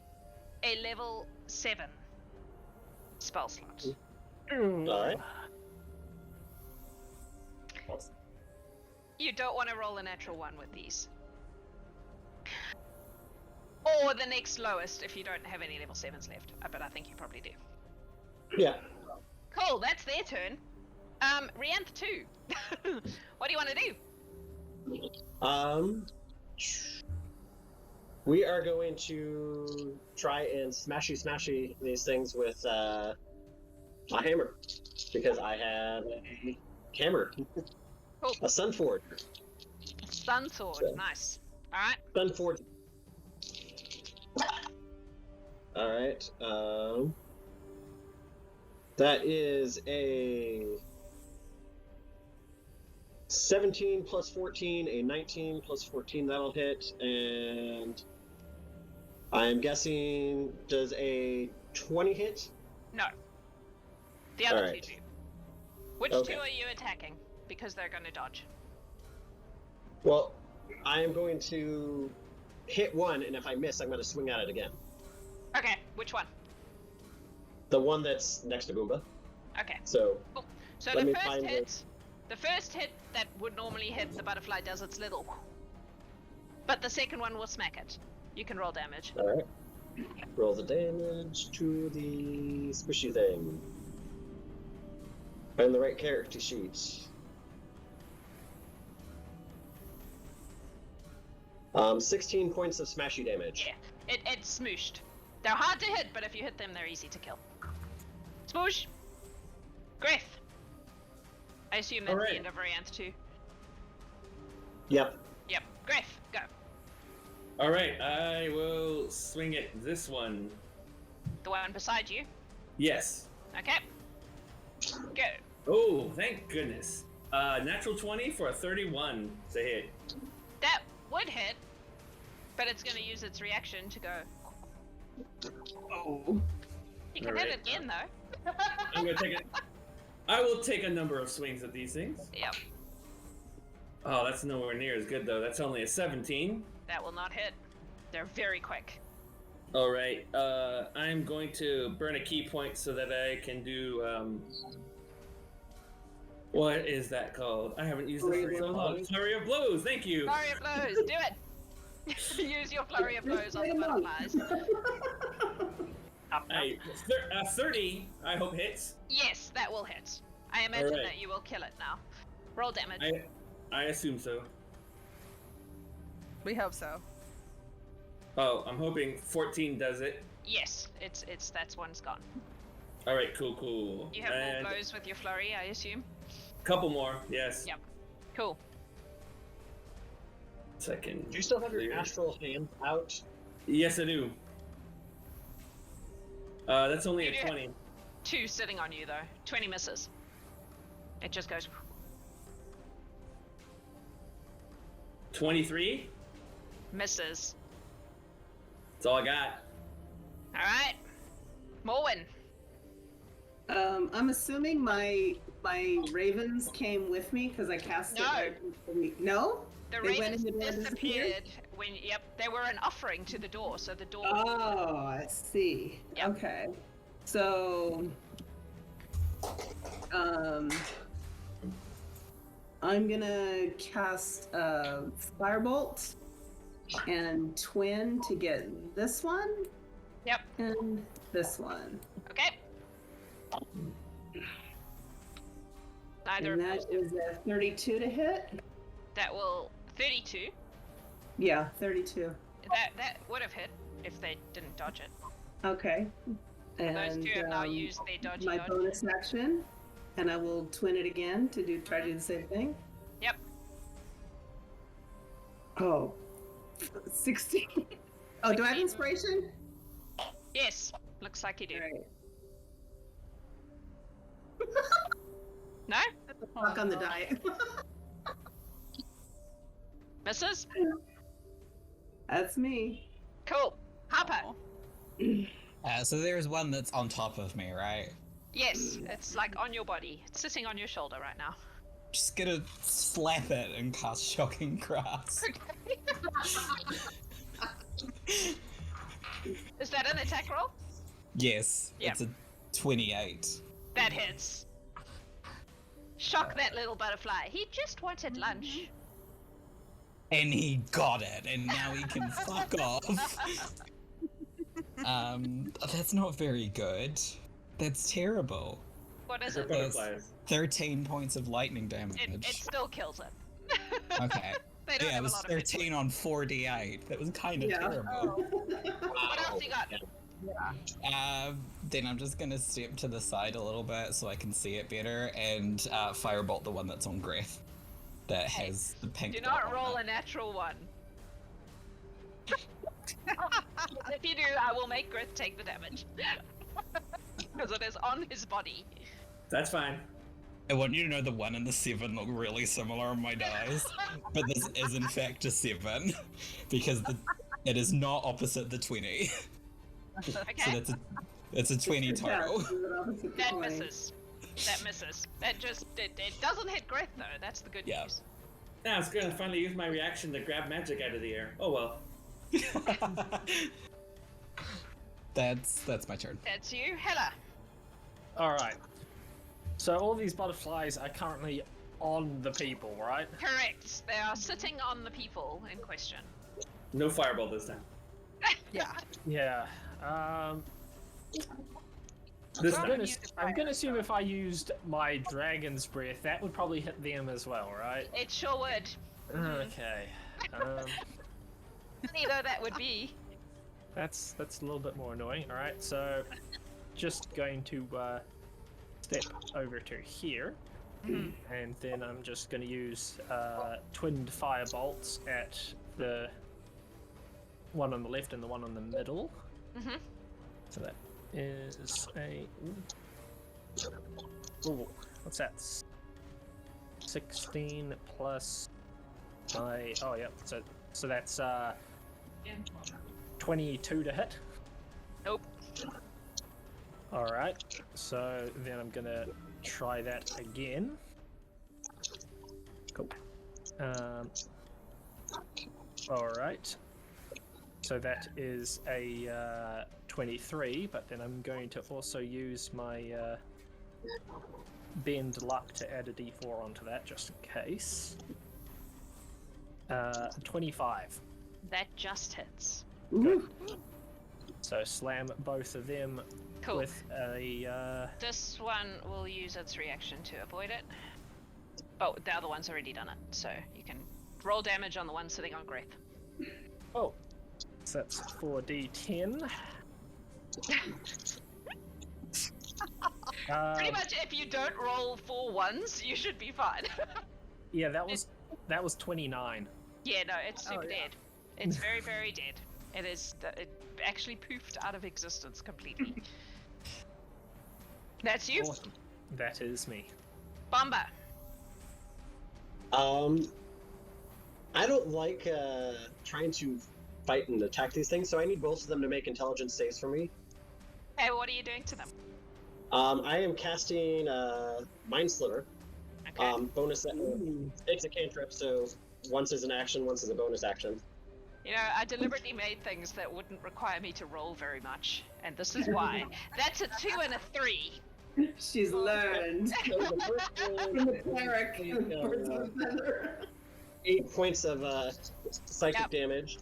Speaker 1: a level 7 spell slot.
Speaker 7: Alright.
Speaker 1: You don't want to roll a natural 1 with these. Or the next lowest if you don't have any level 7s left. But I think you probably do.
Speaker 7: Yeah.
Speaker 1: Cool, that's their turn. Rianth 2. What do you want to do?
Speaker 7: We are going to try and smashy these things with a hammer. Because I have a hammer.
Speaker 1: Cool.
Speaker 7: A Sun Forge.
Speaker 1: Sun sword,
Speaker 7: So-
Speaker 1: nice. Alright.
Speaker 7: Sun Forge. Alright, that is a 17 plus 14, a 19 plus 14, that'll hit, and I'm guessing, does a 20 hit?
Speaker 1: No. The other
Speaker 7: Alright.
Speaker 1: two do. Which
Speaker 7: Okay.
Speaker 1: two are you attacking? Because they're going to dodge.
Speaker 7: Well, I am going to hit one, and if I miss, I'm going to swing at it again.
Speaker 1: Okay, which one?
Speaker 7: The one that's next to Boomba.
Speaker 1: Okay.
Speaker 7: So,
Speaker 1: So
Speaker 7: Let
Speaker 1: the
Speaker 7: me
Speaker 1: first
Speaker 7: find
Speaker 1: hit, the first hit that would normally hit the butterfly does its little, but the second one will smack it. You can roll damage.
Speaker 7: alright. Roll the damage to the squishy thing. Find the right character sheet. 16 points of smashy damage.
Speaker 1: Yeah, it's smooshed. They're hard to hit, but if you hit them, they're easy to kill. Smoosh. Greth. I assume that's
Speaker 4: Alright.
Speaker 1: the end of Rianth 2.
Speaker 7: Yep.
Speaker 1: Yep. Greth, go.
Speaker 4: All right, I will swing at this one.
Speaker 1: The one beside you.
Speaker 4: Yes.
Speaker 1: Okay. Go.
Speaker 4: Oh, thank goodness. Natural 20 for a 31 to hit.
Speaker 1: That would hit, but it's going to use its reaction to go.
Speaker 3: Oh.
Speaker 1: You can hit it again, though.
Speaker 4: I'm gonna take it. I will take a number of swings at these things.
Speaker 1: Yep.
Speaker 4: Oh, that's nowhere near as good though. That's only a 17.
Speaker 1: That will not hit. They're very quick.
Speaker 4: All right. I'm going to burn a key point so that I can do. What is that called? I haven't used it for so long. Flurry of blows. Thank you.
Speaker 1: Flurry of blows. Do it. Use your flurry of blows on the butterflies.
Speaker 4: 30. I hope hits.
Speaker 1: Yes, that will hit. I imagine
Speaker 4: Alright.
Speaker 1: that you will kill it now. Roll damage.
Speaker 4: I assume so.
Speaker 6: We hope so.
Speaker 4: Oh, I'm hoping 14 does it.
Speaker 1: Yes, that's one's gone.
Speaker 4: All right, cool.
Speaker 1: You have more blows with your flurry, I assume.
Speaker 4: Couple more, yes.
Speaker 1: Yep. Cool.
Speaker 4: Second.
Speaker 7: Do you still have your astral hand out?
Speaker 4: Yes, I do. That's only
Speaker 1: You
Speaker 4: a
Speaker 1: do have
Speaker 4: 20.
Speaker 1: 2 sitting on you though. 20 misses. It just goes.
Speaker 4: 23.
Speaker 1: Misses.
Speaker 4: That's all I got.
Speaker 1: All right. Morwen.
Speaker 3: I'm assuming my ravens came with me because I cast
Speaker 1: No.
Speaker 3: it. Right before me. No.
Speaker 1: The
Speaker 3: They went
Speaker 1: ravens
Speaker 3: in the door and
Speaker 1: disappeared when. Yep, they were an offering to the door, so the door.
Speaker 3: Oh, I see.
Speaker 1: Yep.
Speaker 3: Okay. So, I'm gonna cast Firebolt and Twin to get this one.
Speaker 1: Yep.
Speaker 3: And this one.
Speaker 1: Okay. Neither
Speaker 3: And
Speaker 1: of
Speaker 3: that
Speaker 1: those.
Speaker 3: is a 32 to hit.
Speaker 1: That will 32.
Speaker 3: Yeah, 32.
Speaker 1: That would have hit if they didn't dodge it.
Speaker 3: Okay. And
Speaker 1: Those two have now used their dodgy
Speaker 3: my
Speaker 1: dodge.
Speaker 3: bonus action, and I will twin it again to try to do the same thing.
Speaker 1: Yep.
Speaker 3: Oh, 16. Oh, do I have inspiration?
Speaker 1: Yes. Looks like you do.
Speaker 3: Right.
Speaker 1: No?
Speaker 3: Fuck on the diet.
Speaker 1: Misses?
Speaker 3: That's me.
Speaker 1: Cool. Harper.
Speaker 5: So there's one that's on top of me, right?
Speaker 1: Yes, it's like on your body. It's sitting on your shoulder right now.
Speaker 5: Just gonna slap it and cast Shocking Grasp.
Speaker 1: Is that an attack roll?
Speaker 5: Yes,
Speaker 1: Yep.
Speaker 5: it's a 28.
Speaker 1: That hits. Shock that little butterfly. He just wanted lunch.
Speaker 5: And he got it, and now he can fuck off. That's not very good. That's terrible.
Speaker 1: What is
Speaker 4: For
Speaker 1: it?
Speaker 4: butterflies.
Speaker 5: 13 points of lightning damage.
Speaker 1: It still kills it.
Speaker 5: Okay.
Speaker 1: They don't
Speaker 5: Yeah, it
Speaker 1: have
Speaker 5: was
Speaker 1: a lot of hit
Speaker 5: 13 on 4d8. That was kind of
Speaker 3: Yeah.
Speaker 5: terrible.
Speaker 1: What else you got?
Speaker 5: Then I'm just gonna step to the side a little bit so I can see it better and firebolt the one that's on Greth that has the pink
Speaker 1: Do
Speaker 5: dot
Speaker 1: not
Speaker 5: on
Speaker 1: roll
Speaker 5: it.
Speaker 1: a natural one. If you do, I will make Greth take the damage. Because it is on his body.
Speaker 4: That's fine.
Speaker 5: I want you to know the 1 and the 7 look really similar on my dice, but this is in fact a 7 because it is not opposite the 20.
Speaker 1: Okay.
Speaker 5: So that's a 20 total.
Speaker 1: That misses. That misses. That just it doesn't hit Greth though. That's the good
Speaker 5: Yeah.
Speaker 1: news.
Speaker 4: Now I was gonna finally use my reaction to grab magic out of the air. Oh well.
Speaker 5: That's my turn.
Speaker 1: That's you, Hela.
Speaker 2: Alright. So all these butterflies are currently on the people, right?
Speaker 1: Correct. They are sitting on the people in question.
Speaker 4: No fireball this time.
Speaker 6: Yeah.
Speaker 2: Yeah.
Speaker 4: This
Speaker 2: I'm
Speaker 4: time.
Speaker 2: gonna assume if I used my dragon's breath, that would probably hit them as well, right?
Speaker 1: It sure would.
Speaker 2: Okay.
Speaker 1: Funny though that would be.
Speaker 2: That's a little bit more annoying. All right, so just going to step over to here, and then I'm just going to use twinned firebolts at the one on the left and the one on the middle.
Speaker 1: Mhm.
Speaker 2: So that is a Ooh, what's that? 16 plus my... Oh, yeah. So that's 22 to hit.
Speaker 1: Nope.
Speaker 2: Alright, so then I'm gonna try that again. Cool. Alright. So that is a 23, but then I'm going to also use my bend luck to add a d4 onto that, just in case. 25.
Speaker 1: That just hits.
Speaker 2: Good. So slam both of them
Speaker 1: Cool.
Speaker 2: with a...
Speaker 1: This one will use its reaction to avoid it. Oh, the other one's already done it, so you can roll damage on the one sitting on Greth.
Speaker 2: Oh, so that's 4d10.
Speaker 1: Pretty much, if you don't roll 4 ones, you should be fine.
Speaker 2: Yeah, that was 29.
Speaker 1: Yeah, no, it's super
Speaker 6: yeah.
Speaker 1: dead. It's very, very dead. It actually poofed out of existence completely. That's you.
Speaker 2: Awesome. That is me.
Speaker 1: Bombah.
Speaker 7: I don't like trying to fight and attack these things, so I need both of them to make intelligence saves for me.
Speaker 1: Hey, what are you doing to them?
Speaker 7: I am casting Mind Sliver.
Speaker 1: Okay.
Speaker 7: Bonus. It's a cantrip, so once is an action, once is a bonus action.
Speaker 1: You know, I deliberately made things that wouldn't require me to roll very much, and this is why. That's a 2 and a 3.
Speaker 3: She's learned
Speaker 7: So the first one
Speaker 3: from the cleric.
Speaker 7: is, 8 points of psychic
Speaker 1: Yep.
Speaker 7: damage,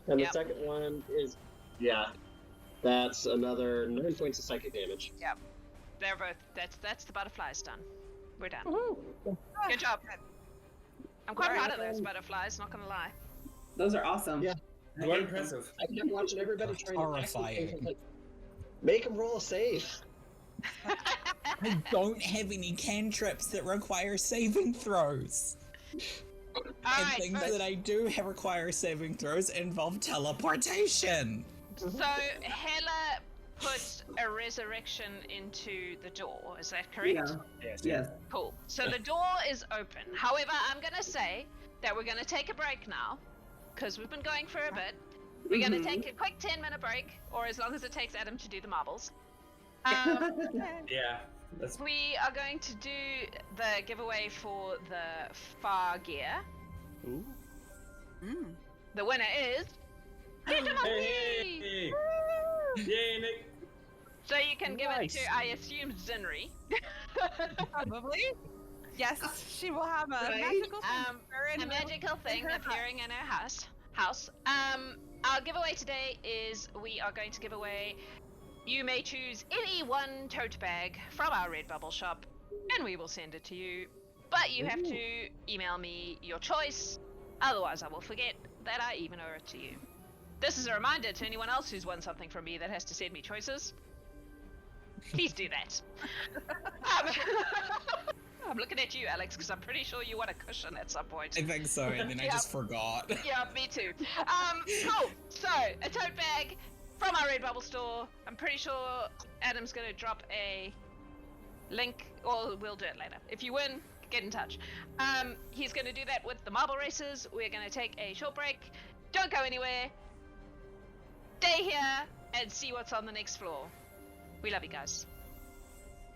Speaker 7: and the
Speaker 1: Yep.
Speaker 7: second one is that's another 9 points of psychic damage.
Speaker 1: Yep. They're both. That's the butterflies done. We're done.
Speaker 3: Woohoo.
Speaker 1: Good job. I'm quite
Speaker 3: Alright,
Speaker 1: proud of those butterflies. Not gonna lie.
Speaker 3: Those are awesome.
Speaker 7: Yeah.
Speaker 4: Quite impressive.
Speaker 7: I kept watching everybody trying
Speaker 5: Horrifying.
Speaker 7: to attack these things, like, make them roll a save.
Speaker 5: I don't have any cantrips that require saving throws.
Speaker 1: All
Speaker 5: And
Speaker 1: right.
Speaker 5: things that I do have require saving throws involve teleportation.
Speaker 1: So Hela put a resurrection into the door. Is that correct?
Speaker 3: Yeah.
Speaker 2: Yes.
Speaker 3: Yes.
Speaker 1: Cool. So the door is open. However, I'm gonna say that we're gonna take a break now, because we've been going for a bit. We're gonna
Speaker 3: Mhm.
Speaker 1: take a quick 10-minute break, or as long as it takes Adam to do the marbles.
Speaker 4: Yeah, that's
Speaker 1: We are going to do the giveaway for the far gear.
Speaker 2: Ooh.
Speaker 6: Mm.
Speaker 1: The winner is Hidamaki!
Speaker 4: Hey! Yay, Nick!
Speaker 1: So you can give it
Speaker 2: Nice.
Speaker 1: to, I assume, Zinri.
Speaker 6: Probably. Yes, she will have a
Speaker 3: Right?
Speaker 6: magical
Speaker 1: A
Speaker 6: finger
Speaker 1: magical thing
Speaker 6: her hut.
Speaker 1: appearing in her house. Our giveaway today is we are going to give away. You may choose any one tote bag from our Redbubble shop, and we will send it to you. But you have to email me your choice, otherwise I will forget that I even owe it to you. This is a reminder to anyone else who's won something from me that has to send me choices. Please do that. I'm looking at you, Alex, because I'm pretty sure you want a cushion at some point.
Speaker 5: I think so, and then I
Speaker 1: Yep.
Speaker 5: just forgot.
Speaker 1: Yeah, me too. Cool. So, a tote bag from our Redbubble store. I'm pretty sure Adam's gonna drop a link, or we'll do it later. If you win, get in touch. He's gonna do that with the marble races. We're gonna take a short break. Don't go anywhere. Stay here and see what's on the next floor. We love you guys.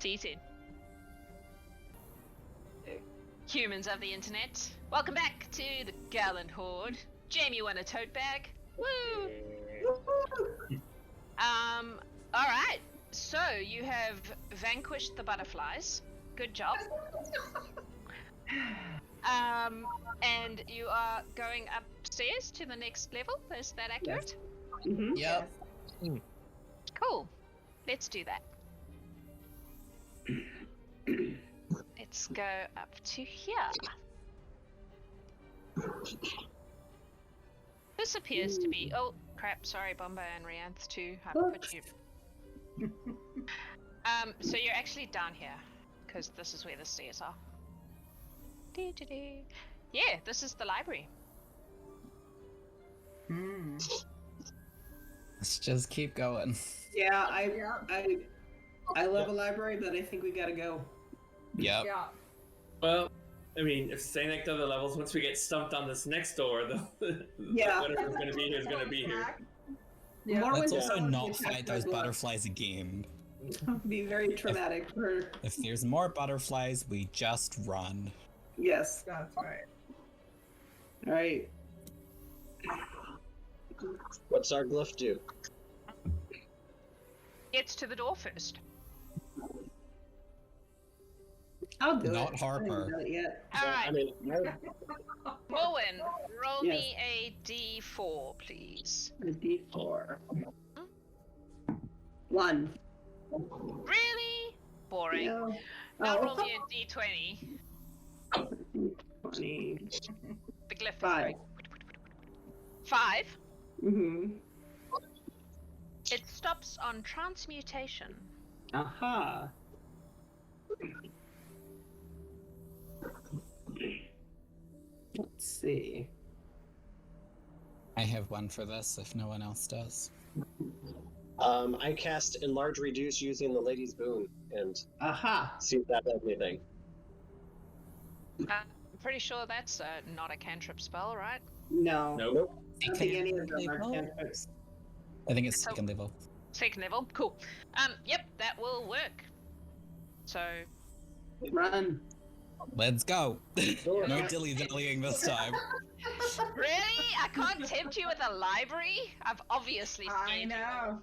Speaker 1: See you soon. Humans of the internet, welcome back to the Gallant Horde. Jamie won a tote bag. Woo! Alright, so you have vanquished the butterflies. Good job. And you are going upstairs to the next level, is that accurate?
Speaker 3: Mhm.
Speaker 5: Yep.
Speaker 1: Cool. Let's do that. Let's go up to here. This appears to be. Oh crap! Sorry, Bombah and Rianth too. I put you. So you're actually down here, because this is where the stairs are. Dee-dee-dee. Yeah, this is the library.
Speaker 6: Mm.
Speaker 5: Let's just keep going.
Speaker 3: Yeah, I I love a library, but I think we gotta go.
Speaker 5: Yep.
Speaker 6: Yeah.
Speaker 4: Well, I mean, if staying next to other levels, once we get stumped on this next door,
Speaker 3: Yeah.
Speaker 4: whatever's going to be here is going to be here.
Speaker 6: Yeah.
Speaker 3: Morwen
Speaker 5: Let's
Speaker 3: does
Speaker 5: also
Speaker 3: get
Speaker 5: not
Speaker 3: attacked
Speaker 5: fight
Speaker 3: by
Speaker 5: those
Speaker 3: blood.
Speaker 5: butterflies again.
Speaker 3: Be very traumatic for.
Speaker 5: If there's more butterflies, we just run.
Speaker 3: Yes.
Speaker 6: That's right.
Speaker 3: All right.
Speaker 7: What's our glyph do?
Speaker 1: Gets to the door first.
Speaker 3: I'll do
Speaker 5: Not
Speaker 3: it.
Speaker 5: Harper.
Speaker 3: I haven't done it yet.
Speaker 1: All right,
Speaker 7: I mean,
Speaker 1: Morwen, roll
Speaker 3: Yes.
Speaker 1: me a d4, please.
Speaker 3: A D4. 1.
Speaker 1: Really? Boring.
Speaker 3: Yeah.
Speaker 1: Now
Speaker 3: Oh.
Speaker 1: roll me a d20.
Speaker 3: 20.
Speaker 1: The glyph is
Speaker 3: 5.
Speaker 1: going. 5.
Speaker 3: Mm-hmm.
Speaker 1: It stops on transmutation.
Speaker 3: Aha. Let's see.
Speaker 5: I have one for this if no one else does.
Speaker 7: I cast Enlarge Reduce using the Lady's Boon and
Speaker 3: Aha.
Speaker 7: see if that does anything.
Speaker 1: I'm pretty sure that's not a cantrip spell, right?
Speaker 3: No.
Speaker 4: Nope.
Speaker 3: I don't think any of them are cantrips.
Speaker 5: I think it's
Speaker 1: So-
Speaker 5: second level.
Speaker 1: Second level, cool. Yep, that will work. So,
Speaker 3: Run.
Speaker 5: Let's go.
Speaker 7: Sure.
Speaker 5: No dilly-dallying this time.
Speaker 1: really? I can't tempt you with a library? I've obviously
Speaker 6: I
Speaker 1: scared
Speaker 6: know.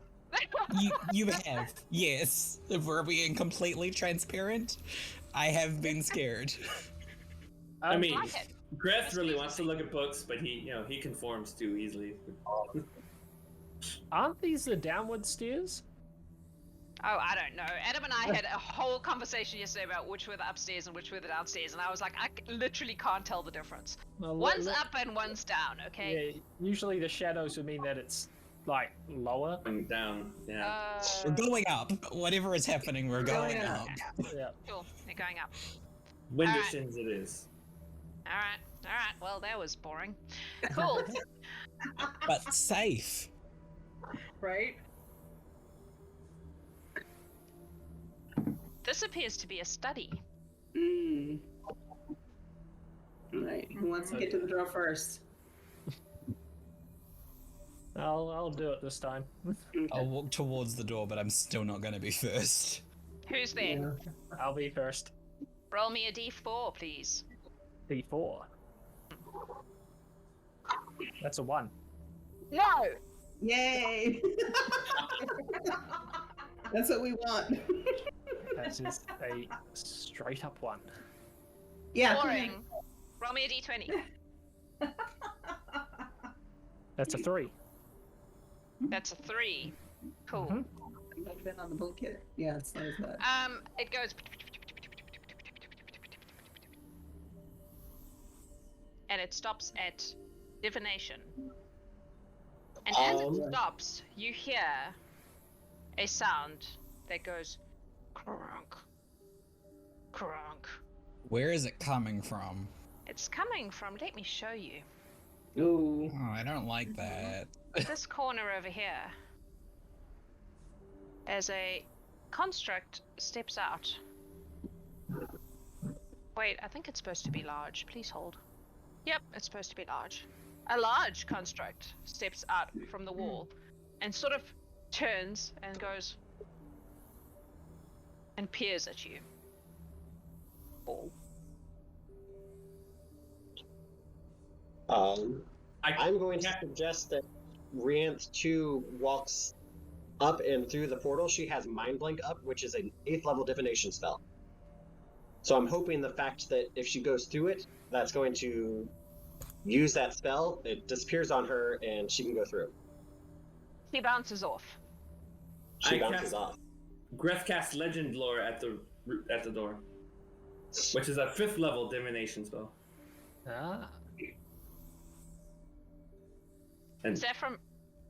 Speaker 5: You have, yes. If we're being completely transparent, I have been scared.
Speaker 4: I mean,
Speaker 1: like it.
Speaker 4: Greth really wants to look at books, but he conforms too easily.
Speaker 2: Aren't these the downward stairs?
Speaker 1: Oh, I don't know. Adam and I had a whole conversation yesterday about which were the upstairs and which were the downstairs, and I was like, literally can't tell the difference.
Speaker 2: Well,
Speaker 1: One's up and one's down, okay?
Speaker 2: Yeah, usually the shadows would mean that it's like lower.
Speaker 4: Going down, yeah.
Speaker 5: We're going up. Whatever is happening, we're going
Speaker 6: Going
Speaker 5: up.
Speaker 6: up.
Speaker 2: Yeah.
Speaker 1: Cool, they're going up.
Speaker 4: Window
Speaker 1: Alright.
Speaker 4: shins it is.
Speaker 1: Alright, well, that was boring. Cool.
Speaker 5: But safe.
Speaker 6: Right?
Speaker 1: This appears to be a study.
Speaker 3: Mm. Alright, who wants to get to the door first?
Speaker 2: I'll do it this time.
Speaker 5: I'll walk towards the door, but I'm still not going to be first.
Speaker 1: Who's there?
Speaker 2: I'll be first.
Speaker 1: Roll me a d4, please.
Speaker 2: D4. That's a 1.
Speaker 1: No!
Speaker 3: Yay! That's what we want.
Speaker 2: That is a straight up 1.
Speaker 3: Yeah.
Speaker 1: Boring. Roll me a d20.
Speaker 2: That's a 3.
Speaker 1: That's a 3. Cool.
Speaker 2: Mhm.
Speaker 3: I've been on the book yet. Yeah, it's not as bad.
Speaker 1: It goes. And it stops at divination. And as it stops, you hear a sound that goes crunk, crunk.
Speaker 5: Where is it coming from?
Speaker 1: It's coming from, let me show you,
Speaker 3: Ooh.
Speaker 5: Oh, I don't like that.
Speaker 1: this corner over here. As a construct steps out. Wait, I think it's supposed to be large. Please hold. Yep, it's supposed to be large. A large construct steps out from the wall and sort of turns and goes and peers at you. Ball.
Speaker 7: I'm going to suggest that Rianth 2 walks up and through the portal. She has Mind Blank up, which is an 8th level divination spell. So I'm hoping the fact that if she goes through it, that's going to use that spell, it disappears on her, and she can go through.
Speaker 1: He bounces off.
Speaker 7: She
Speaker 4: I
Speaker 7: bounces
Speaker 4: cast-
Speaker 7: off.
Speaker 4: Greth casts Legend Lore at the door, which is a 5th level divination spell.
Speaker 2: Ah.
Speaker 4: And
Speaker 1: Is that from...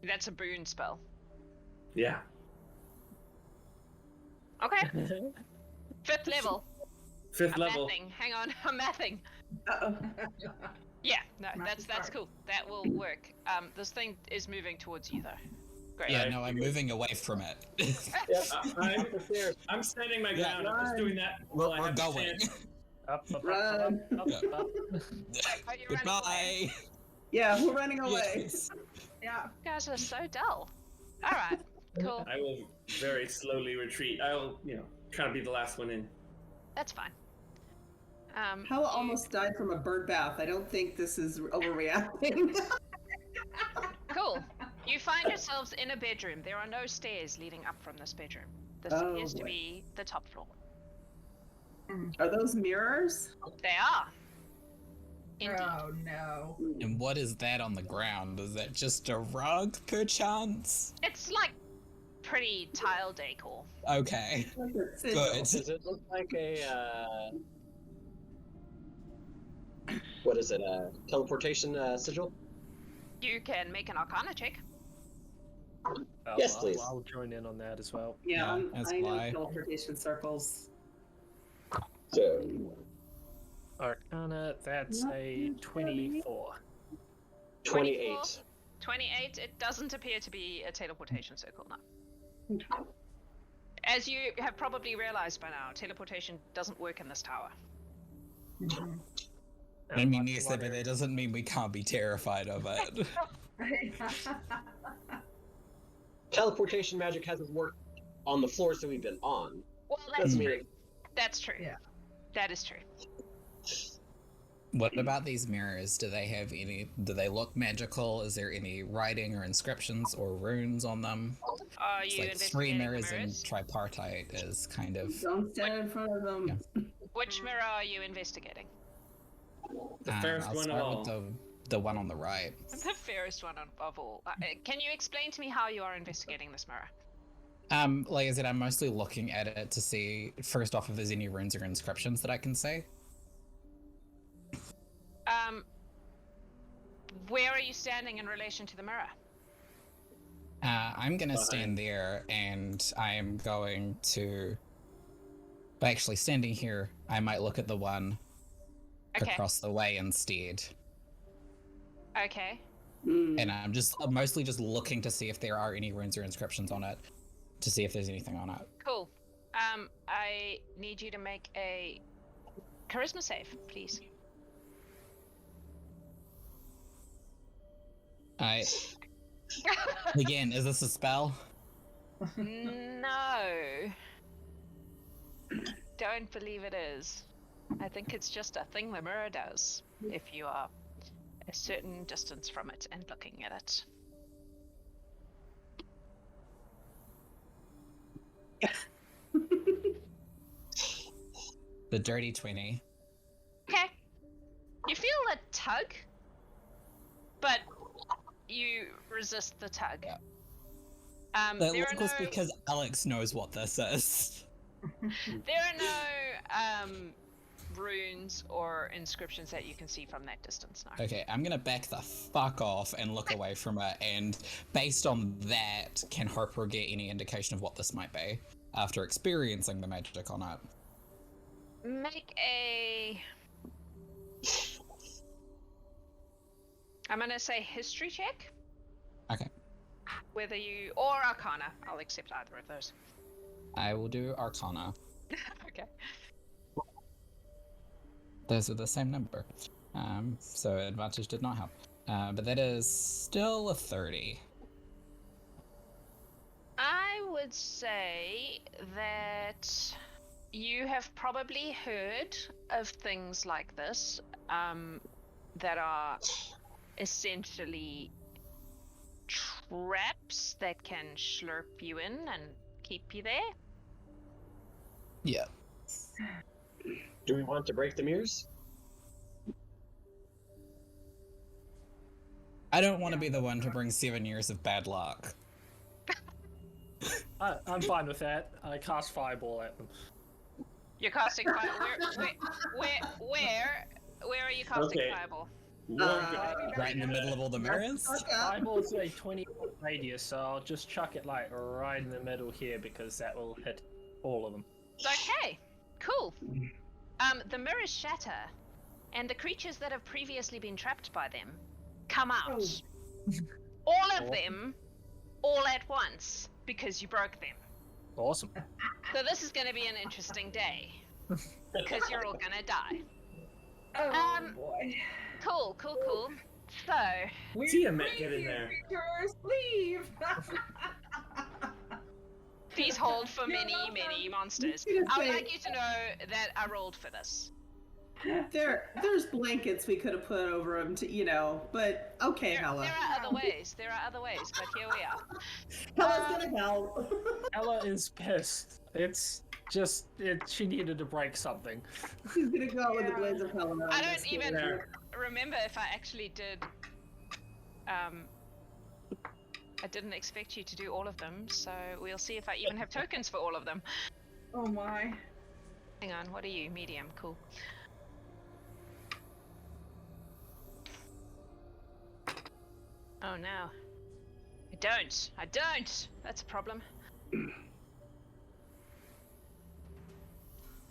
Speaker 1: That's a boon spell.
Speaker 4: yeah,
Speaker 1: Okay, 5th level.
Speaker 4: 5th
Speaker 1: I'm
Speaker 4: level.
Speaker 1: mathing. Hang on, I'm mathing.
Speaker 3: Uh-oh.
Speaker 1: Yeah, no,
Speaker 6: Math
Speaker 1: that's
Speaker 6: is hard.
Speaker 1: cool. That will work. This thing is moving towards you though. Great.
Speaker 5: Yeah, no, I'm moving away from it.
Speaker 4: I'm standing my ground. I'm just doing that.
Speaker 5: We're going.
Speaker 2: Up,
Speaker 3: Run.
Speaker 1: Are you running
Speaker 5: Goodbye.
Speaker 1: away?
Speaker 3: Yeah, we're running away.
Speaker 5: Yes.
Speaker 6: Yeah.
Speaker 1: You guys are so dull. All right, cool.
Speaker 4: I will very slowly retreat. I'll, try to be the last one in.
Speaker 1: That's fine.
Speaker 3: Hela almost died from a bird bath. I don't think this is overreacting.
Speaker 1: Cool. You find yourselves in a bedroom. There are no stairs leading up from this bedroom. This appears to be the top floor.
Speaker 3: Are those mirrors?
Speaker 1: They are. Indeed.
Speaker 6: Oh no.
Speaker 5: And what is that on the ground? Is that just a rug, perchance?
Speaker 1: It's like pretty tile decor.
Speaker 5: Okay. Good.
Speaker 7: Does it look like a what is it? A teleportation sigil?
Speaker 1: You can make an Arcana check.
Speaker 7: Yes, please.
Speaker 2: I'll join in on that as well.
Speaker 3: Yeah,
Speaker 5: that's
Speaker 3: I know
Speaker 5: why.
Speaker 3: teleportation circles.
Speaker 7: So,
Speaker 2: Arcana, that's a 24.
Speaker 7: 28.
Speaker 1: 28. It doesn't appear to be a teleportation circle, no. As you have probably realized by now, teleportation doesn't work in this tower.
Speaker 5: I mean, yes, but that doesn't mean we can't be terrified of it.
Speaker 7: Teleportation magic hasn't worked on the floors that we've been on.
Speaker 1: Well, that's true. That's true.
Speaker 6: Yeah.
Speaker 1: That is true.
Speaker 5: What about these mirrors? Do they have any? Do they look magical? Is there any writing or inscriptions or runes on them?
Speaker 1: Are
Speaker 5: It's
Speaker 1: you
Speaker 5: like three
Speaker 1: investigating the
Speaker 5: mirrors and
Speaker 1: mirrors?
Speaker 5: tripartite is kind of.
Speaker 3: Don't stand in front of them.
Speaker 5: Yeah.
Speaker 1: Which mirror are you investigating?
Speaker 4: The fairest
Speaker 5: I'll
Speaker 4: one of
Speaker 5: start
Speaker 4: all.
Speaker 5: with the one on the right.
Speaker 1: The fairest one of all. Can you explain to me how you are investigating this mirror?
Speaker 5: Like I said, I'm mostly looking at it to see first off if there's any runes or inscriptions that I can see.
Speaker 1: Where are you standing in relation to the mirror?
Speaker 5: I'm gonna stand there, and I am going to. But actually, standing here, I might look at the one
Speaker 1: Okay.
Speaker 5: across the way instead.
Speaker 1: Okay.
Speaker 5: And I'm mostly just looking to see if there are any runes or inscriptions on it, to see if there's anything on it.
Speaker 1: Cool. I need you to make a charisma save, please.
Speaker 5: Again, is this a spell?
Speaker 1: No. Don't believe it is. I think it's just a thing the mirror does if you are a certain distance from it and looking at it.
Speaker 5: The dirty 20.
Speaker 1: Okay. You feel a tug, but you resist the tug.
Speaker 5: Yeah.
Speaker 1: There
Speaker 5: That
Speaker 1: are
Speaker 5: was
Speaker 1: no,
Speaker 5: because Alex knows what this is.
Speaker 1: there are no runes or inscriptions that you can see from that distance now.
Speaker 5: Okay, I'm gonna back the fuck off and look away from it, and based on that, can Harper get any indication of what this might be after experiencing the magic on it?
Speaker 1: Make a... I'm gonna say history check.
Speaker 5: Okay.
Speaker 1: Whether you... or Arcana. I'll accept either of those.
Speaker 5: I will do Arcana.
Speaker 1: Okay.
Speaker 5: Those are the same number. So advantage did not help. But that is still a 30.
Speaker 1: I would say that you have probably heard of things like this that are essentially traps that can slurp you in and keep you there.
Speaker 5: Yeah.
Speaker 7: Do we want to break the mirrors?
Speaker 5: I don't want to be the one to bring 7 years of bad luck.
Speaker 2: I'm fine with that. I cast Fireball at them.
Speaker 1: You're casting fire. Where are you casting
Speaker 4: Okay.
Speaker 1: fireball?
Speaker 5: Right in the middle of all the mirrors?
Speaker 2: Fireball is a 20-foot radius, so I'll just chuck it like right in the middle here because that will hit all of them.
Speaker 1: Okay, cool. The mirrors shatter, and the creatures that have previously been trapped by them come out. All of them all at once because you broke them.
Speaker 2: Awesome.
Speaker 1: So this is going to be an interesting day because you're all going to die.
Speaker 8: Oh boy.
Speaker 1: Cool. So
Speaker 4: Tiamat, get in there.
Speaker 8: Creatures, leave!
Speaker 1: please hold for many monsters. I would like you to know that I rolled for this.
Speaker 3: There's blankets we could have put over them to, but okay, Hela.
Speaker 1: There are other ways, but here we are.
Speaker 3: Hela's gonna help.
Speaker 2: Hela is pissed. It's just, she needed to break something.
Speaker 3: She's gonna go out with the Blades of Hela.
Speaker 1: I don't even remember if I actually did. I didn't expect you to do all of them, so we'll see if I even have tokens for all of them.
Speaker 8: Oh my.
Speaker 1: Hang on, what are you? Medium, cool. Oh no. I don't! That's a problem.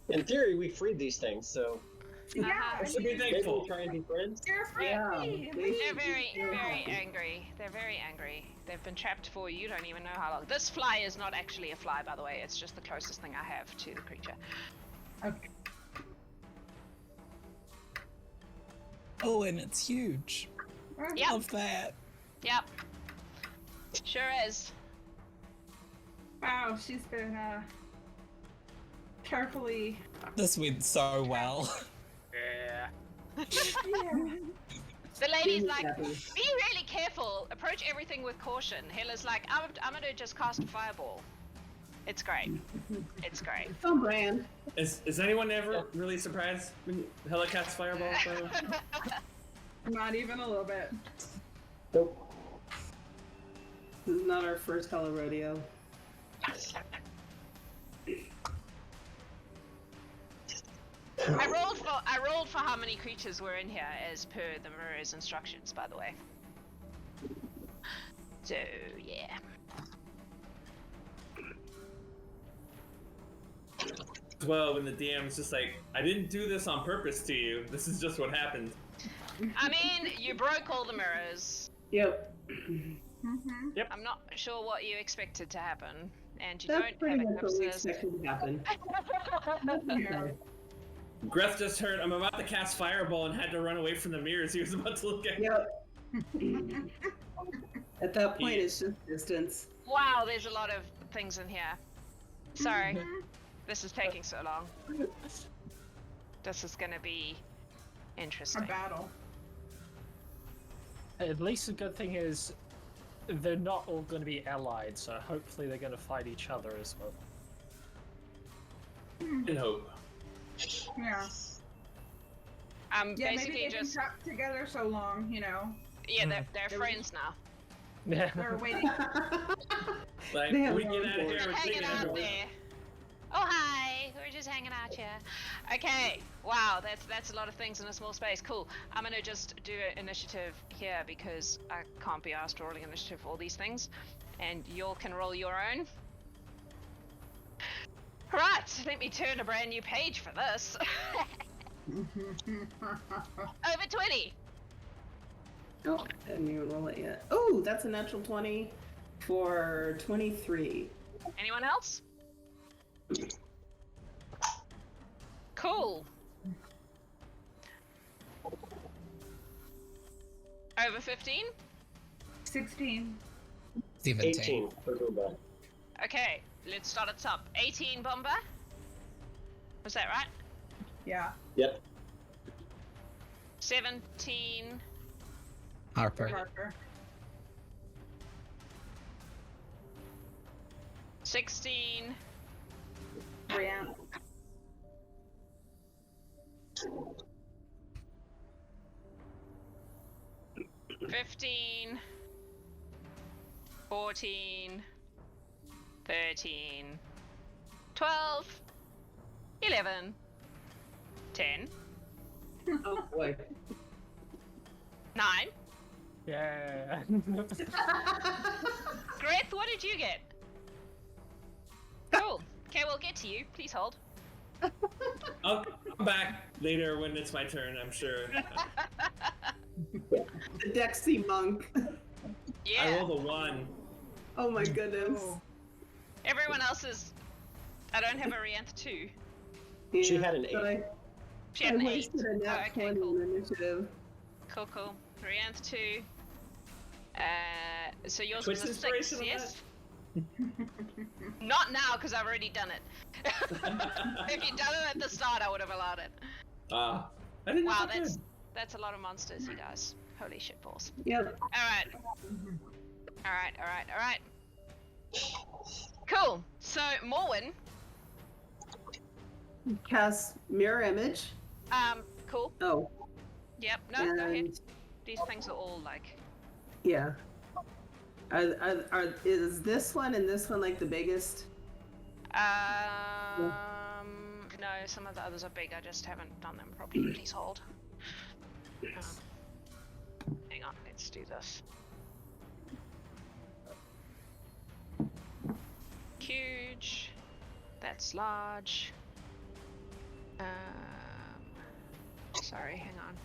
Speaker 7: In theory, we freed these things, so
Speaker 8: Yeah,
Speaker 7: I should be thankful. Maybe try and be friends.
Speaker 8: you're free!
Speaker 1: They're very angry. They're very angry. They've been trapped for you don't even know how long. This fly is not actually a fly, by the way. It's just the closest thing I have to the creature.
Speaker 8: Okay.
Speaker 5: Oh, and it's huge.
Speaker 1: Yep.
Speaker 5: Love that.
Speaker 1: Yep. Sure is.
Speaker 8: Wow, she's been carefully.
Speaker 5: This went so well.
Speaker 2: Yeah.
Speaker 1: The lady's like, be really careful. Approach everything with caution. Hela's like, I'm gonna just cast a fireball. It's great. It's great.
Speaker 3: On brand.
Speaker 4: Is anyone ever really surprised when Hela casts Fireball?
Speaker 8: Not even a little bit.
Speaker 7: Nope.
Speaker 3: This is not our first Hela rodeo.
Speaker 1: I rolled for how many creatures were in here as per the mirror's instructions, by the way. So yeah.
Speaker 4: Well, when the DM's just like, I didn't do this on purpose to you. This is just what happened.
Speaker 1: I mean, you broke all the mirrors.
Speaker 3: Yep.
Speaker 8: Mm-hmm.
Speaker 2: Yep.
Speaker 1: I'm not sure what you expected to happen, and you
Speaker 3: That's
Speaker 1: don't
Speaker 3: pretty
Speaker 1: have
Speaker 3: much what we
Speaker 1: eclipses.
Speaker 3: expected to happen.
Speaker 8: Yeah.
Speaker 4: Greth just heard, I'm about to cast Fireball and had to run away from the mirrors he was about to look at.
Speaker 3: Yep. At that point, it's just distance.
Speaker 1: Wow, there's a lot of things in here. Sorry, this is taking so long. This is gonna be
Speaker 8: A
Speaker 1: interesting.
Speaker 8: battle.
Speaker 2: At least the good thing is, they're not all going to be allied, so hopefully they're going to fight each other as well.
Speaker 4: In hope.
Speaker 8: Yeah.
Speaker 1: I'm
Speaker 8: Yeah, maybe
Speaker 1: basically
Speaker 8: they've been
Speaker 1: just
Speaker 8: trapped together so long,
Speaker 1: yeah, they're friends now.
Speaker 2: Yeah.
Speaker 8: They're waiting.
Speaker 4: Like,
Speaker 3: They have
Speaker 4: we
Speaker 3: their
Speaker 4: get
Speaker 3: own
Speaker 4: out of
Speaker 3: board.
Speaker 4: here, we're
Speaker 1: Hanging
Speaker 4: taking
Speaker 1: out
Speaker 4: everyone.
Speaker 1: there. Oh hi, we're just hanging out here. Okay, wow, that's a lot of things in a small space. Cool. I'm gonna just do an initiative here because I can't be asked rolling initiative for all these things, and y'all can roll your own. Right, let me turn a brand new page for this. Over 20.
Speaker 3: Oh, didn't even roll it yet. Oh, that's a natural 20 for 23.
Speaker 1: Anyone else? Cool. Over 15?
Speaker 8: 16.
Speaker 5: 17.
Speaker 7: 18 for Boomba.
Speaker 1: Okay, let's start at the top. 18 Bombah. Was that right?
Speaker 8: Yeah.
Speaker 7: Yep.
Speaker 1: 17
Speaker 5: Harper.
Speaker 8: Harper.
Speaker 1: 16
Speaker 8: Brian.
Speaker 1: 15 14 13 12 11 10
Speaker 3: Oh boy.
Speaker 1: 9
Speaker 2: Yeah.
Speaker 1: Greth, what did you get? Cool. Okay, we'll get to you. Please hold.
Speaker 4: I'll come back later when it's my turn, I'm sure.
Speaker 3: The Dexy monk.
Speaker 4: I
Speaker 1: Yeah.
Speaker 4: rolled a 1.
Speaker 3: Oh my goodness.
Speaker 1: Everyone else is. I don't have a Rianth 2.
Speaker 3: Yeah,
Speaker 7: She had an
Speaker 3: but
Speaker 7: 8.
Speaker 1: She
Speaker 3: I
Speaker 1: had an 8.
Speaker 3: wasted a nat 20
Speaker 1: cool.
Speaker 3: in initiative.
Speaker 1: Cool. Rianth 2. So yours
Speaker 4: Twitch
Speaker 1: was a 6,
Speaker 4: inspiration on
Speaker 1: yes? Not now, because I've already done it. If you'd done it at the start, I would have allowed it.
Speaker 4: I didn't know
Speaker 1: Wow,
Speaker 4: that.
Speaker 1: that's a lot of monsters, you guys. Holy shit balls.
Speaker 3: Yep.
Speaker 1: Alright. Cool. So, Morwen.
Speaker 3: Cast mirror image.
Speaker 1: Cool.
Speaker 3: Oh.
Speaker 1: Yep, no, go ahead.
Speaker 3: And
Speaker 1: These things are all like...
Speaker 3: yeah. Is this one and this one like the biggest?
Speaker 1: No, some of the others are big, I just haven't done them properly. Please hold. Hang on, let's do this. Huge. That's large. Sorry, hang on.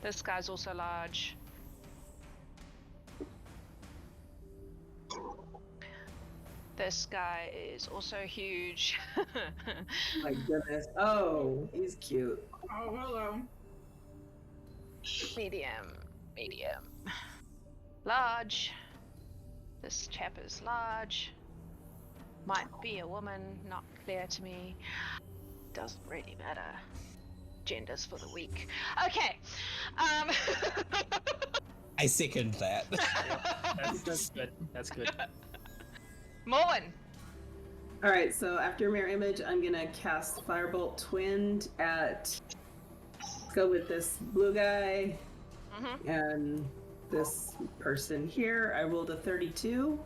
Speaker 1: This guy's also large. This guy is also huge.
Speaker 3: My goodness. Oh, he's cute.
Speaker 8: Oh, hello.
Speaker 1: Medium. Large. This chap is large. Might be a woman, not clear to me. Doesn't really matter. Genders for the weak. Okay.
Speaker 5: I second that.
Speaker 2: That's good. That's good.
Speaker 1: Morwen.
Speaker 3: Alright, so after mirror image, I'm gonna cast Firebolt Twinned at. Let's go with this blue guy and this person here. I rolled a 32.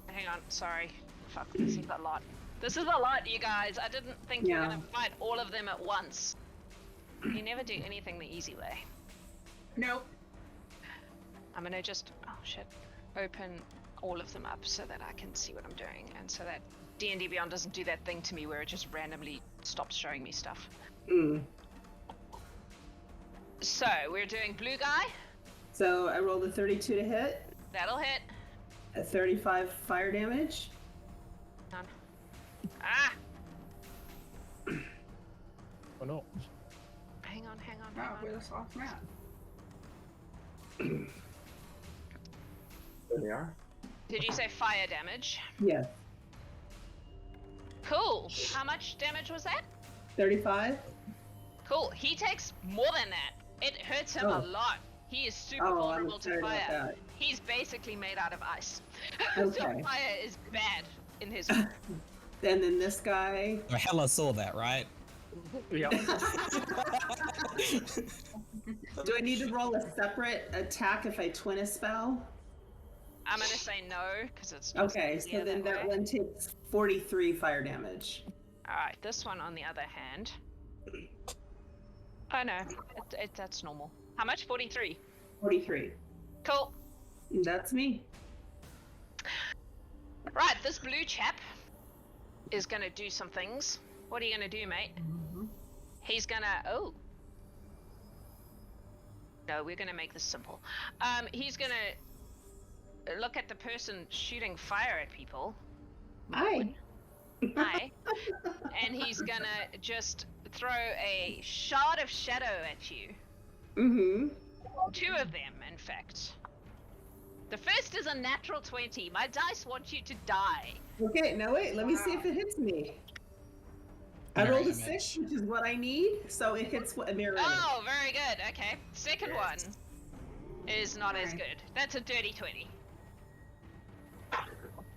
Speaker 1: Hang on, sorry. Fuck, this is a lot. This is a lot, you guys. I didn't think you were gonna fight all of them at once. You never do anything the easy way.
Speaker 8: Nope.
Speaker 1: I'm gonna just, oh shit, open all of them up so that I can see what I'm doing, and so that D&D Beyond doesn't do that thing to me where it just randomly stops showing me stuff. So, we're doing blue guy.
Speaker 3: So I rolled a 32 to hit.
Speaker 1: That'll hit.
Speaker 3: A 35 fire damage.
Speaker 1: None. Ah!
Speaker 2: Oh no.
Speaker 1: Hang on.
Speaker 8: Wow, we're the soft mat.
Speaker 4: There they are.
Speaker 1: Did you say fire damage?
Speaker 3: Yeah.
Speaker 1: Cool. How much damage was that?
Speaker 3: 35.
Speaker 1: Cool. He takes more than that. It hurts him a lot. He is super vulnerable to fire. He's basically made out of ice. So fire is bad in his world.
Speaker 3: And then this guy.
Speaker 5: Hela saw that, right?
Speaker 2: Yeah.
Speaker 3: Do I need to roll a separate attack if I twin a spell?
Speaker 1: I'm gonna say no, because it's just
Speaker 3: okay, so then that one takes 43 fire damage.
Speaker 1: Alright, this one on the other hand. Oh no, that's normal. How much? 43?
Speaker 3: 43.
Speaker 1: Cool.
Speaker 3: That's me.
Speaker 1: Right, this blue chap is gonna do some things. What are you gonna do, mate? He's gonna... Oh. No, we're gonna make this simple. He's gonna look at the person shooting fire at people.
Speaker 3: Hi.
Speaker 1: Hi. And he's gonna just throw a shard of shadow at you. Two of them, in fact. The first is a natural 20. My dice want you to die.
Speaker 3: Okay, now wait, let me see if it hits me. I rolled a 6, which is what I need, so it hits a mirror image.
Speaker 1: Oh, very good. Okay. Second one is not as good. That's a dirty 20.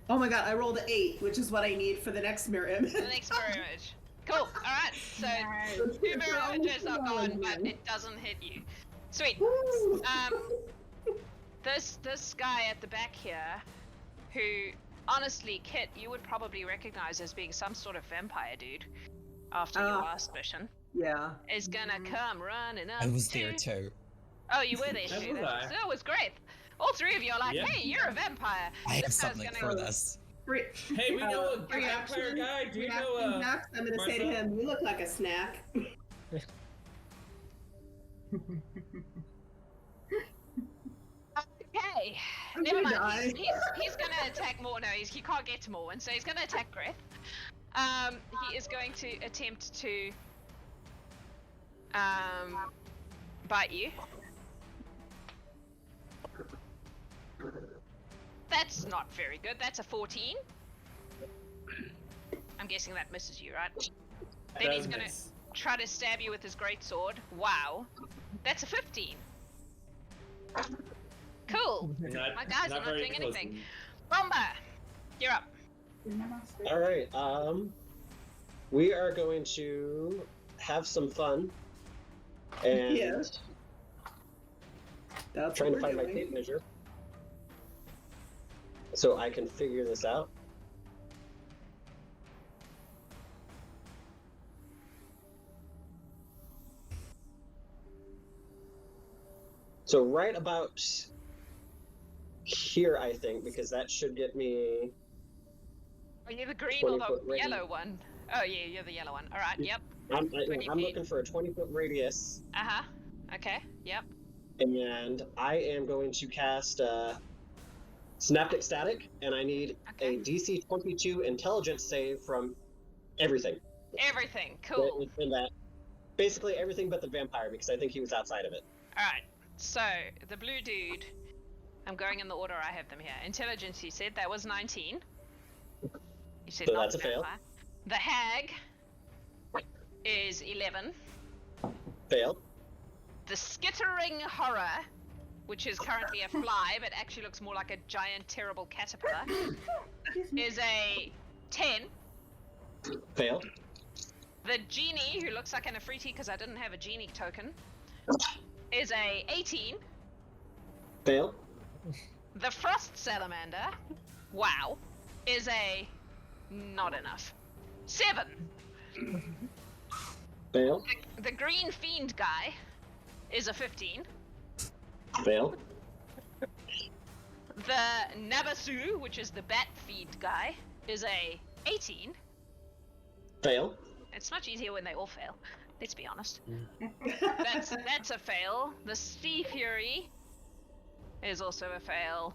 Speaker 3: Oh my god, I rolled an 8, which is what I need for the next mirror image.
Speaker 1: The next mirror image. Cool. Alright, so 2 mirror images are gone, but it doesn't hit you. Sweet. This guy at the back here, who, honestly, Kit, you would probably recognize as being some sort of vampire dude after your last mission.
Speaker 3: Yeah.
Speaker 1: Is gonna come running up.
Speaker 5: I was there too.
Speaker 1: Oh, you were there too. That was great. All three of you are like, hey, you're a vampire.
Speaker 5: I have something for this.
Speaker 4: Hey, we know a vampire guy. Do you know
Speaker 3: Next, I'm gonna say to him, you look like a snack.
Speaker 1: Okay. never
Speaker 3: gonna
Speaker 1: mind.
Speaker 3: die.
Speaker 1: He's going to attack more. No, he can't get to Morwen, so he's going to attack Greth. He is going to attempt to bite you. That's not very good. That's a 14. I'm guessing that misses you, right? Then he's going to try to stab you with his greatsword. Wow. That's a 15. Cool. My guys are not doing anything. Bombah, you're up.
Speaker 7: All right. We are going to have some fun, and
Speaker 3: Yes. That's
Speaker 7: trying
Speaker 3: what
Speaker 7: to find
Speaker 3: we're
Speaker 7: my
Speaker 3: doing.
Speaker 7: tape measure so I can figure this out. So right about here, I think, because that should get me.
Speaker 1: Are you the green or
Speaker 7: 20-foot
Speaker 1: the
Speaker 7: radius.
Speaker 1: yellow one? Oh yeah, you're the yellow one. Alright, yep.
Speaker 7: I'm
Speaker 1: 20 feet.
Speaker 7: looking for a 20-foot radius,
Speaker 1: Uh-huh. Okay, yep.
Speaker 7: and I am going to cast Synaptic Static, and I need
Speaker 1: Okay.
Speaker 7: a DC 22 Intelligence save from everything.
Speaker 1: Everything, cool.
Speaker 7: In that, basically everything but the vampire, because I think he was outside of it.
Speaker 1: Alright, so the blue dude, I'm going in the order I have them here. Intelligence, you said, that was 19. You said
Speaker 7: So
Speaker 1: not
Speaker 7: that's
Speaker 1: the
Speaker 7: a fail.
Speaker 1: vampire. The hag is 11.
Speaker 7: Failed.
Speaker 1: The skittering horror, which is currently a fly, but actually looks more like a giant, terrible caterpillar, is a 10.
Speaker 7: Failed.
Speaker 1: The genie, who looks like an Afriti because I didn't have a genie token, is a 18.
Speaker 7: Failed.
Speaker 1: The frost salamander, wow, is a not enough. 7.
Speaker 7: Failed.
Speaker 1: The green fiend guy is a 15.
Speaker 7: Failed.
Speaker 1: The Nabasu, which is the bat fiend guy, is a 18.
Speaker 7: Failed.
Speaker 1: It's much easier when they all fail. Let's be honest. That's a fail. The Sea Fury is also a fail.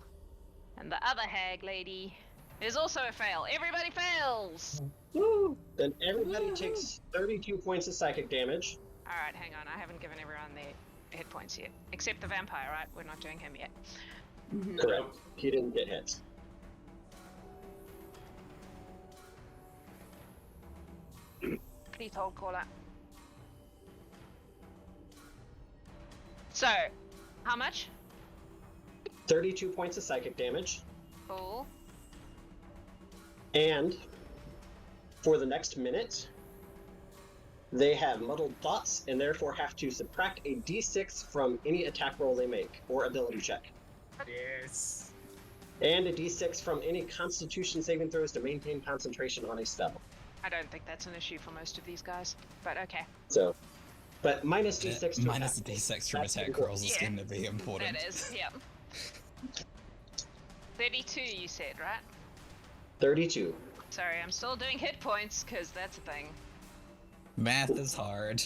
Speaker 1: And the other hag lady is also a fail. Everybody fails!
Speaker 7: Woo! Then everybody takes 32 points of psychic damage.
Speaker 1: Alright, hang on. I haven't given everyone their hit points yet. Except the vampire, right? We're not doing him yet.
Speaker 7: Correct. He didn't get hit.
Speaker 1: Please hold caller. So, how much?
Speaker 7: 32 points of psychic damage.
Speaker 1: Cool.
Speaker 7: And for the next minute, they have muddled thoughts and therefore have to subtract a d6 from any attack roll they make or ability check.
Speaker 2: Yes.
Speaker 7: And a d6 from any constitution saving throws to maintain concentration on a spell.
Speaker 1: I don't think that's an issue for most of these guys, but okay.
Speaker 7: So, but minus d6 to
Speaker 5: minus
Speaker 7: attack.
Speaker 5: D6 from
Speaker 7: That's
Speaker 5: attack
Speaker 7: important.
Speaker 5: rolls is
Speaker 1: Yeah.
Speaker 5: going to be important.
Speaker 1: That is, yep. 32 you said, right?
Speaker 7: 32.
Speaker 1: Sorry, I'm still doing hit points, because that's a thing.
Speaker 5: Math is hard.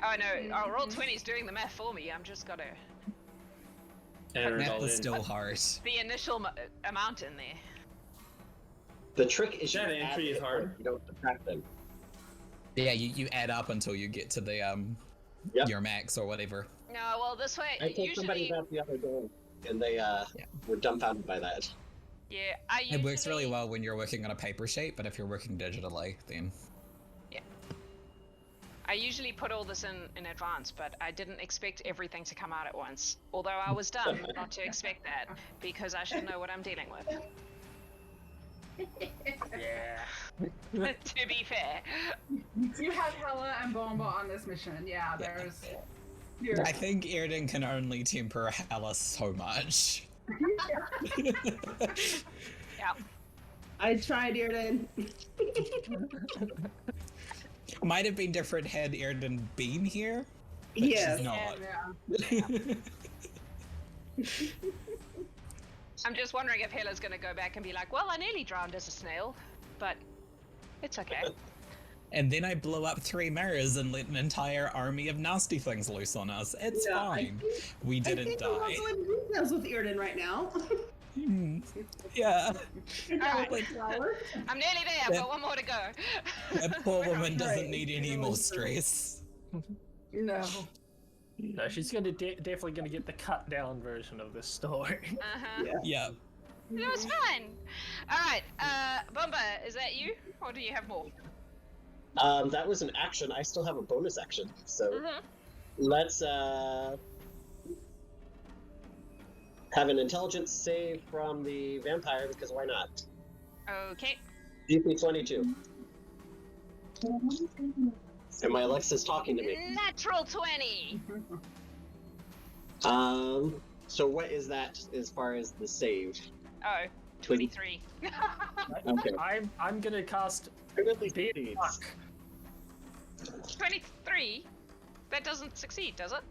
Speaker 1: Oh no, roll 20 is doing the math for me, I'm just gotta...
Speaker 4: Enter it
Speaker 5: Math
Speaker 4: all
Speaker 5: is
Speaker 4: in.
Speaker 5: still hard.
Speaker 1: The initial amount in there.
Speaker 7: The trick is
Speaker 4: That
Speaker 7: you add
Speaker 4: entry is
Speaker 7: hit
Speaker 4: hard.
Speaker 7: points, you don't subtract them.
Speaker 5: Yeah, you add up until you get to the
Speaker 7: Yep.
Speaker 5: your max or whatever.
Speaker 1: No, well this way,
Speaker 7: I told somebody
Speaker 1: usually...
Speaker 7: that the other day, and they were dumbfounded by that.
Speaker 1: Yeah, I usually...
Speaker 5: It works really well when you're working on a paper sheet, but if you're working digitally, then
Speaker 1: I usually put all this in advance, but I didn't expect everything to come out at once. Although I was dumb not to expect that, because I should know what I'm dealing with.
Speaker 2: Yeah.
Speaker 1: To be fair.
Speaker 8: You have Hela and Bombah on this mission. Yeah, there's.
Speaker 5: I think Erden can only temper Hela so much.
Speaker 1: Yeah.
Speaker 3: I tried, Irden.
Speaker 5: Might have been different had Erden been here, but
Speaker 3: Yes.
Speaker 5: she's not.
Speaker 8: Yeah.
Speaker 1: I'm just wondering if Hela's gonna go back and be like, well, I nearly drowned as a snail, but it's okay.
Speaker 5: And then I blew up 3 mirrors and let an entire army of nasty things loose on us. It's
Speaker 3: Yeah,
Speaker 5: fine. We
Speaker 3: I
Speaker 5: didn't
Speaker 3: think we're
Speaker 5: die.
Speaker 3: also in details with Irden right now.
Speaker 5: Yeah.
Speaker 1: Alright. I'm nearly there, I've got one more to go.
Speaker 5: That poor woman doesn't need any more stress.
Speaker 8: No.
Speaker 2: No, she's gonna definitely gonna get the cut down version of this story.
Speaker 1: Uh-huh.
Speaker 5: Yeah.
Speaker 1: It was fine. Alright, Bombah, is that you? Or do you have more?
Speaker 7: That was an action. I still have a bonus action, so
Speaker 1: Mm-hmm.
Speaker 7: let's have an intelligence save from the vampire, because why not?
Speaker 1: Okay.
Speaker 7: DC 22. And my Alexa's talking to me.
Speaker 1: Natural 20!
Speaker 7: So what is that as far as the save?
Speaker 1: Oh, 23.
Speaker 7: Okay.
Speaker 2: I'm gonna cast
Speaker 7: Really
Speaker 2: Bend
Speaker 7: succeeds.
Speaker 2: Luck.
Speaker 1: 23? That doesn't succeed, does it?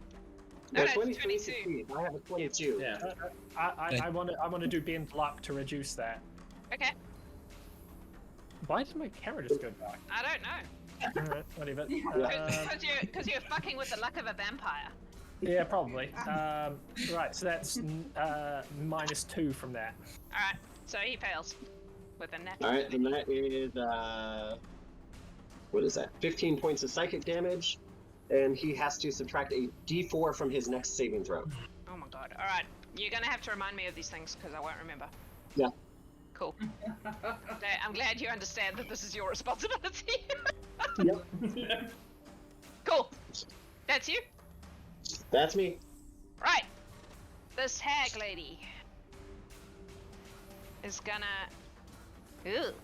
Speaker 7: No,
Speaker 1: No,
Speaker 7: 23
Speaker 1: 22.
Speaker 7: succeeds. I have a 22.
Speaker 4: Yeah.
Speaker 2: I wanna do Bend Luck to reduce that.
Speaker 1: Okay,
Speaker 2: Why did my camera just go dark?
Speaker 1: I don't know.
Speaker 2: Alright, whatever.
Speaker 1: Because you're fucking with the luck of a vampire.
Speaker 2: Yeah, probably. Right, so that's -2 from that.
Speaker 1: Alright, so he fails. With a natural.
Speaker 7: Alright, then that is, what is that? 15 points of psychic damage, and he has to subtract a d4 from his next saving throw.
Speaker 1: Oh my god. Alright, you're gonna have to remind me of these things because I won't remember.
Speaker 7: Yeah.
Speaker 1: Cool. I'm glad you understand that this is your responsibility.
Speaker 7: Yep.
Speaker 1: Cool. That's you?
Speaker 7: That's me.
Speaker 1: Right. This hag lady is gonna... Ew.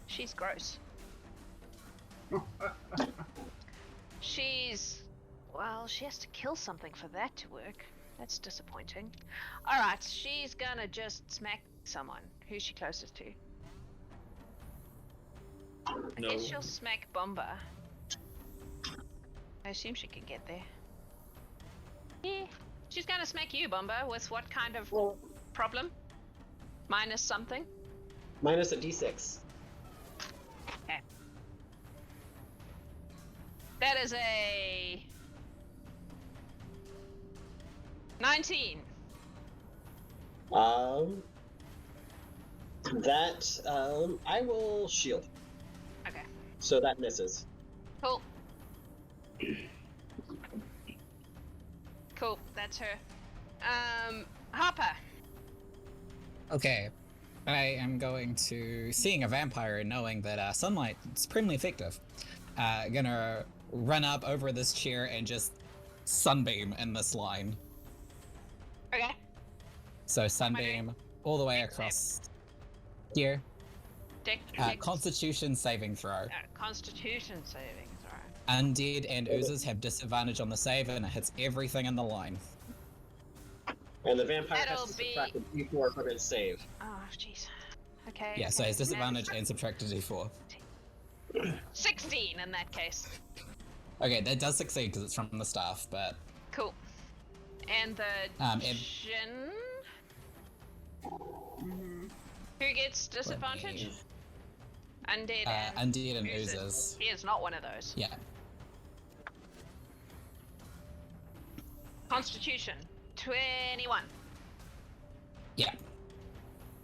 Speaker 1: She's gross. She's... Well, she has to kill something for that to work. That's disappointing. Alright, she's gonna just smack someone. Who's she closest to? I guess she'll smack Bombah. I assume she can get there. Yeah. She's gonna smack you, Bombah, with what kind of problem? Minus something?
Speaker 7: Minus a d6.
Speaker 1: Okay. That is a... 19.
Speaker 7: I will shield.
Speaker 1: Okay.
Speaker 7: So that misses.
Speaker 1: Cool. Cool, that's her. Harper.
Speaker 5: Okay. I am going to, seeing a vampire and knowing that sunlight is supremely effective, gonna run up over this chair and just sunbeam in this line.
Speaker 1: Okay.
Speaker 5: So sunbeam all the way across here. Constitution saving throw.
Speaker 1: Constitution saving throw.
Speaker 5: Undead and oozes have disadvantage on the save, and it hits everything in the line.
Speaker 7: And the vampire
Speaker 1: That'll
Speaker 7: has to subtract a d4 from its save.
Speaker 1: Oh, jeez. Okay.
Speaker 5: Yeah, so it's disadvantage and subtract a d4.
Speaker 1: 16 in that case.
Speaker 5: Okay, that does succeed because it's from the staff, but...
Speaker 1: Cool. And the Jinn? Who gets disadvantage? Undead and
Speaker 5: Undead and oozes.
Speaker 1: He is not one of those.
Speaker 5: Yeah.
Speaker 1: Constitution 21.
Speaker 5: Yeah.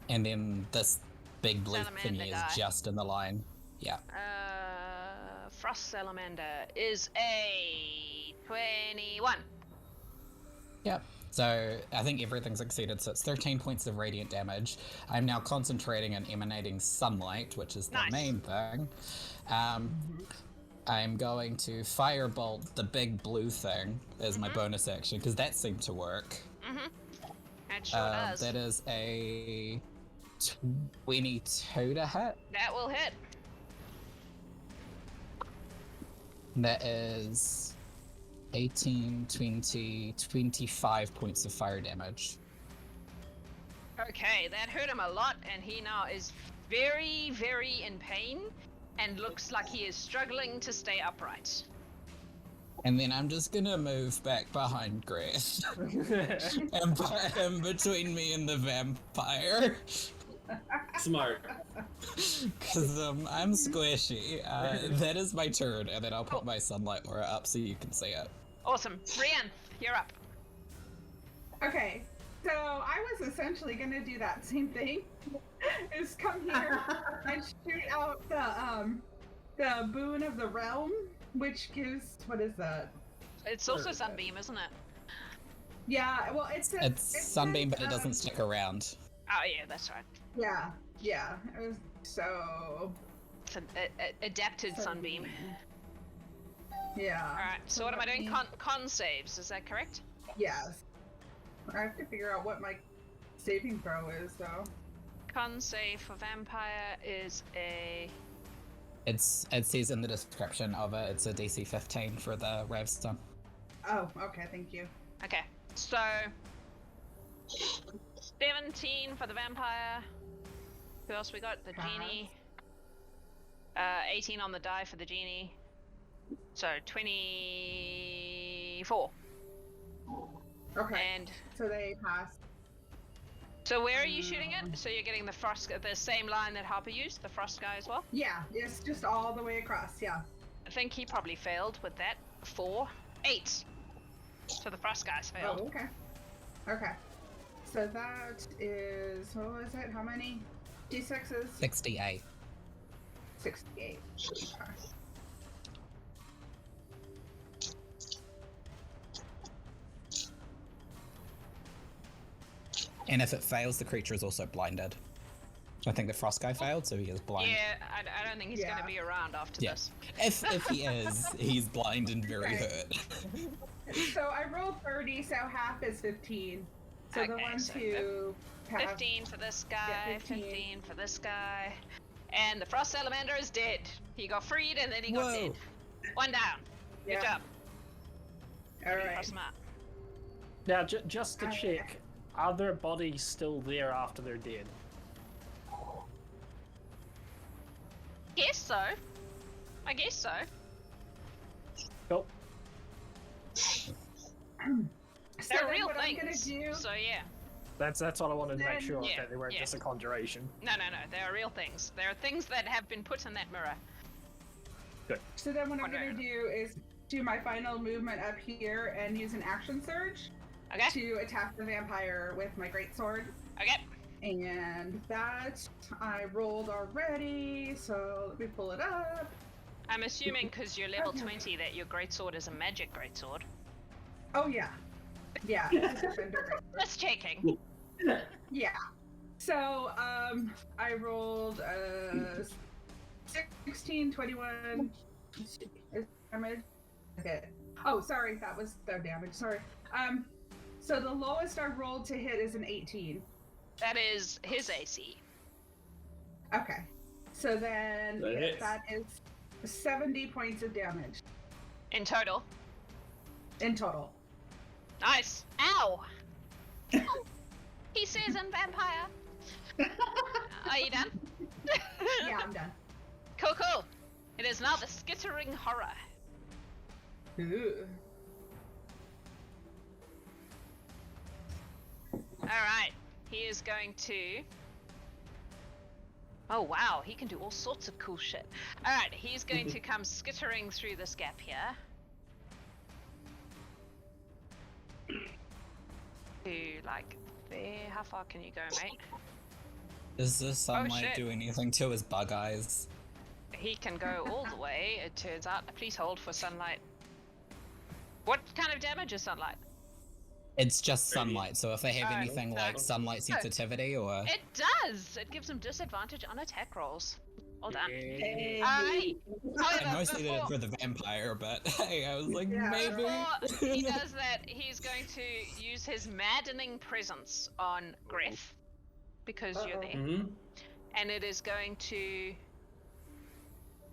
Speaker 5: And then this big blue
Speaker 1: Salamander
Speaker 5: thingy
Speaker 1: guy.
Speaker 5: is just in the line. Yeah.
Speaker 1: Frost Salamander is a 21.
Speaker 5: Yep. So I think everything succeeded, so it's 13 points of radiant damage. I'm now concentrating on emanating sunlight, which is the
Speaker 1: Nice.
Speaker 5: main thing. I'm going to firebolt the big blue thing as my bonus action, because that seemed to work.
Speaker 1: It sure does.
Speaker 5: That is a 22 to hit.
Speaker 1: That will hit.
Speaker 5: That is 18, 20, 25 points of fire damage.
Speaker 1: Okay, that hurt him a lot, and he now is very, very in pain, and looks like he is struggling to stay upright.
Speaker 5: And then I'm just gonna move back behind Greth and put him between me and the vampire.
Speaker 4: Smart.
Speaker 5: Because I'm squishy. That is my turn, and then I'll put my sunlight aura up so you can see it.
Speaker 1: Awesome. Brienne, you're up.
Speaker 8: Okay, So I was essentially gonna do that same thing. Is come here and shoot out the boon of the realm, which gives what is that?
Speaker 1: It's also Sunbeam, isn't it?
Speaker 8: Yeah, well it's
Speaker 5: Sunbeam, but it doesn't stick around.
Speaker 1: Oh yeah, that's right.
Speaker 8: Yeah. It was so
Speaker 1: It's an adapted Sunbeam.
Speaker 8: Yeah.
Speaker 1: Alright, so what am I doing? Con saves, is that correct?
Speaker 8: Yes. I have to figure out what my saving throw is, though.
Speaker 1: Con save for vampire is a...
Speaker 5: It says in the description of it, it's a DC 15 for the Ravestone.
Speaker 8: Oh, okay, thank you.
Speaker 1: Okay, so 17 for the vampire. Who else we got? The genie. 18 on the die for the genie. So 24.
Speaker 8: Okay.
Speaker 1: And
Speaker 8: so they pass.
Speaker 1: so where are you shooting it? So you're getting the frost, the same line that Harper used, the frost guy as well?
Speaker 8: Yeah, it's just all the way across. Yeah.
Speaker 1: I think he probably failed with that. 8. So the frost guys failed.
Speaker 8: Oh, okay. Okay. So that is, what was it? How many? D6s?
Speaker 5: 68.
Speaker 8: 68. Okay.
Speaker 5: And if it fails, the creature is also blinded. I think the frost guy failed, so he is blind.
Speaker 1: Yeah, I don't think he's going to be around after this.
Speaker 5: If he is, he's blind and very hurt.
Speaker 8: So I rolled 30, so half is 15. So the ones who have
Speaker 1: 15 for this guy,
Speaker 8: Yeah,
Speaker 1: 15 for this guy. And the frost salamander is dead. He got freed and then he got dead. One down. Good job.
Speaker 8: All right.
Speaker 1: Smart.
Speaker 2: Now, just to check, are their bodies still there after they're dead?
Speaker 1: Guess so. I guess so.
Speaker 2: Cool.
Speaker 1: They're real
Speaker 8: what I'm
Speaker 1: things.
Speaker 8: gonna do-
Speaker 1: So yeah.
Speaker 2: That's what I wanted to make sure
Speaker 1: Yeah,
Speaker 2: that they weren't
Speaker 1: yeah.
Speaker 2: just a conjuration.
Speaker 1: No. They are real things. There are things that have been put in that mirror.
Speaker 2: Good.
Speaker 8: So then what I'm going to do is do my final movement up here and use an action surge to attack the vampire with my greatsword.
Speaker 1: Okay.
Speaker 8: And that I rolled already, so let me pull it up.
Speaker 1: I'm assuming because you're level 20 that your greatsword is a magic greatsword.
Speaker 8: Oh yeah. Yeah, it's a defender greatsword.
Speaker 1: Just checking.
Speaker 8: Yeah. So, I rolled 16, 21 damage. Okay. Oh, sorry, that was the damage. Sorry. So the lowest I rolled to hit is an 18.
Speaker 1: That is his AC.
Speaker 8: Okay. So then
Speaker 4: That hits.
Speaker 8: that is 70 points of damage
Speaker 1: In total.
Speaker 8: in total.
Speaker 1: Nice. Ow! He says in vampire. Are you done?
Speaker 8: Yeah, I'm done.
Speaker 1: Cool. It is now the skittering horror.
Speaker 8: Ooh.
Speaker 1: Alright. He is going to... Oh wow, he can do all sorts of cool shit. Alright, he's going to come skittering through this gap here. To, like, there. How far can you go, mate?
Speaker 5: Does the sunlight
Speaker 1: shit.
Speaker 5: do anything to his bug eyes?
Speaker 1: He can go all the way, it turns out. Please hold for sunlight. What kind of damage is sunlight?
Speaker 5: It's just sunlight, so if they have
Speaker 1: Oh,
Speaker 5: anything
Speaker 1: no.
Speaker 5: like sunlight sensitivity or...
Speaker 1: It does! It gives him disadvantage on attack rolls. Well done.
Speaker 2: Hey.
Speaker 1: Alright.
Speaker 5: I mostly did it for the vampire, but hey, I was like, maybe.
Speaker 1: Before he does that, he's going to use his maddening presence on Greth. Because you're there.
Speaker 4: Mm-hmm.
Speaker 1: And it is going to...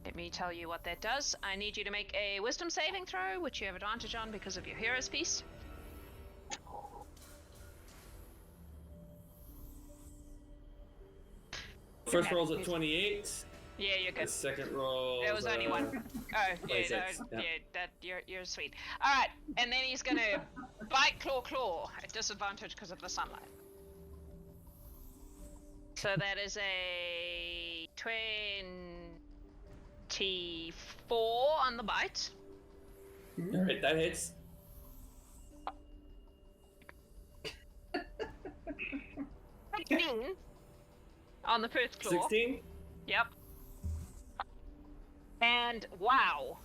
Speaker 1: Let me tell you what that does. I need you to make a wisdom saving throw, which you have advantage on because of your hero's piece.
Speaker 4: First roll's at 28.
Speaker 1: Yeah, you're
Speaker 4: The
Speaker 1: good.
Speaker 4: second roll.
Speaker 1: There was only one. Oh, yeah,
Speaker 4: 26,
Speaker 1: no,
Speaker 4: yeah.
Speaker 1: yeah, that you're sweet. All right, and then he's gonna bite, claw at disadvantage because of the sunlight. So that is a 24 on the bite.
Speaker 4: Alright, that hits.
Speaker 1: 16 on the first claw.
Speaker 4: 16?
Speaker 1: Yep. And wow.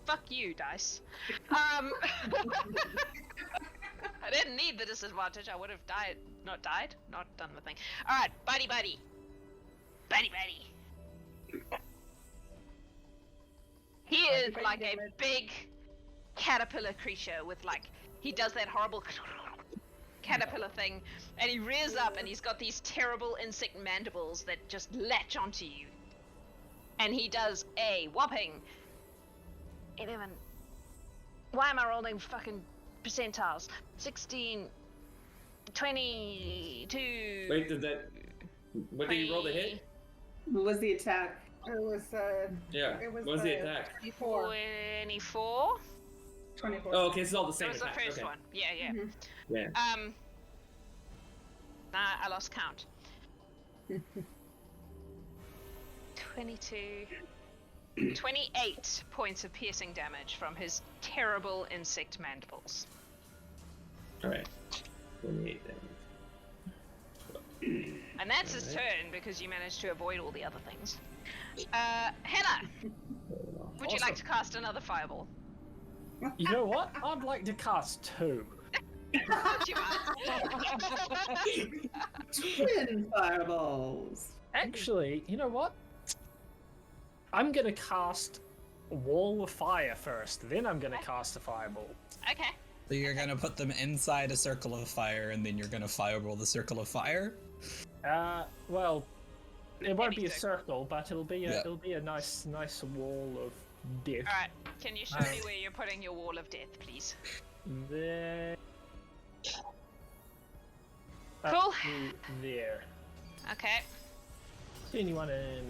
Speaker 1: Fuck you, dice. I didn't need the disadvantage. I would have not done the thing. Alright, buddy. Buddy. He is like a big caterpillar creature with he does that horrible caterpillar thing, and he rears up and he's got these terrible insect mandibles that just latch onto you. And he does a whopping 11. Why am I rolling fucking percentiles? 16, 22.
Speaker 4: Wait, what did you roll to hit?
Speaker 3: What was the attack?
Speaker 8: It was
Speaker 4: Yeah.
Speaker 8: It was
Speaker 4: What was the attack?
Speaker 8: 24.
Speaker 1: 24.
Speaker 8: 24.
Speaker 4: Oh, okay, it's all the same
Speaker 1: That was the
Speaker 4: attack.
Speaker 1: first
Speaker 4: Okay.
Speaker 1: one. Yeah.
Speaker 8: Mhm.
Speaker 4: Yeah.
Speaker 1: I lost count. 28 points of piercing damage from his terrible insect mandibles.
Speaker 4: Alright. 28 damage.
Speaker 1: And that's his turn because you managed to avoid all the other things. Hela, would you like to cast another fireball?
Speaker 2: You know what? I'd like to cast 2.
Speaker 1: Would you
Speaker 3: Twin fireballs.
Speaker 2: Actually, you know what? I'm gonna cast a wall of fire first, then I'm gonna cast a fireball.
Speaker 1: Okay.
Speaker 5: So you're gonna put them inside a circle of fire, and then you're gonna fireball the circle of fire?
Speaker 2: Well, it won't
Speaker 1: Any
Speaker 2: be a
Speaker 1: circle.
Speaker 2: circle, but it'll be a nice wall of death.
Speaker 1: Alright, can you show me where you're putting your wall of death, please?
Speaker 2: There.
Speaker 1: Cool.
Speaker 2: There.
Speaker 1: Okay.
Speaker 2: See anyone in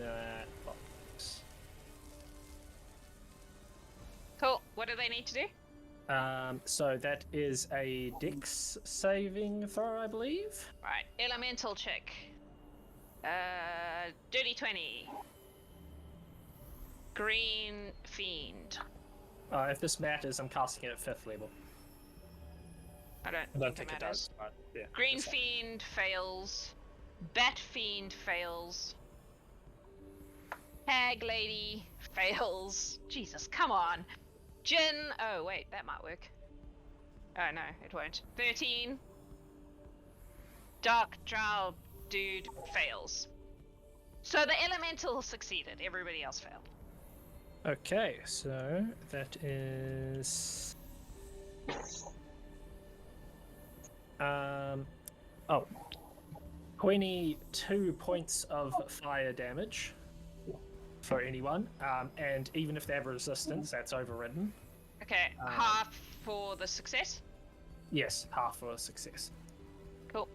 Speaker 2: box?
Speaker 1: Cool. What do they need to do?
Speaker 2: So that is a Dex saving throw, I believe.
Speaker 1: Right, elemental check. Dirty 20. Green Fiend.
Speaker 2: If this matters, I'm casting it at 5th level.
Speaker 1: I don't
Speaker 2: think it
Speaker 1: matters.
Speaker 2: does. But yeah,
Speaker 1: Green
Speaker 2: it's fine.
Speaker 1: Fiend fails. Bat Fiend fails. Hag Lady fails. Jesus, come on. Jinn. Oh, wait, that might work. Oh, no, it won't. 13. Dark Drow dude fails. So the elemental succeeded. Everybody else failed.
Speaker 2: Okay, so that is 22 points of fire damage for anyone, and even if they have resistance, that's overridden.
Speaker 1: Okay, half for the success.
Speaker 2: Yes, half for success.
Speaker 1: Cool.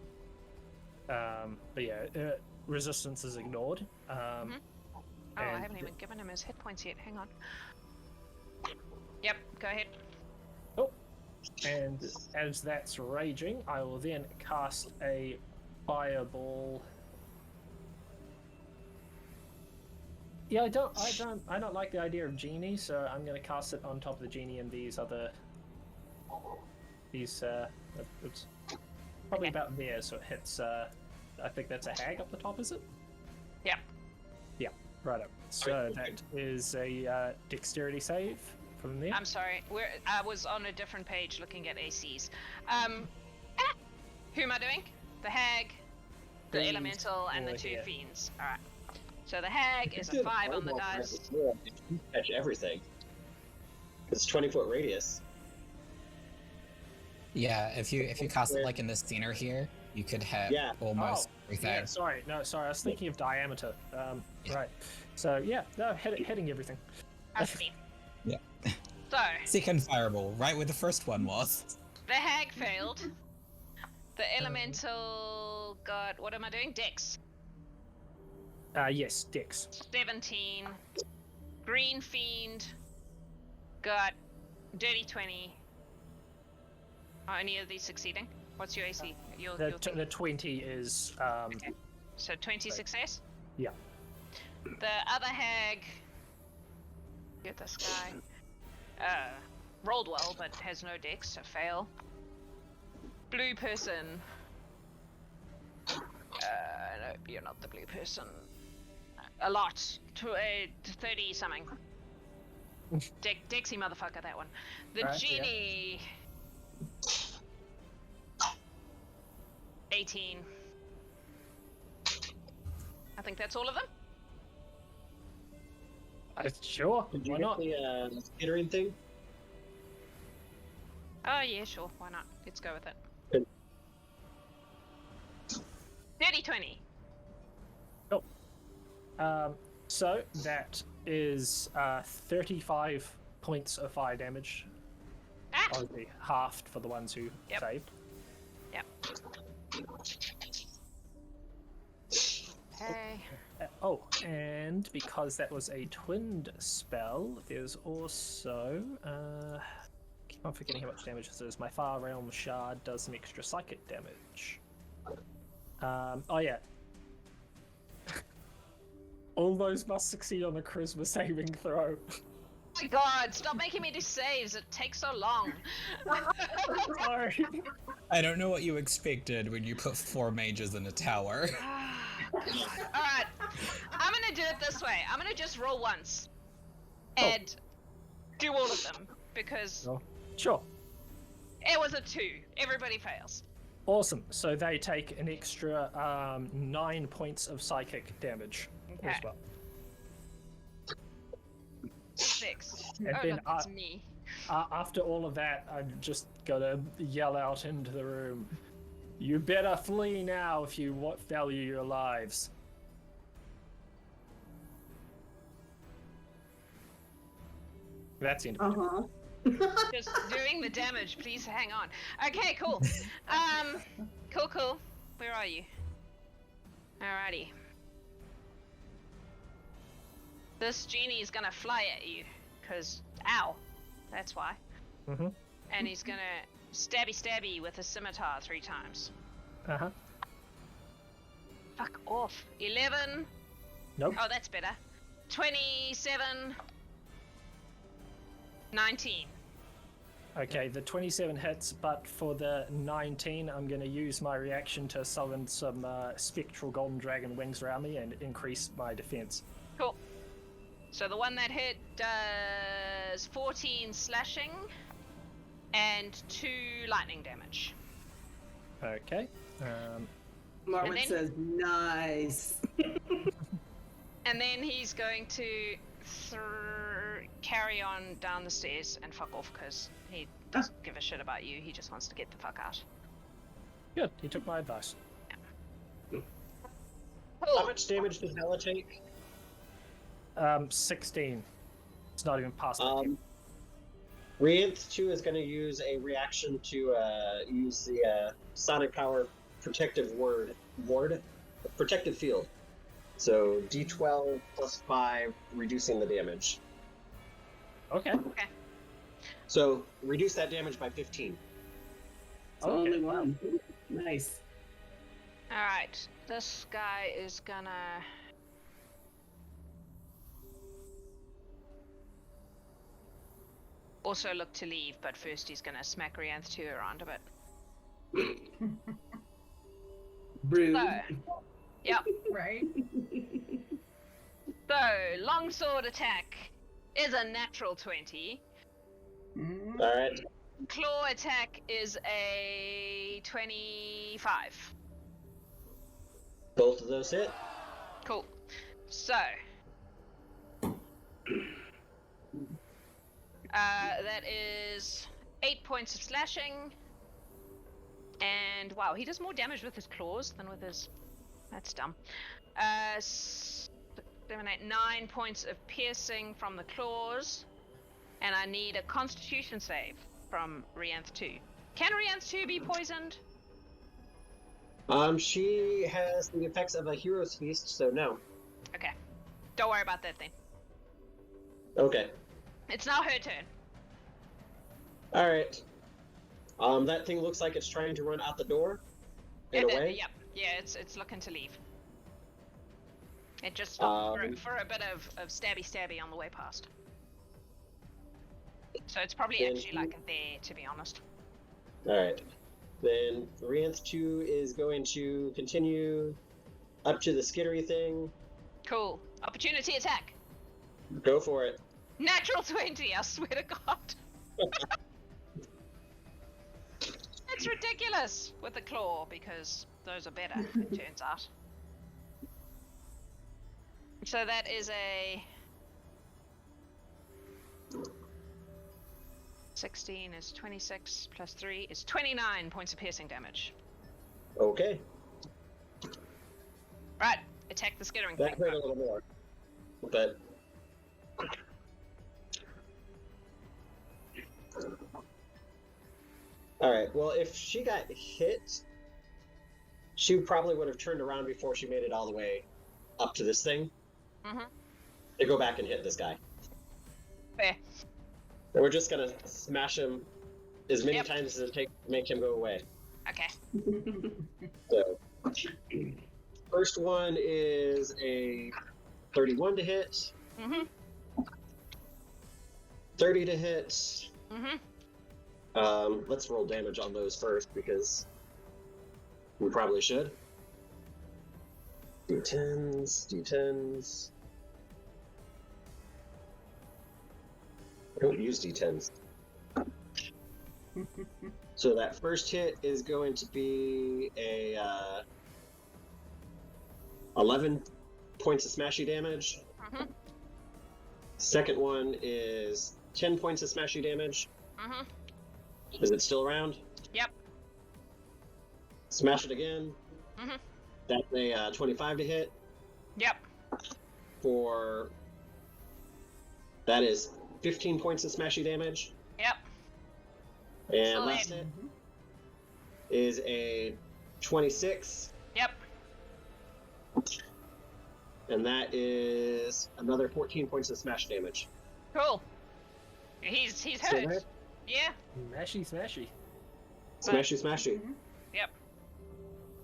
Speaker 2: But yeah, resistance is ignored.
Speaker 1: Oh, I
Speaker 2: and
Speaker 1: haven't even given him his hit points yet. Hang on. Yep, go ahead.
Speaker 2: And as that's raging, I will then cast a fireball. Yeah, I don't like the idea of genie, so I'm going to cast it on top of the genie and these oops, probably about there, so it hits. I think that's a hag up the top, is it?
Speaker 1: Yep.
Speaker 2: Yeah, right up. So that is a dexterity save from there.
Speaker 1: I'm sorry. I was on a different page looking at ACs. Who am I doing? The hag, the
Speaker 2: Fiends
Speaker 1: elemental, and the
Speaker 2: over
Speaker 1: 2
Speaker 2: here.
Speaker 1: fiends. Alright. So the hag is a 5 on the dice.
Speaker 7: Catch everything. It's 20-foot radius.
Speaker 5: Yeah, if you cast it like in this center here, you could have almost everything.
Speaker 2: Yeah, sorry, I was thinking of diameter. Right. So yeah, no, hitting everything.
Speaker 1: I see.
Speaker 5: Yeah.
Speaker 1: So,
Speaker 5: Second fireball, right where the first one was.
Speaker 1: the hag failed. The elemental got, what am I doing? Dex.
Speaker 2: Yes, Dex.
Speaker 1: 17. Green Fiend got dirty 20. Are any of these succeeding? What's your AC?
Speaker 2: The 20 is
Speaker 1: Okay. So 20 success?
Speaker 2: Yeah.
Speaker 1: The other hag, get this guy, rolled well but has no dex, so fail. Blue person, you're not the blue person. A lot. To 30 something. Dexy motherfucker, that one. The
Speaker 2: Right,
Speaker 1: genie. 18. I think that's all of them.
Speaker 2: Sure,
Speaker 7: Did you
Speaker 2: why
Speaker 7: get
Speaker 2: not?
Speaker 7: the skittering thing?
Speaker 1: Oh yeah, sure. Why not? Let's go with it.
Speaker 7: Good.
Speaker 1: 30-20.
Speaker 2: Cool. So that is 35 points of fire damage.
Speaker 1: Ah!
Speaker 2: Obviously halved for the ones who
Speaker 1: Yep.
Speaker 2: saved.
Speaker 1: Yep. Okay.
Speaker 2: Oh, and because that was a twinned spell, there's also keep on forgetting how much damage this is. My Far Realm Shard does some extra psychic damage. Oh yeah. All those must succeed on a charisma saving throw.
Speaker 1: Oh my god, stop making me do saves. It takes so long.
Speaker 2: Sorry.
Speaker 5: I don't know what you expected when you put 4 mages in a tower.
Speaker 1: Alright, I'm gonna do it this way. I'm gonna just roll once. And do all of them. Because
Speaker 2: Oh, sure.
Speaker 1: it was a 2. Everybody fails.
Speaker 2: Awesome. So they take an extra 9 points of psychic damage as
Speaker 1: Okay.
Speaker 2: well.
Speaker 1: 6.
Speaker 2: And
Speaker 1: Oh
Speaker 2: then
Speaker 1: look, it's me.
Speaker 2: After all of that, I'm just gonna yell out into the room. You better flee now if you value your lives. That's the end of it.
Speaker 1: Just doing the damage, please hang on. Okay, cool. Cool. Where are you? Alrighty. This genie is gonna fly at you, cause ow, that's why.
Speaker 2: Mm-hmm.
Speaker 1: And he's gonna stabby with a scimitar 3 times.
Speaker 2: Uh-huh.
Speaker 1: Fuck off. 11.
Speaker 2: Nope.
Speaker 1: Oh, that's better. 27. 19.
Speaker 2: Okay, the 27 hits, but for the 19, I'm going to use my reaction to summon some spectral golden dragon wings around me and increase my defense.
Speaker 1: Cool. So the one that hit does 14 slashing and 2 lightning damage.
Speaker 2: Okay.
Speaker 3: Morwen
Speaker 1: then-
Speaker 3: says, nice.
Speaker 1: And then he's going to carry on down the stairs and fuck off because he doesn't give a shit about you. He just wants to get the fuck out.
Speaker 2: Good, he took my advice.
Speaker 7: How
Speaker 1: Cool.
Speaker 7: much damage did Hela take?
Speaker 2: 16. It's not even past that.
Speaker 7: Rianth 2 is going to use a reaction to use the Sonic Power Protective Protective Field. So D12 plus 5, reducing the damage.
Speaker 2: Okay.
Speaker 7: So reduce that damage by 15.
Speaker 3: Only one. Nice.
Speaker 1: Alright. This guy is gonna... also look to leave, but first he's gonna smack Rianth 2 around a bit.
Speaker 3: Rude.
Speaker 1: So, yep.
Speaker 8: Right?
Speaker 1: So, longsword attack is a natural 20.
Speaker 8: Mm.
Speaker 7: Alright.
Speaker 1: Claw attack is a 25.
Speaker 7: Both of those hit.
Speaker 1: Cool. So, that is 8 points of slashing. And wow, he does more damage with his claws than with his... That's dumb. 7, 8, 9 points of piercing from the claws. And I need a constitution save from Rianth 2. Can Rianth 2 be poisoned?
Speaker 7: She has the effects of a hero's feast, so no.
Speaker 1: Okay. Don't worry about that then.
Speaker 7: Okay.
Speaker 1: It's now her turn.
Speaker 7: Alright. That thing looks like it's trying to run out the door. In a way.
Speaker 1: Yep. Yeah, it's looking to leave. It just stopped for a bit of stabby on the way past. So it's probably
Speaker 7: Then-
Speaker 1: actually like there, to be honest.
Speaker 7: Alright. Then Rianth 2 is going to continue up to the skittery thing.
Speaker 1: Cool. Opportunity attack.
Speaker 7: Go for it.
Speaker 1: Natural 20, I swear to God. It's ridiculous with the claw, because those are better, it turns out. So that is a 16 is 26 plus 3 is 29 points of piercing damage.
Speaker 7: Okay.
Speaker 1: Right, attack the skittering
Speaker 7: That
Speaker 1: thing.
Speaker 7: hurt a little more. But alright, well if she got hit, she probably would have turned around before she made it all the way up to this thing.
Speaker 1: Mm-hmm.
Speaker 7: To go back and hit this guy.
Speaker 1: Fair.
Speaker 7: And we're just gonna smash him as many
Speaker 1: Yep.
Speaker 7: times as it takes to make him go away.
Speaker 1: Okay.
Speaker 7: So, first one is a 31 to hit,
Speaker 1: Mm-hmm.
Speaker 7: 30 to hit.
Speaker 1: Mm-hmm.
Speaker 7: Let's roll damage on those first because we probably should. D10s. I don't use D10s. So that first hit is going to be a 11 points of smashy damage.
Speaker 1: Mm-hmm.
Speaker 7: Second one is 10 points of smashy damage.
Speaker 1: Mm-hmm.
Speaker 7: Is it still around?
Speaker 1: Yep.
Speaker 7: Smash it again.
Speaker 1: Mm-hmm.
Speaker 7: That's a 25 to hit.
Speaker 1: Yep.
Speaker 7: For that is 15 points of smashy damage.
Speaker 1: Yep.
Speaker 7: And
Speaker 1: Still
Speaker 7: last
Speaker 1: there.
Speaker 7: hit is a 26,
Speaker 1: Yep.
Speaker 7: and that is another 14 points of smash damage.
Speaker 1: Cool. He's
Speaker 7: Still there?
Speaker 1: hurt. Yeah.
Speaker 2: Smashy.
Speaker 7: Smashy.
Speaker 1: Yep.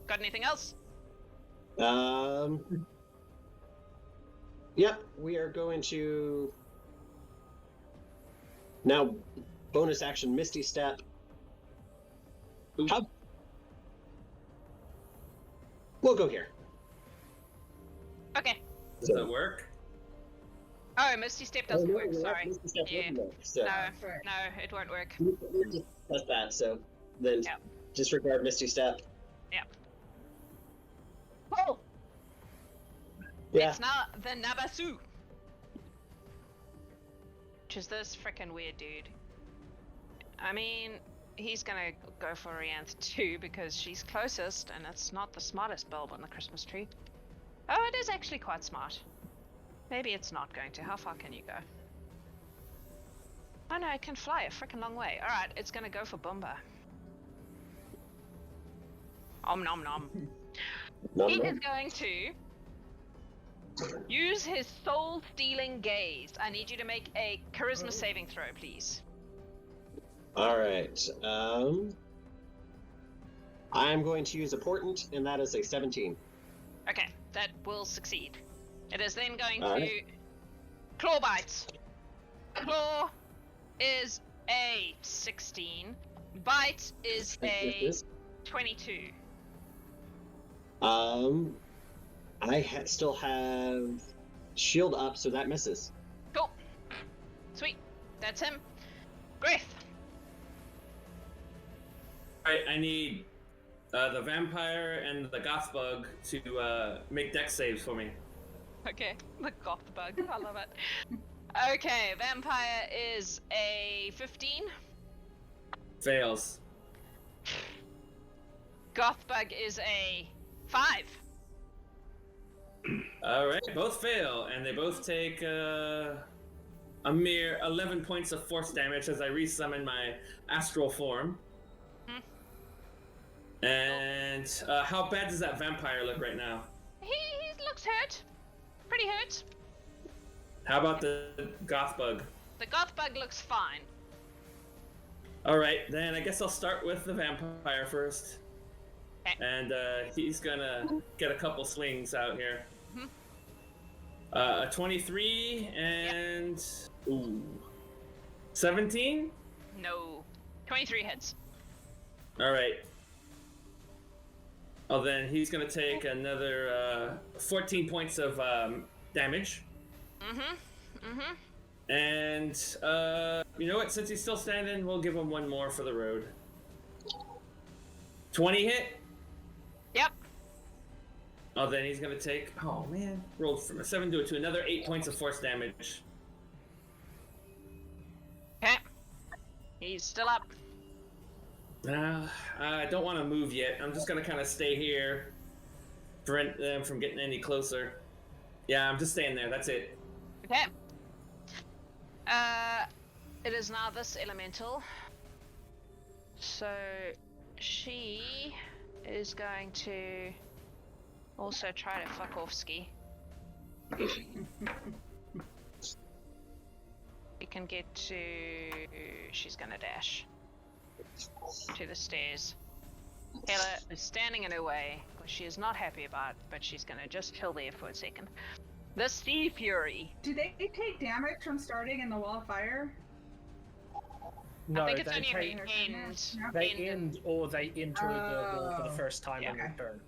Speaker 1: Got anything else?
Speaker 7: Yep, we are going to now bonus action Misty Step. How? We'll go here.
Speaker 1: Okay.
Speaker 4: Does that work?
Speaker 1: Oh, Misty Step doesn't
Speaker 7: no,
Speaker 1: work.
Speaker 7: you're right,
Speaker 1: Sorry.
Speaker 7: Misty Step
Speaker 1: Yeah.
Speaker 7: wouldn't work, so
Speaker 1: No, it won't work.
Speaker 7: we just discussed that, so then
Speaker 1: Yeah.
Speaker 7: disregard Misty Step.
Speaker 1: Cool.
Speaker 7: Yeah.
Speaker 1: It's not the Nabasu. Which is this frickin' weird dude. I mean, he's gonna go for Rianth too because she's closest and it's not the smartest bulb on the Christmas tree. Oh, it is actually quite smart. Maybe it's not going to. How far can you go? Oh no, it can fly a frickin' long way. Alright, it's gonna go for Bombah. Om nom nom. He is going to use his soul-stealing gaze. I need you to make a charisma saving throw, please.
Speaker 7: All right. I'm going to use a portent, and that is a 17.
Speaker 1: Okay, that will succeed. It is then going
Speaker 7: All
Speaker 1: to
Speaker 7: right.
Speaker 1: claw bites. Claw is a 16. Bite is a 22.
Speaker 7: I still have shield up, so that misses.
Speaker 1: Cool. Sweet. That's him. Greth.
Speaker 4: Alright, I need the vampire and the goth bug to make dex saves for me.
Speaker 1: Okay, the goth bug. I love it. Okay, vampire is a 15.
Speaker 4: Fails.
Speaker 1: Goth bug is a 5.
Speaker 4: Alright, both fail, and they both take a mere 11 points of force damage as I resummon my astral form. And how bad does that vampire look right now?
Speaker 1: He looks hurt. Pretty hurt.
Speaker 4: How about the goth bug?
Speaker 1: The goth bug looks fine.
Speaker 4: Alright, then I guess I'll start with the vampire first.
Speaker 1: Okay.
Speaker 4: And he's gonna get a couple swings out here.
Speaker 1: Mhm.
Speaker 4: A 23 and... Ooh. 17?
Speaker 1: No. 23 hits.
Speaker 4: Alright. Oh, then he's gonna take another 14 points of damage. And you know what? Since he's still standing, we'll give him one more for the road. 20 hit.
Speaker 1: Yep.
Speaker 4: Oh, then he's gonna take. Oh man, rolled from a 7 to a 2, another 8 points of force damage.
Speaker 1: Okay. He's still up.
Speaker 4: I don't want to move yet. I'm just gonna kind of stay here, prevent them from getting any closer. Yeah, I'm just staying there. That's it.
Speaker 1: Okay. It is now this elemental. So she is going to also try to fuck off ski. We can get to. She's gonna dash to the stairs. Hela is standing in her way, which she is not happy about, but she's gonna just chill there for a second. The Sea Fury.
Speaker 8: Do they take damage from starting in the wall of fire?
Speaker 2: No,
Speaker 1: I think it's
Speaker 2: they
Speaker 1: only
Speaker 2: take,
Speaker 1: at the end.
Speaker 2: they end or they enter the wall for the first time
Speaker 8: yeah.
Speaker 2: on your turn.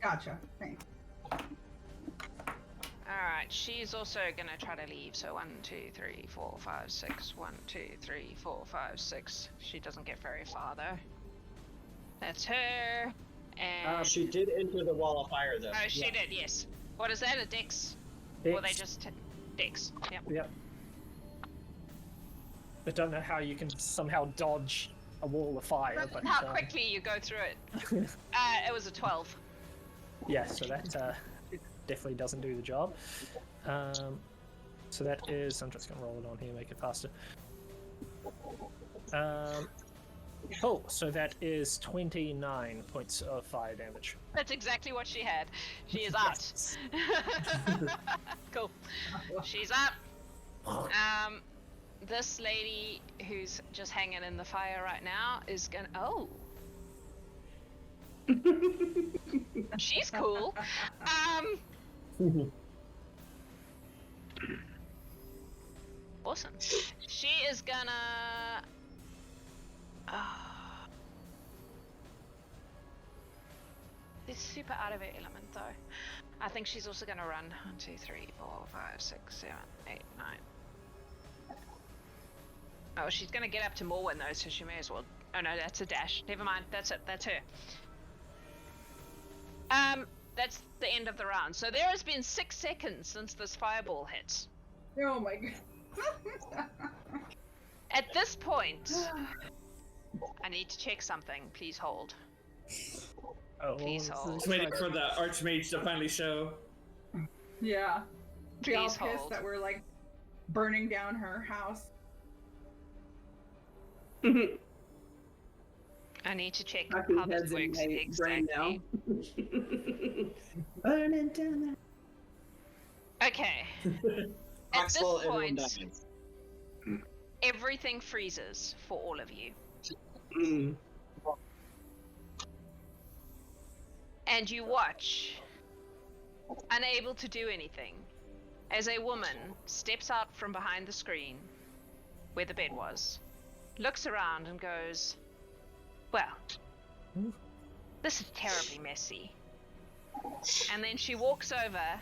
Speaker 8: Gotcha. Thanks.
Speaker 1: Alright, she's also gonna try to leave, so 1, 2, 3, 4, 5, 6. 1, 2, 3, 4, 5, 6. She doesn't get very far though. That's her. And
Speaker 7: She did enter the wall of fire, though.
Speaker 1: oh, she did, yes. What is that? A dex? Or they just dex? Yep.
Speaker 2: Yep. I don't know how you can somehow dodge a wall of fire, but
Speaker 1: How quickly you go through it. It was a 12.
Speaker 2: yeah, so that definitely doesn't do the job. So that is, I'm just gonna roll it on here, make it faster. Cool, so that is 29 points of fire damage.
Speaker 1: That's exactly what she had. She is out. Cool. She's up. This lady who's just hanging in the fire right now is gonna. Oh. She's cool. Awesome. She is gonna. This is super out of her element though. I think she's also gonna run 1, 2, 3, 4, 5, 6, 7, 8, 9. Oh, she's gonna get up to Morwen though, so she may as well. Oh no, that's a dash. Never mind. That's it. That's her. That's the end of the round. So there has been 6 seconds since this fireball hit.
Speaker 8: Oh my god.
Speaker 1: At this point, I need to check something. Please hold.
Speaker 2: Oh,
Speaker 1: Please hold.
Speaker 4: Just waiting for the Archmage to finally show.
Speaker 8: Yeah. We all
Speaker 1: Please
Speaker 8: pissed
Speaker 1: hold.
Speaker 8: that we're like burning down her house.
Speaker 1: I need to check
Speaker 3: Knocking
Speaker 1: how this
Speaker 3: heads in
Speaker 1: works
Speaker 3: my brain now.
Speaker 1: exactly.
Speaker 3: Burning down.
Speaker 1: Okay. At this
Speaker 7: Maxwell, everyone
Speaker 1: point,
Speaker 7: dies.
Speaker 1: everything freezes for all of you.
Speaker 3: Mm.
Speaker 1: And you watch, unable to do anything, as a woman steps out from behind the screen where the bed was, looks around and goes, well, this is terribly messy. And then she walks over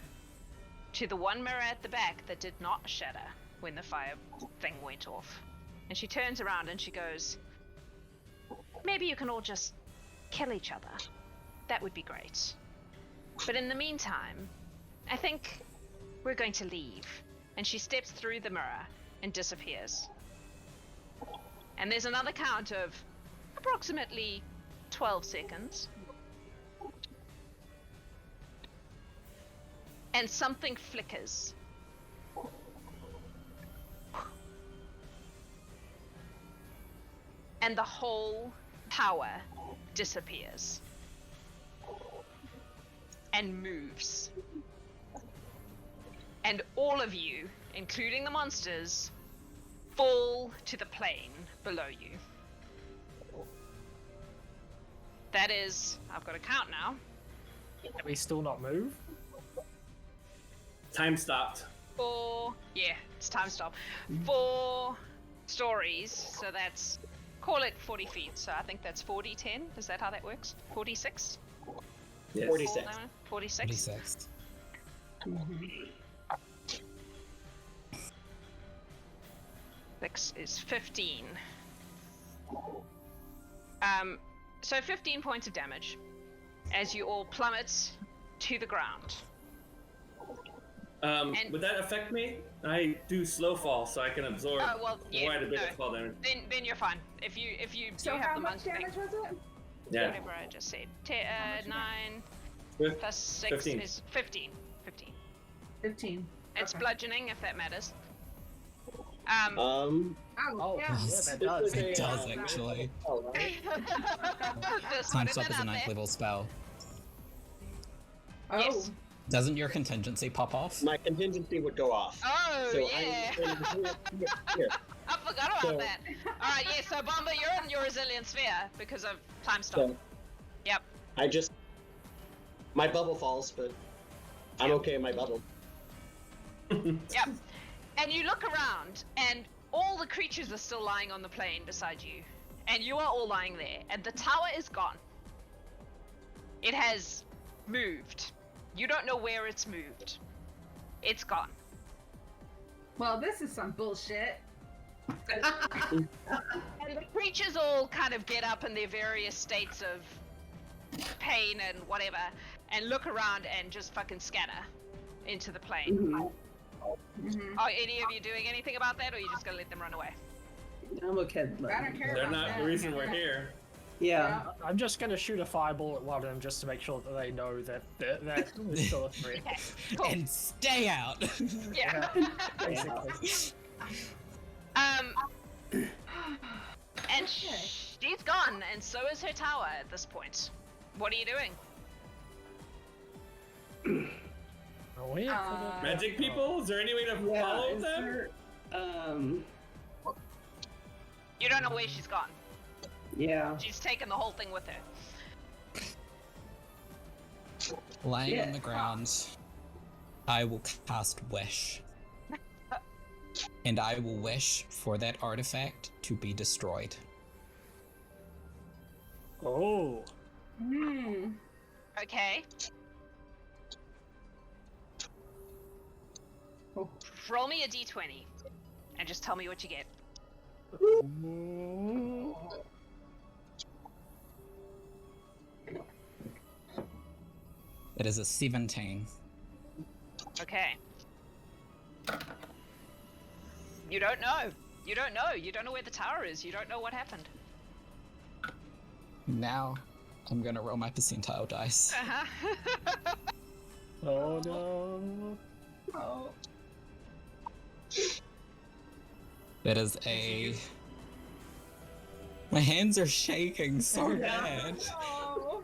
Speaker 1: to the one mirror at the back that did not shatter when the fire thing went off. And she turns around and she goes, maybe you can all just kill each other. That would be great. But in the meantime, I think we're going to leave. And she steps through the mirror and disappears. And there's another count of approximately 12 seconds. And something flickers. And the whole power disappears. And moves. And all of you, including the monsters, fall to the plane below you. That is, I've got to count now.
Speaker 2: Can we still not move?
Speaker 4: Time stopped.
Speaker 1: 4, yeah, it's time stop. 4 stories, so that's, call it 40 feet, so I think that's 40, 10, is that how that works? 46?
Speaker 4: Yes.
Speaker 7: 46.
Speaker 1: 46.
Speaker 5: 46.
Speaker 3: Mhm.
Speaker 1: 6 is 15. So 15 points of damage as you all plummet to the ground.
Speaker 4: Would that affect me? I do slow fall, so I can absorb quite a bit of fall damage.
Speaker 1: Then you're fine. If you
Speaker 8: So
Speaker 1: do have
Speaker 8: how
Speaker 1: the
Speaker 8: much
Speaker 1: monk thing.
Speaker 8: damage was it?
Speaker 4: Yeah.
Speaker 1: Whatever I just said. 9
Speaker 4: Fif-
Speaker 1: plus 6
Speaker 4: 15.
Speaker 1: is 15. 15.
Speaker 8: 15.
Speaker 1: It's
Speaker 8: Okay.
Speaker 1: bludgeoning, if that matters.
Speaker 8: Oh,
Speaker 2: Oh,
Speaker 8: yeah.
Speaker 2: yeah, that does.
Speaker 5: It does, actually.
Speaker 1: Just
Speaker 5: Time
Speaker 1: putting
Speaker 5: Stop
Speaker 1: that
Speaker 5: is a
Speaker 1: out
Speaker 5: 9th
Speaker 1: there.
Speaker 5: level spell.
Speaker 8: Oh.
Speaker 1: Yes.
Speaker 5: Doesn't your contingency pop off?
Speaker 7: My contingency would go off.
Speaker 1: Oh,
Speaker 7: So
Speaker 1: yeah.
Speaker 7: Here.
Speaker 1: I forgot about
Speaker 7: So-
Speaker 1: that. Alright, yeah, so Bombah, you're in your resilient sphere because of time stop.
Speaker 7: So
Speaker 1: Yep.
Speaker 7: I just my bubble falls, but I'm okay in my bubble.
Speaker 1: Yep. And you look around, and all the creatures are still lying on the plain beside you. And you are all lying there, and the tower is gone. It has moved. You don't know where it's moved. It's gone.
Speaker 8: Well, this is some bullshit.
Speaker 1: And the creatures all kind of get up in their various states of pain and whatever, and look around and just fucking scatter into the plain.
Speaker 3: Mhm.
Speaker 8: Mm-hmm.
Speaker 1: Are any of you doing anything about that, or are you just gonna let them run away?
Speaker 3: I'm okay.
Speaker 8: I don't care
Speaker 4: They're
Speaker 8: about
Speaker 4: not
Speaker 8: that.
Speaker 4: the reason we're here.
Speaker 3: Yeah.
Speaker 2: I'm just gonna shoot a fireball at one of them just to make sure that they know that that was still a threat.
Speaker 1: Okay, cool.
Speaker 5: And stay out!
Speaker 1: Yeah.
Speaker 2: Basically.
Speaker 1: And she's gone, and so is her tower at this point. What are you doing?
Speaker 2: Oh, yeah.
Speaker 4: Magic people? Is there any way to follow
Speaker 3: is
Speaker 4: them?
Speaker 3: there,
Speaker 1: You don't know where she's gone.
Speaker 3: yeah.
Speaker 1: She's taken the whole thing with her.
Speaker 5: Lying
Speaker 3: Yeah.
Speaker 5: on the ground, I will cast Wish. And I will wish for that artifact to be destroyed.
Speaker 2: Oh.
Speaker 8: Hmm.
Speaker 1: Okay.
Speaker 8: Oh.
Speaker 1: Roll me a d20, and just tell me what you get.
Speaker 5: It is a 17.
Speaker 1: Okay. You don't know. You don't know. You don't know where the tower is. You don't know what happened.
Speaker 5: Now, I'm gonna roll my percentile dice.
Speaker 1: Uh-huh.
Speaker 2: Oh no.
Speaker 8: Oh.
Speaker 5: That is a... My hands are shaking so bad.
Speaker 8: Oh.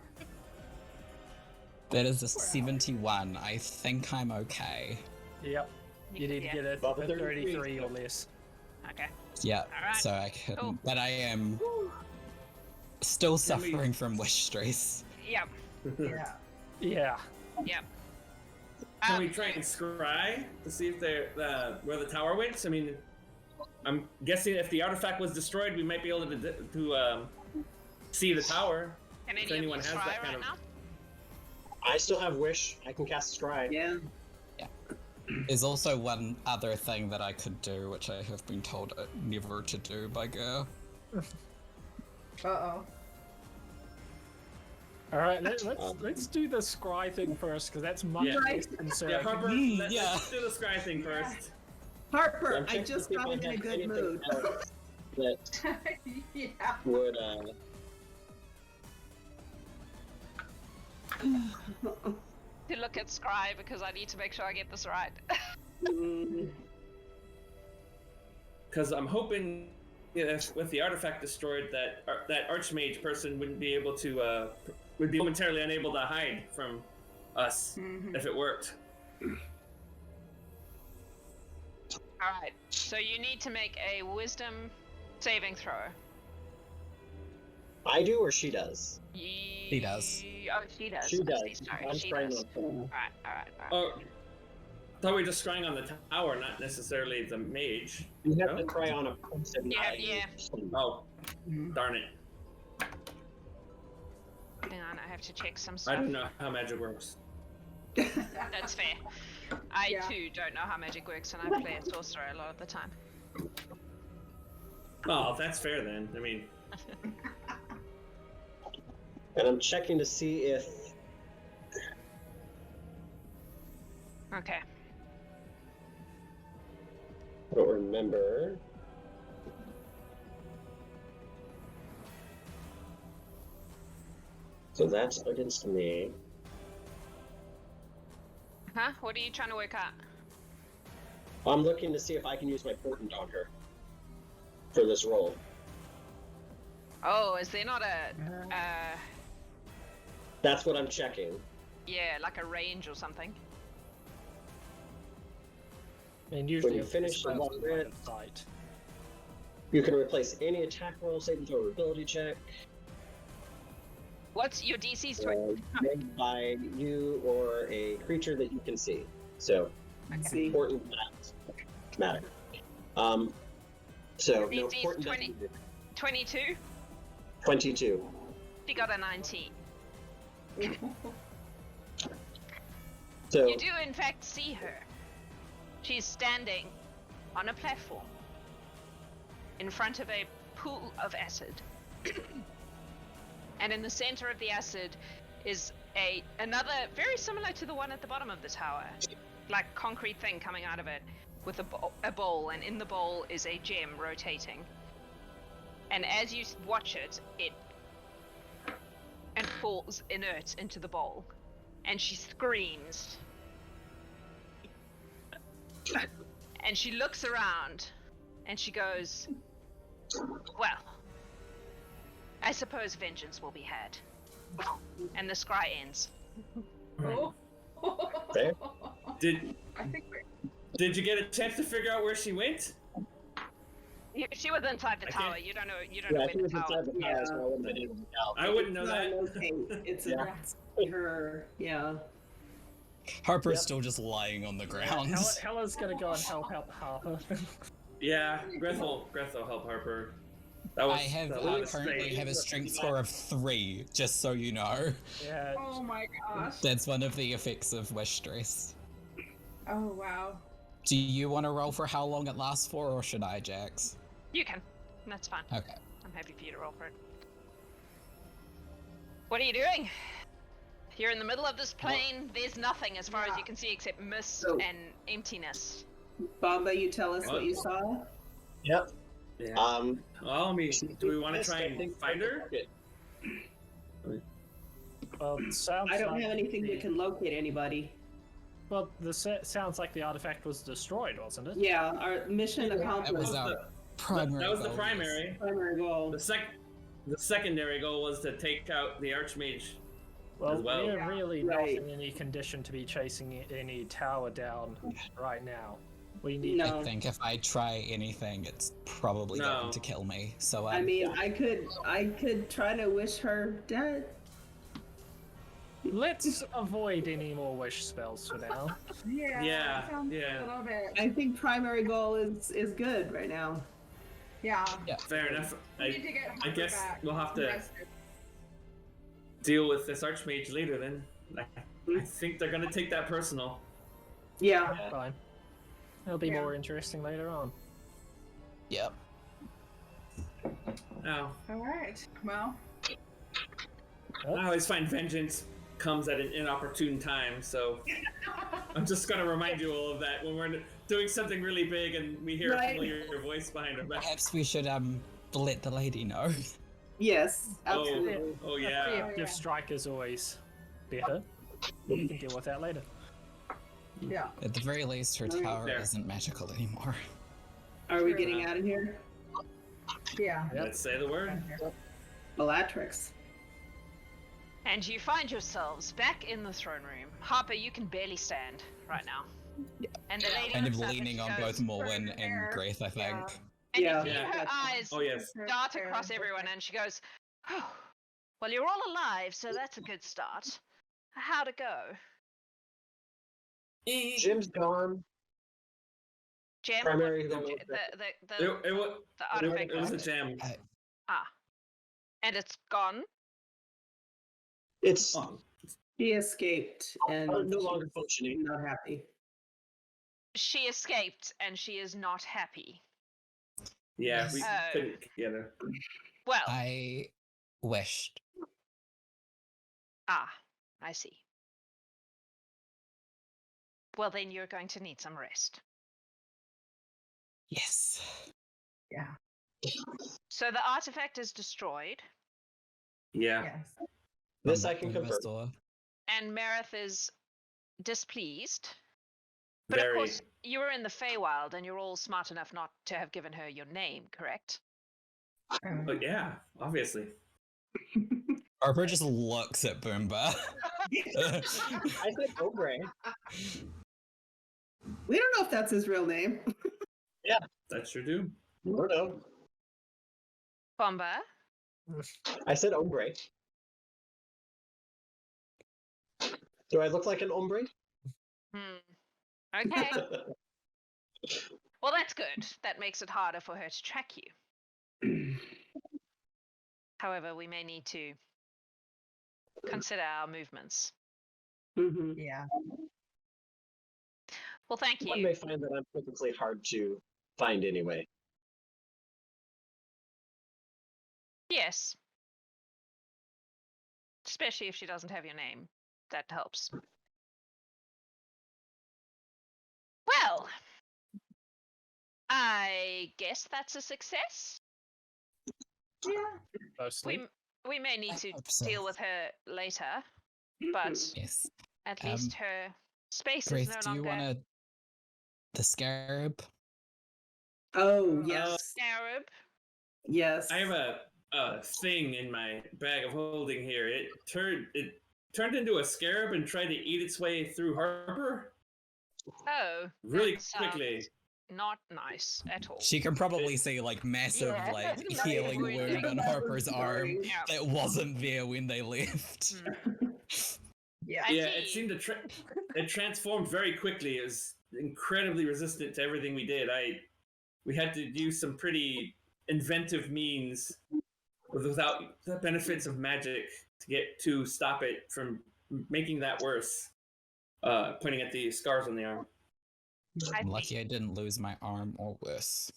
Speaker 5: That is a 71. I think I'm okay.
Speaker 2: Yep. You need to get a
Speaker 7: Above
Speaker 2: 33 or less.
Speaker 1: Okay.
Speaker 5: Yeah,
Speaker 1: Alright,
Speaker 5: so I can...
Speaker 1: cool.
Speaker 5: But I am still suffering from wish stress.
Speaker 1: Yep.
Speaker 8: Yeah.
Speaker 2: Yeah.
Speaker 1: Yep.
Speaker 4: Can we try and scry to see if they're where the tower went? I mean, I'm guessing if the artifact was destroyed, we might be able to see the tower.
Speaker 1: Can
Speaker 4: If
Speaker 1: any of you
Speaker 4: anyone has
Speaker 1: try
Speaker 4: that
Speaker 1: right
Speaker 4: kind of-
Speaker 1: now?
Speaker 7: I still have wish. I can cast scry.
Speaker 3: Yeah.
Speaker 5: There's also one other thing that I could do, which I have been told never to do by Gur.
Speaker 8: Uh-oh.
Speaker 2: All right. Let's do the scry thing first, because that's much
Speaker 4: Yeah.
Speaker 2: less concerning.
Speaker 4: Yeah, Harper,
Speaker 5: yeah.
Speaker 4: let's do the scry thing first.
Speaker 3: Harper,
Speaker 7: I'm
Speaker 3: I
Speaker 7: checking
Speaker 3: just
Speaker 7: to see if
Speaker 3: got
Speaker 7: I
Speaker 3: him in a
Speaker 7: have
Speaker 3: good
Speaker 7: anything
Speaker 3: mood.
Speaker 7: else that
Speaker 8: Yeah.
Speaker 7: would
Speaker 1: To look at Scry because I need to make sure I get this right.
Speaker 3: Mm,
Speaker 4: Because I'm hoping, if with the artifact destroyed, that that Archmage person wouldn't be able to would be momentarily unable to hide from us
Speaker 8: Mhm.
Speaker 4: if it worked.
Speaker 1: Alright, so you need to make a wisdom saving throw.
Speaker 7: I do or she does.
Speaker 5: He does.
Speaker 1: Oh, she does.
Speaker 7: She does.
Speaker 1: Sorry,
Speaker 7: I'm
Speaker 1: she
Speaker 7: trying
Speaker 1: does.
Speaker 7: to.
Speaker 1: Alright.
Speaker 4: Oh, I thought we were just scrying on the tower, not necessarily the mage.
Speaker 7: You have
Speaker 4: No?
Speaker 7: to try on a person.
Speaker 1: Yeah, yeah.
Speaker 4: Oh, darn it.
Speaker 1: Hang on, I have to check some
Speaker 4: I
Speaker 1: stuff.
Speaker 4: don't know how magic works.
Speaker 1: That's fair. I
Speaker 8: Yeah.
Speaker 1: too don't know how magic works, and I play a sorcerer a lot of the time.
Speaker 4: Oh, that's fair then. I mean,
Speaker 7: And I'm checking to see if
Speaker 1: Okay.
Speaker 7: I don't remember. So that's against me.
Speaker 1: Huh? What are you trying to work out?
Speaker 7: I'm looking to see if I can use my portent on her for this roll.
Speaker 1: Oh, is there not a,
Speaker 7: That's what I'm checking.
Speaker 1: yeah, like a range or something?
Speaker 2: I mean, usually
Speaker 7: you
Speaker 2: if
Speaker 7: finish
Speaker 2: spells
Speaker 7: the
Speaker 2: are
Speaker 7: one
Speaker 2: line
Speaker 7: red-
Speaker 2: of sight.
Speaker 7: You can replace any attack roll, saving throw, or ability check
Speaker 1: What's your DC's 20?
Speaker 7: made by you or a creature that you can see. So,
Speaker 3: See.
Speaker 7: portent matter. So no
Speaker 1: DC's
Speaker 7: portent
Speaker 1: 20.
Speaker 7: doesn't do
Speaker 1: 22?
Speaker 7: 22.
Speaker 1: She got a 19.
Speaker 7: So
Speaker 1: You do in fact see her. She's standing on a platform in front of a pool of acid. And in the center of the acid is another very similar to the one at the bottom of the tower, like concrete thing coming out of it with a bowl, and in the bowl is a gem rotating. And as you watch it, it falls inert into the bowl, and she screams. And she looks around, and she goes, well, I suppose vengeance will be had. And the scry ends.
Speaker 8: Oh.
Speaker 7: Fair.
Speaker 8: I think we're
Speaker 4: did you get a chance to figure out where she went?
Speaker 1: She was inside the
Speaker 4: I
Speaker 1: tower.
Speaker 4: can't-
Speaker 1: You don't know
Speaker 7: yeah,
Speaker 1: where
Speaker 7: she
Speaker 1: the
Speaker 7: was
Speaker 1: tower.
Speaker 7: inside the tower, so I wouldn't have been able to tell.
Speaker 4: I wouldn't know
Speaker 3: It's not
Speaker 4: that.
Speaker 3: locate. It's her. Yeah.
Speaker 5: Harper's
Speaker 7: Yep.
Speaker 5: still just lying on the ground.
Speaker 2: Hela's gonna go and help out Harper.
Speaker 4: Yeah, Greth will help Harper. That was.
Speaker 5: I
Speaker 4: that was
Speaker 5: currently
Speaker 4: great.
Speaker 5: have a strength score of 3, just so you know.
Speaker 2: Yeah.
Speaker 8: Oh my gosh.
Speaker 5: That's one of the effects of wish stress.
Speaker 8: Oh wow.
Speaker 5: Do you want to roll for how long it lasts for, or should I, Jax?
Speaker 1: You can. That's fine.
Speaker 5: Okay.
Speaker 1: I'm happy for you to roll for it. What are you doing? You're in the middle of this plain. There's nothing as far as you can see except mist
Speaker 3: So-
Speaker 1: and emptiness.
Speaker 3: Bombah, you tell us what you saw.
Speaker 7: Yep.
Speaker 4: Yeah.
Speaker 7: Um,
Speaker 4: I mean, do we want to try and find her?
Speaker 2: Well, it sounds
Speaker 3: I don't
Speaker 2: like
Speaker 3: have anything that can locate anybody.
Speaker 2: Well, sounds like the artifact was destroyed, wasn't it?
Speaker 3: Yeah, our mission
Speaker 5: That
Speaker 3: accomplished.
Speaker 5: was our primary
Speaker 4: That was the
Speaker 5: goal.
Speaker 4: primary.
Speaker 3: Primary goal.
Speaker 4: The secondary goal was to take out the Archmage.
Speaker 2: Well,
Speaker 4: As well.
Speaker 2: we're really
Speaker 3: Right.
Speaker 2: not in any condition to be chasing any tower down right now. We need.
Speaker 3: No.
Speaker 5: I think if I try anything, it's probably
Speaker 4: No.
Speaker 5: going to kill me. So
Speaker 3: I mean, I could try to wish her dead.
Speaker 2: Let's avoid any more wish spells for now.
Speaker 8: Yeah.
Speaker 4: Yeah,
Speaker 8: that sounds
Speaker 4: yeah.
Speaker 8: A little bit.
Speaker 3: I think primary goal is good right now.
Speaker 8: Yeah.
Speaker 4: Fair enough.
Speaker 8: We need to get
Speaker 4: I
Speaker 8: Harper
Speaker 4: guess
Speaker 8: back.
Speaker 4: we'll have to
Speaker 8: Rested.
Speaker 4: deal with this Archmage later then. I think they're gonna take that personal.
Speaker 3: Yeah.
Speaker 2: Fine. It'll be
Speaker 8: Yeah.
Speaker 2: more interesting later on.
Speaker 5: Yep.
Speaker 4: Oh,
Speaker 8: All right. Well.
Speaker 4: I always find vengeance comes at an inopportune time, so I'm just gonna remind you all of that when we're doing something really big and we hear a
Speaker 3: Right.
Speaker 4: familiar voice behind our back.
Speaker 5: Perhaps we should let the lady know.
Speaker 3: Yes. Absolutely.
Speaker 4: Oh yeah.
Speaker 2: Preemptive
Speaker 8: yeah.
Speaker 2: strike is always better. We can deal with that later.
Speaker 8: Yeah.
Speaker 5: At the very least, her
Speaker 3: Alright.
Speaker 5: tower
Speaker 4: There.
Speaker 5: isn't magical anymore.
Speaker 3: Are we
Speaker 8: Sure.
Speaker 3: getting out of here?
Speaker 8: Yeah.
Speaker 2: Yep.
Speaker 4: Let's say the word.
Speaker 3: Bellatrix.
Speaker 1: And you find yourselves back in the throne room. Harper, you can barely stand right now. And the lady
Speaker 5: Kind of
Speaker 1: looks up and
Speaker 5: leaning
Speaker 1: she
Speaker 5: on
Speaker 1: goes,
Speaker 5: both Morwen and
Speaker 8: Fair.
Speaker 5: Greth, I think.
Speaker 8: Yeah.
Speaker 1: and
Speaker 3: Yeah.
Speaker 1: you see
Speaker 4: Yeah.
Speaker 1: her eyes
Speaker 4: Oh yes.
Speaker 1: dart across everyone, and she goes, oh, well, you're all alive, so that's a good start. How'd it go?
Speaker 7: Jim's gone.
Speaker 1: Gem?
Speaker 7: Primary
Speaker 1: The,
Speaker 7: goal.
Speaker 1: the artifact.
Speaker 4: It was a gem.
Speaker 1: Ah. And it's gone?
Speaker 7: It's
Speaker 3: She escaped and
Speaker 7: no longer functioning.
Speaker 3: not happy.
Speaker 1: She escaped and she is not happy.
Speaker 4: Yeah, we
Speaker 1: Oh.
Speaker 4: couldn't get her.
Speaker 1: Well,
Speaker 5: I wished.
Speaker 1: I see. Well, then you're going to need some rest.
Speaker 5: Yes.
Speaker 8: Yeah.
Speaker 1: So the artifact is destroyed,
Speaker 4: Yeah.
Speaker 8: Yes.
Speaker 7: This I can confirm.
Speaker 5: Store.
Speaker 1: and Merith is displeased. But
Speaker 4: Very.
Speaker 1: of course, you were in the Feywild, and you're all smart enough not to have given her your name, correct?
Speaker 4: But yeah, obviously.
Speaker 5: Harper just looks at Boomba.
Speaker 7: I said Ombre.
Speaker 3: We don't know if that's his real name.
Speaker 4: That sure do.
Speaker 7: I don't know.
Speaker 1: Bombah?
Speaker 7: I said Ombre. Do I look like an Ombre?
Speaker 1: Okay. Well, that's good. That makes it harder for her to track you. However, we may need to consider our movements.
Speaker 3: Mm-hmm.
Speaker 8: Yeah.
Speaker 1: Well, thank
Speaker 7: One
Speaker 1: you.
Speaker 7: may find that I'm typically hard to find anyway.
Speaker 1: Yes. Especially if she doesn't have your name. That helps. Well, I guess that's a success.
Speaker 8: Yeah.
Speaker 2: Mostly.
Speaker 1: We may need
Speaker 5: I
Speaker 1: to
Speaker 5: hope so.
Speaker 1: deal with her later, but
Speaker 5: Yes.
Speaker 1: at least her space is
Speaker 5: Grace,
Speaker 1: no
Speaker 5: do you
Speaker 1: longer
Speaker 5: want the scarab?
Speaker 3: Oh, yes.
Speaker 1: scarab.
Speaker 3: Yes.
Speaker 4: I have a thing in my bag of holding here. It turned into a scarab and tried to eat its way through Harper
Speaker 1: Oh,
Speaker 4: really
Speaker 1: that sounds
Speaker 4: quickly.
Speaker 1: not nice at all.
Speaker 5: She can probably see like massive
Speaker 1: Yeah.
Speaker 5: like
Speaker 1: Not
Speaker 5: healing
Speaker 1: even
Speaker 5: wound on Harper's arm
Speaker 1: Yeah.
Speaker 5: that wasn't there when they left.
Speaker 8: Yeah.
Speaker 1: I
Speaker 4: Yeah,
Speaker 1: see.
Speaker 4: it seemed to it transformed very quickly. It was incredibly resistant to everything we did. We had to use some pretty inventive means without the benefits of magic to stop it from making that worse. Pointing at the scars on the arm.
Speaker 1: I
Speaker 5: I'm
Speaker 1: see.
Speaker 5: lucky I didn't lose my arm or worse.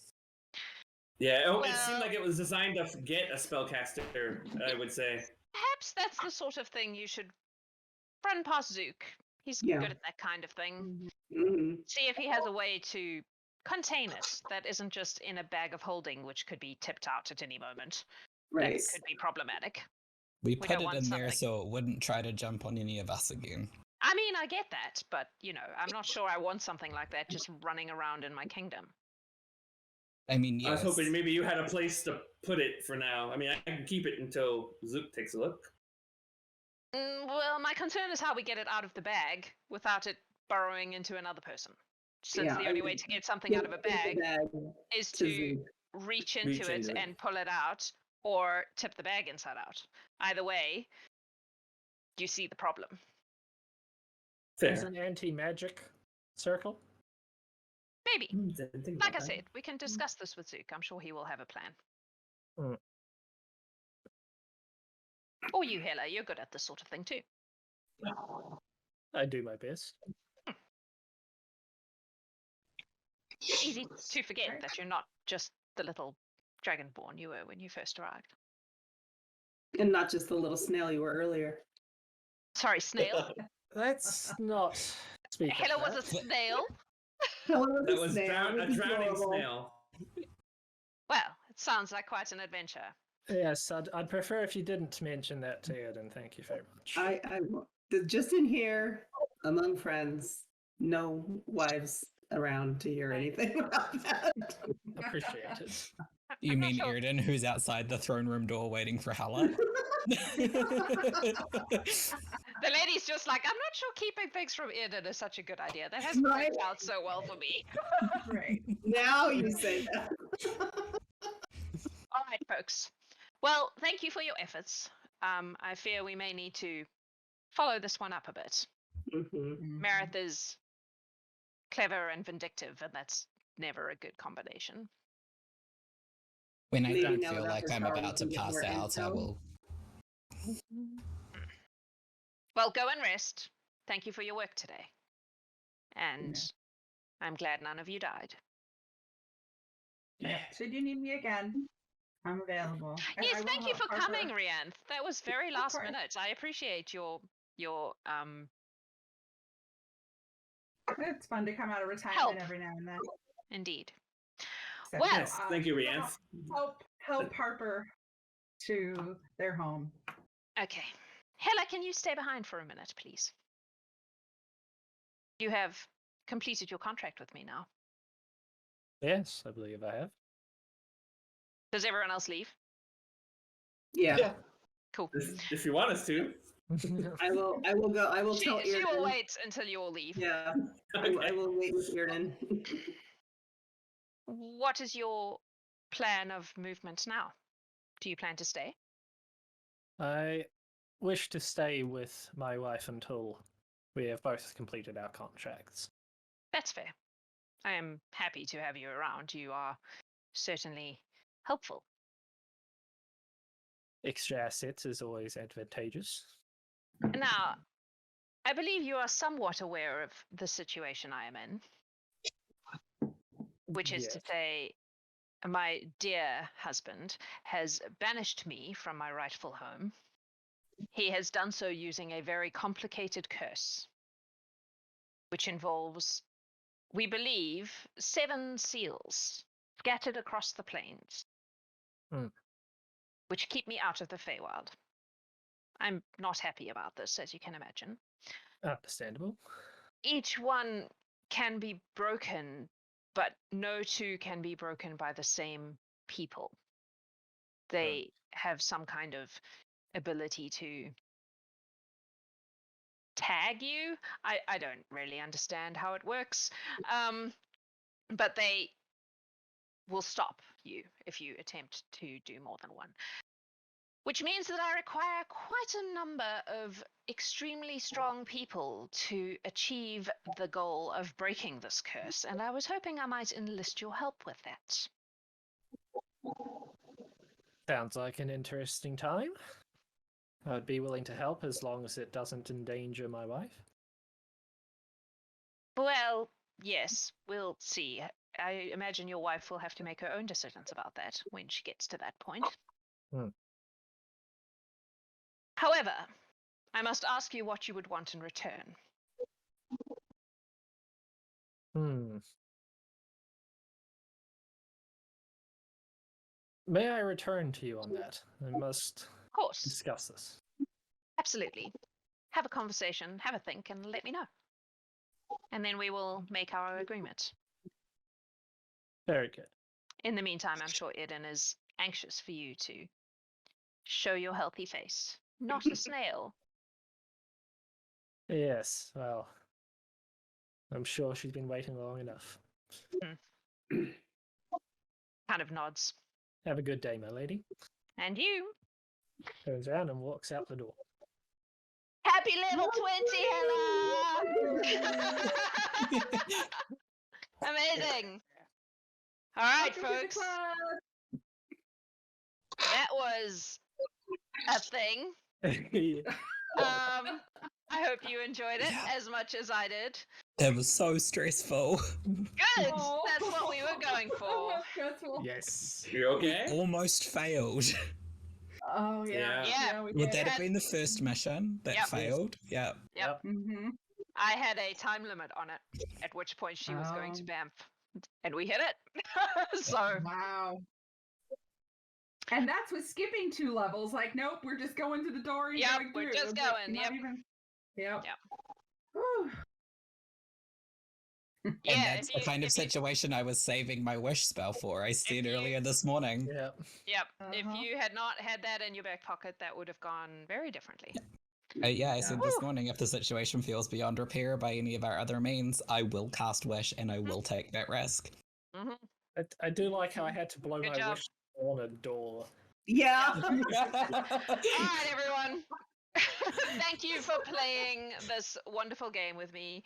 Speaker 4: Yeah, it
Speaker 1: Well-
Speaker 4: seemed like it was designed to get a spellcaster, I would say.
Speaker 1: Perhaps that's the sort of thing you should run past Zook. He's
Speaker 3: Yeah.
Speaker 1: good at that kind of thing.
Speaker 3: Mm-hmm.
Speaker 1: See if he has a way to contain it that isn't just in a bag of holding, which could be tipped out at any moment.
Speaker 3: Right.
Speaker 1: That could be problematic.
Speaker 5: We
Speaker 1: We
Speaker 5: put
Speaker 1: don't
Speaker 5: it
Speaker 1: want
Speaker 5: in there
Speaker 1: something-
Speaker 5: so it wouldn't try to jump on any of us again.
Speaker 1: I mean, I get that, but, I'm not sure I want something like that just running around in my kingdom.
Speaker 5: I mean,
Speaker 4: I was
Speaker 5: yes.
Speaker 4: hoping maybe you had a place to put it for now. I mean, I can keep it until Zook takes a look.
Speaker 1: Well, my concern is how we get it out of the bag without it burrowing into another person. Since
Speaker 3: Yeah,
Speaker 1: the
Speaker 3: I
Speaker 1: only way
Speaker 3: mean,
Speaker 1: to get something out of a bag is
Speaker 3: to
Speaker 1: to
Speaker 3: Zook.
Speaker 1: reach into
Speaker 4: Reach
Speaker 1: it
Speaker 4: into it.
Speaker 1: and pull it out, or tip the bag inside out. Either way, you see the problem.
Speaker 2: There's
Speaker 4: Fair.
Speaker 2: an anti-magic circle.
Speaker 1: Maybe.
Speaker 4: Didn't think
Speaker 1: Like I
Speaker 4: about that.
Speaker 1: said, we can discuss this with Zook. I'm sure he will have a plan.
Speaker 2: Mm.
Speaker 1: Or you, Hela, you're good at this sort of thing too.
Speaker 2: I do my best.
Speaker 1: Easy to forget that you're not just the little Dragonborn you were when you first arrived.
Speaker 3: And not just the little snail you were earlier.
Speaker 1: Sorry, snail.
Speaker 2: Let's not speak of
Speaker 1: Hela was a
Speaker 2: that.
Speaker 1: snail.
Speaker 3: Hello,
Speaker 4: That was
Speaker 3: snail.
Speaker 4: a
Speaker 3: This is
Speaker 4: drowning
Speaker 3: horrible.
Speaker 4: snail.
Speaker 1: Well, it sounds like quite an adventure.
Speaker 2: Yes, I'd prefer if you didn't mention that to Ed, thank you very much.
Speaker 3: I just in here among friends, no wives around to hear anything about that.
Speaker 2: Appreciate it.
Speaker 5: You
Speaker 1: I'm not
Speaker 5: mean
Speaker 1: sure.
Speaker 5: Erden, who's outside the throne room door waiting for Hela?
Speaker 1: The lady's just like, I'm not sure keeping things from Eden is such a good idea. That hasn't
Speaker 3: Right.
Speaker 1: worked out so well for me.
Speaker 8: Right.
Speaker 3: Now you say that.
Speaker 1: All right, folks. Well, thank you for your efforts. I fear we may need to follow this one up a bit.
Speaker 3: Mm-hmm.
Speaker 1: Merith is clever and vindictive, and that's never a good combination.
Speaker 5: When I
Speaker 3: Maybe
Speaker 5: don't
Speaker 3: now
Speaker 5: feel
Speaker 3: without
Speaker 5: like
Speaker 3: her
Speaker 5: I'm
Speaker 3: power,
Speaker 5: about to
Speaker 3: we can get
Speaker 5: pass
Speaker 3: more
Speaker 5: out, I
Speaker 3: intel.
Speaker 5: will
Speaker 1: Well, go and rest. Thank you for your work today. And I'm glad none of you died.
Speaker 2: Yeah.
Speaker 8: Should you need me again, I'm available. And
Speaker 1: Yes,
Speaker 8: I will
Speaker 1: thank you
Speaker 8: help
Speaker 1: for
Speaker 8: Harper.
Speaker 1: coming, Rianth. That was very
Speaker 8: Of
Speaker 1: last
Speaker 8: course.
Speaker 1: minute. I appreciate your
Speaker 8: It's fun to come out of retirement
Speaker 1: Help.
Speaker 8: every now and then.
Speaker 1: indeed.
Speaker 8: So,
Speaker 1: Well-
Speaker 4: Yes, thank you, Rianth.
Speaker 8: Help Harper to their home.
Speaker 1: Okay. Hela, can you stay behind for a minute, please? You have completed your contract with me now.
Speaker 2: Yes, I believe I have.
Speaker 1: Does everyone else leave?
Speaker 3: Yeah.
Speaker 1: Cool.
Speaker 4: If you want us to.
Speaker 3: I will go. I will tell
Speaker 1: She will
Speaker 3: Irden.
Speaker 1: wait until you all leave.
Speaker 3: Yeah.
Speaker 4: Okay.
Speaker 3: I will wait with Irden.
Speaker 1: What is your plan of movement now? Do you plan to stay?
Speaker 2: I wish to stay with my wife until we have both completed our contracts.
Speaker 1: That's fair. I am happy to have you around. You are certainly helpful.
Speaker 2: Extra assets is always advantageous.
Speaker 1: Now, I believe you are somewhat aware of the situation I am in, which is to
Speaker 2: Yes.
Speaker 1: say, my dear husband has banished me from my rightful home. He has done so using a very complicated curse, which involves, we believe, 7 seals scattered across the plains, which keep me out of the feywild. I'm not happy about this, as you can imagine.
Speaker 2: Understandable.
Speaker 1: Each one can be broken, but no two can be broken by the same people. They have some kind of ability to tag you. I don't really understand how it works, but they will stop you if you attempt to do more than one. Which means that I require quite a number of extremely strong people to achieve the goal of breaking this curse, and I was hoping I might enlist your help with that.
Speaker 2: Sounds like an interesting time. I would be willing to help as long as it doesn't endanger my wife.
Speaker 1: Well, yes, we'll see. I imagine your wife will have to make her own decisions about that when she gets to that point. However, I must ask you what you would want in return.
Speaker 2: May I return to you on that? I must
Speaker 1: Of course,
Speaker 2: discuss this.
Speaker 1: absolutely. Have a conversation, have a think, and let me know. And then we will make our agreement.
Speaker 2: Very good.
Speaker 1: In the meantime, I'm sure Eden is anxious for you to show your healthy face. Not a snail.
Speaker 2: Yes, well, I'm sure she's been waiting long enough.
Speaker 1: Kind of nods.
Speaker 2: Have a good day, my lady.
Speaker 1: And you.
Speaker 2: Turns around and walks out the door.
Speaker 1: Happy level 20, Hela! Amazing. All right,
Speaker 8: Welcome to the
Speaker 1: folks.
Speaker 8: club.
Speaker 1: That was a thing. I hope you enjoyed it as much as I did.
Speaker 5: It was so stressful.
Speaker 1: Good.
Speaker 8: Aw.
Speaker 1: That's what we were going for.
Speaker 8: Stressful.
Speaker 2: Yes.
Speaker 4: You okay?
Speaker 5: Almost failed.
Speaker 8: Oh yeah.
Speaker 1: Yeah.
Speaker 8: we
Speaker 5: Would
Speaker 8: did.
Speaker 5: that have been the first mission that
Speaker 1: Yep.
Speaker 5: failed? Yeah.
Speaker 1: Yep.
Speaker 8: Mm-hmm.
Speaker 1: I had a time limit on it, at which point she was going to
Speaker 8: Oh.
Speaker 1: Banff, and we hit it. So
Speaker 8: Wow. And that's with skipping 2 levels. Like, nope, we're just going to the door and
Speaker 1: Yep,
Speaker 8: going
Speaker 1: we're
Speaker 8: through.
Speaker 1: just
Speaker 8: Not
Speaker 1: going, yep.
Speaker 8: even- Yep.
Speaker 1: Yep.
Speaker 8: Whew.
Speaker 5: And
Speaker 1: yeah,
Speaker 5: that's the kind of situation I was saving my wish spell for. I said
Speaker 1: you-
Speaker 5: earlier this morning.
Speaker 2: Yep.
Speaker 1: Yep. If
Speaker 8: Uh-huh.
Speaker 1: you had not had that in your back pocket, that would have gone very differently.
Speaker 5: Yeah, I said this
Speaker 1: Whew.
Speaker 5: morning, if the situation feels beyond repair by any of our other means, I will cast wish and I will take that risk.
Speaker 1: Hmm.
Speaker 2: I do like how I had to blow
Speaker 1: Good
Speaker 2: my
Speaker 1: job.
Speaker 2: wish on a door.
Speaker 3: Yeah.
Speaker 1: All right, everyone. Thank you for playing this wonderful game with me.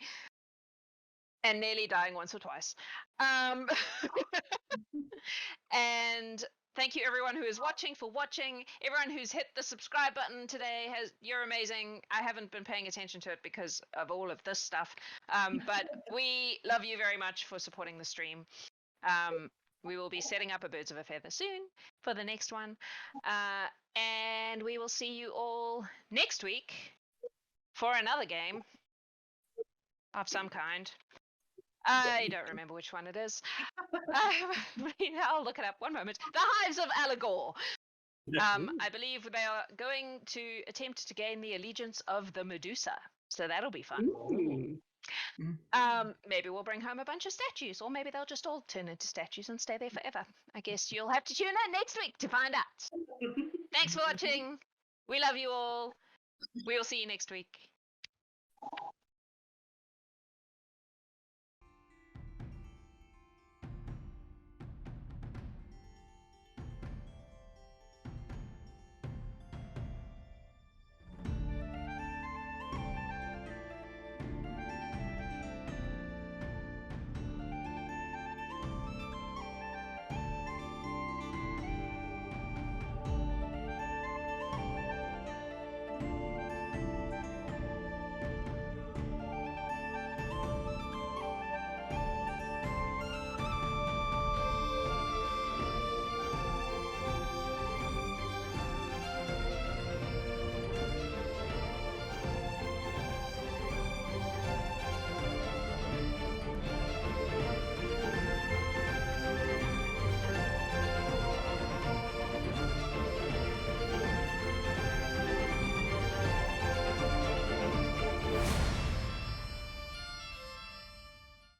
Speaker 1: And nearly dying once or twice. And thank you everyone who is watching for watching. Everyone who's hit the subscribe button today, you're amazing. I haven't been paying attention to it because of all of this stuff. But we love you very much for supporting the stream. We will be setting up a Birds of a Feather soon for the next one. And we will see you all next week for another game of some kind. I don't remember which one it is. I'll look it up. One moment. The Hives of Allegor. I believe they are going to attempt to gain the allegiance of the Medusa. So that'll be fun. Maybe we'll bring home a bunch of statues, or maybe they'll just all turn into statues and stay there forever. I guess you'll have to tune in next week to find out. Thanks for watching. We love you all. We will see you next week.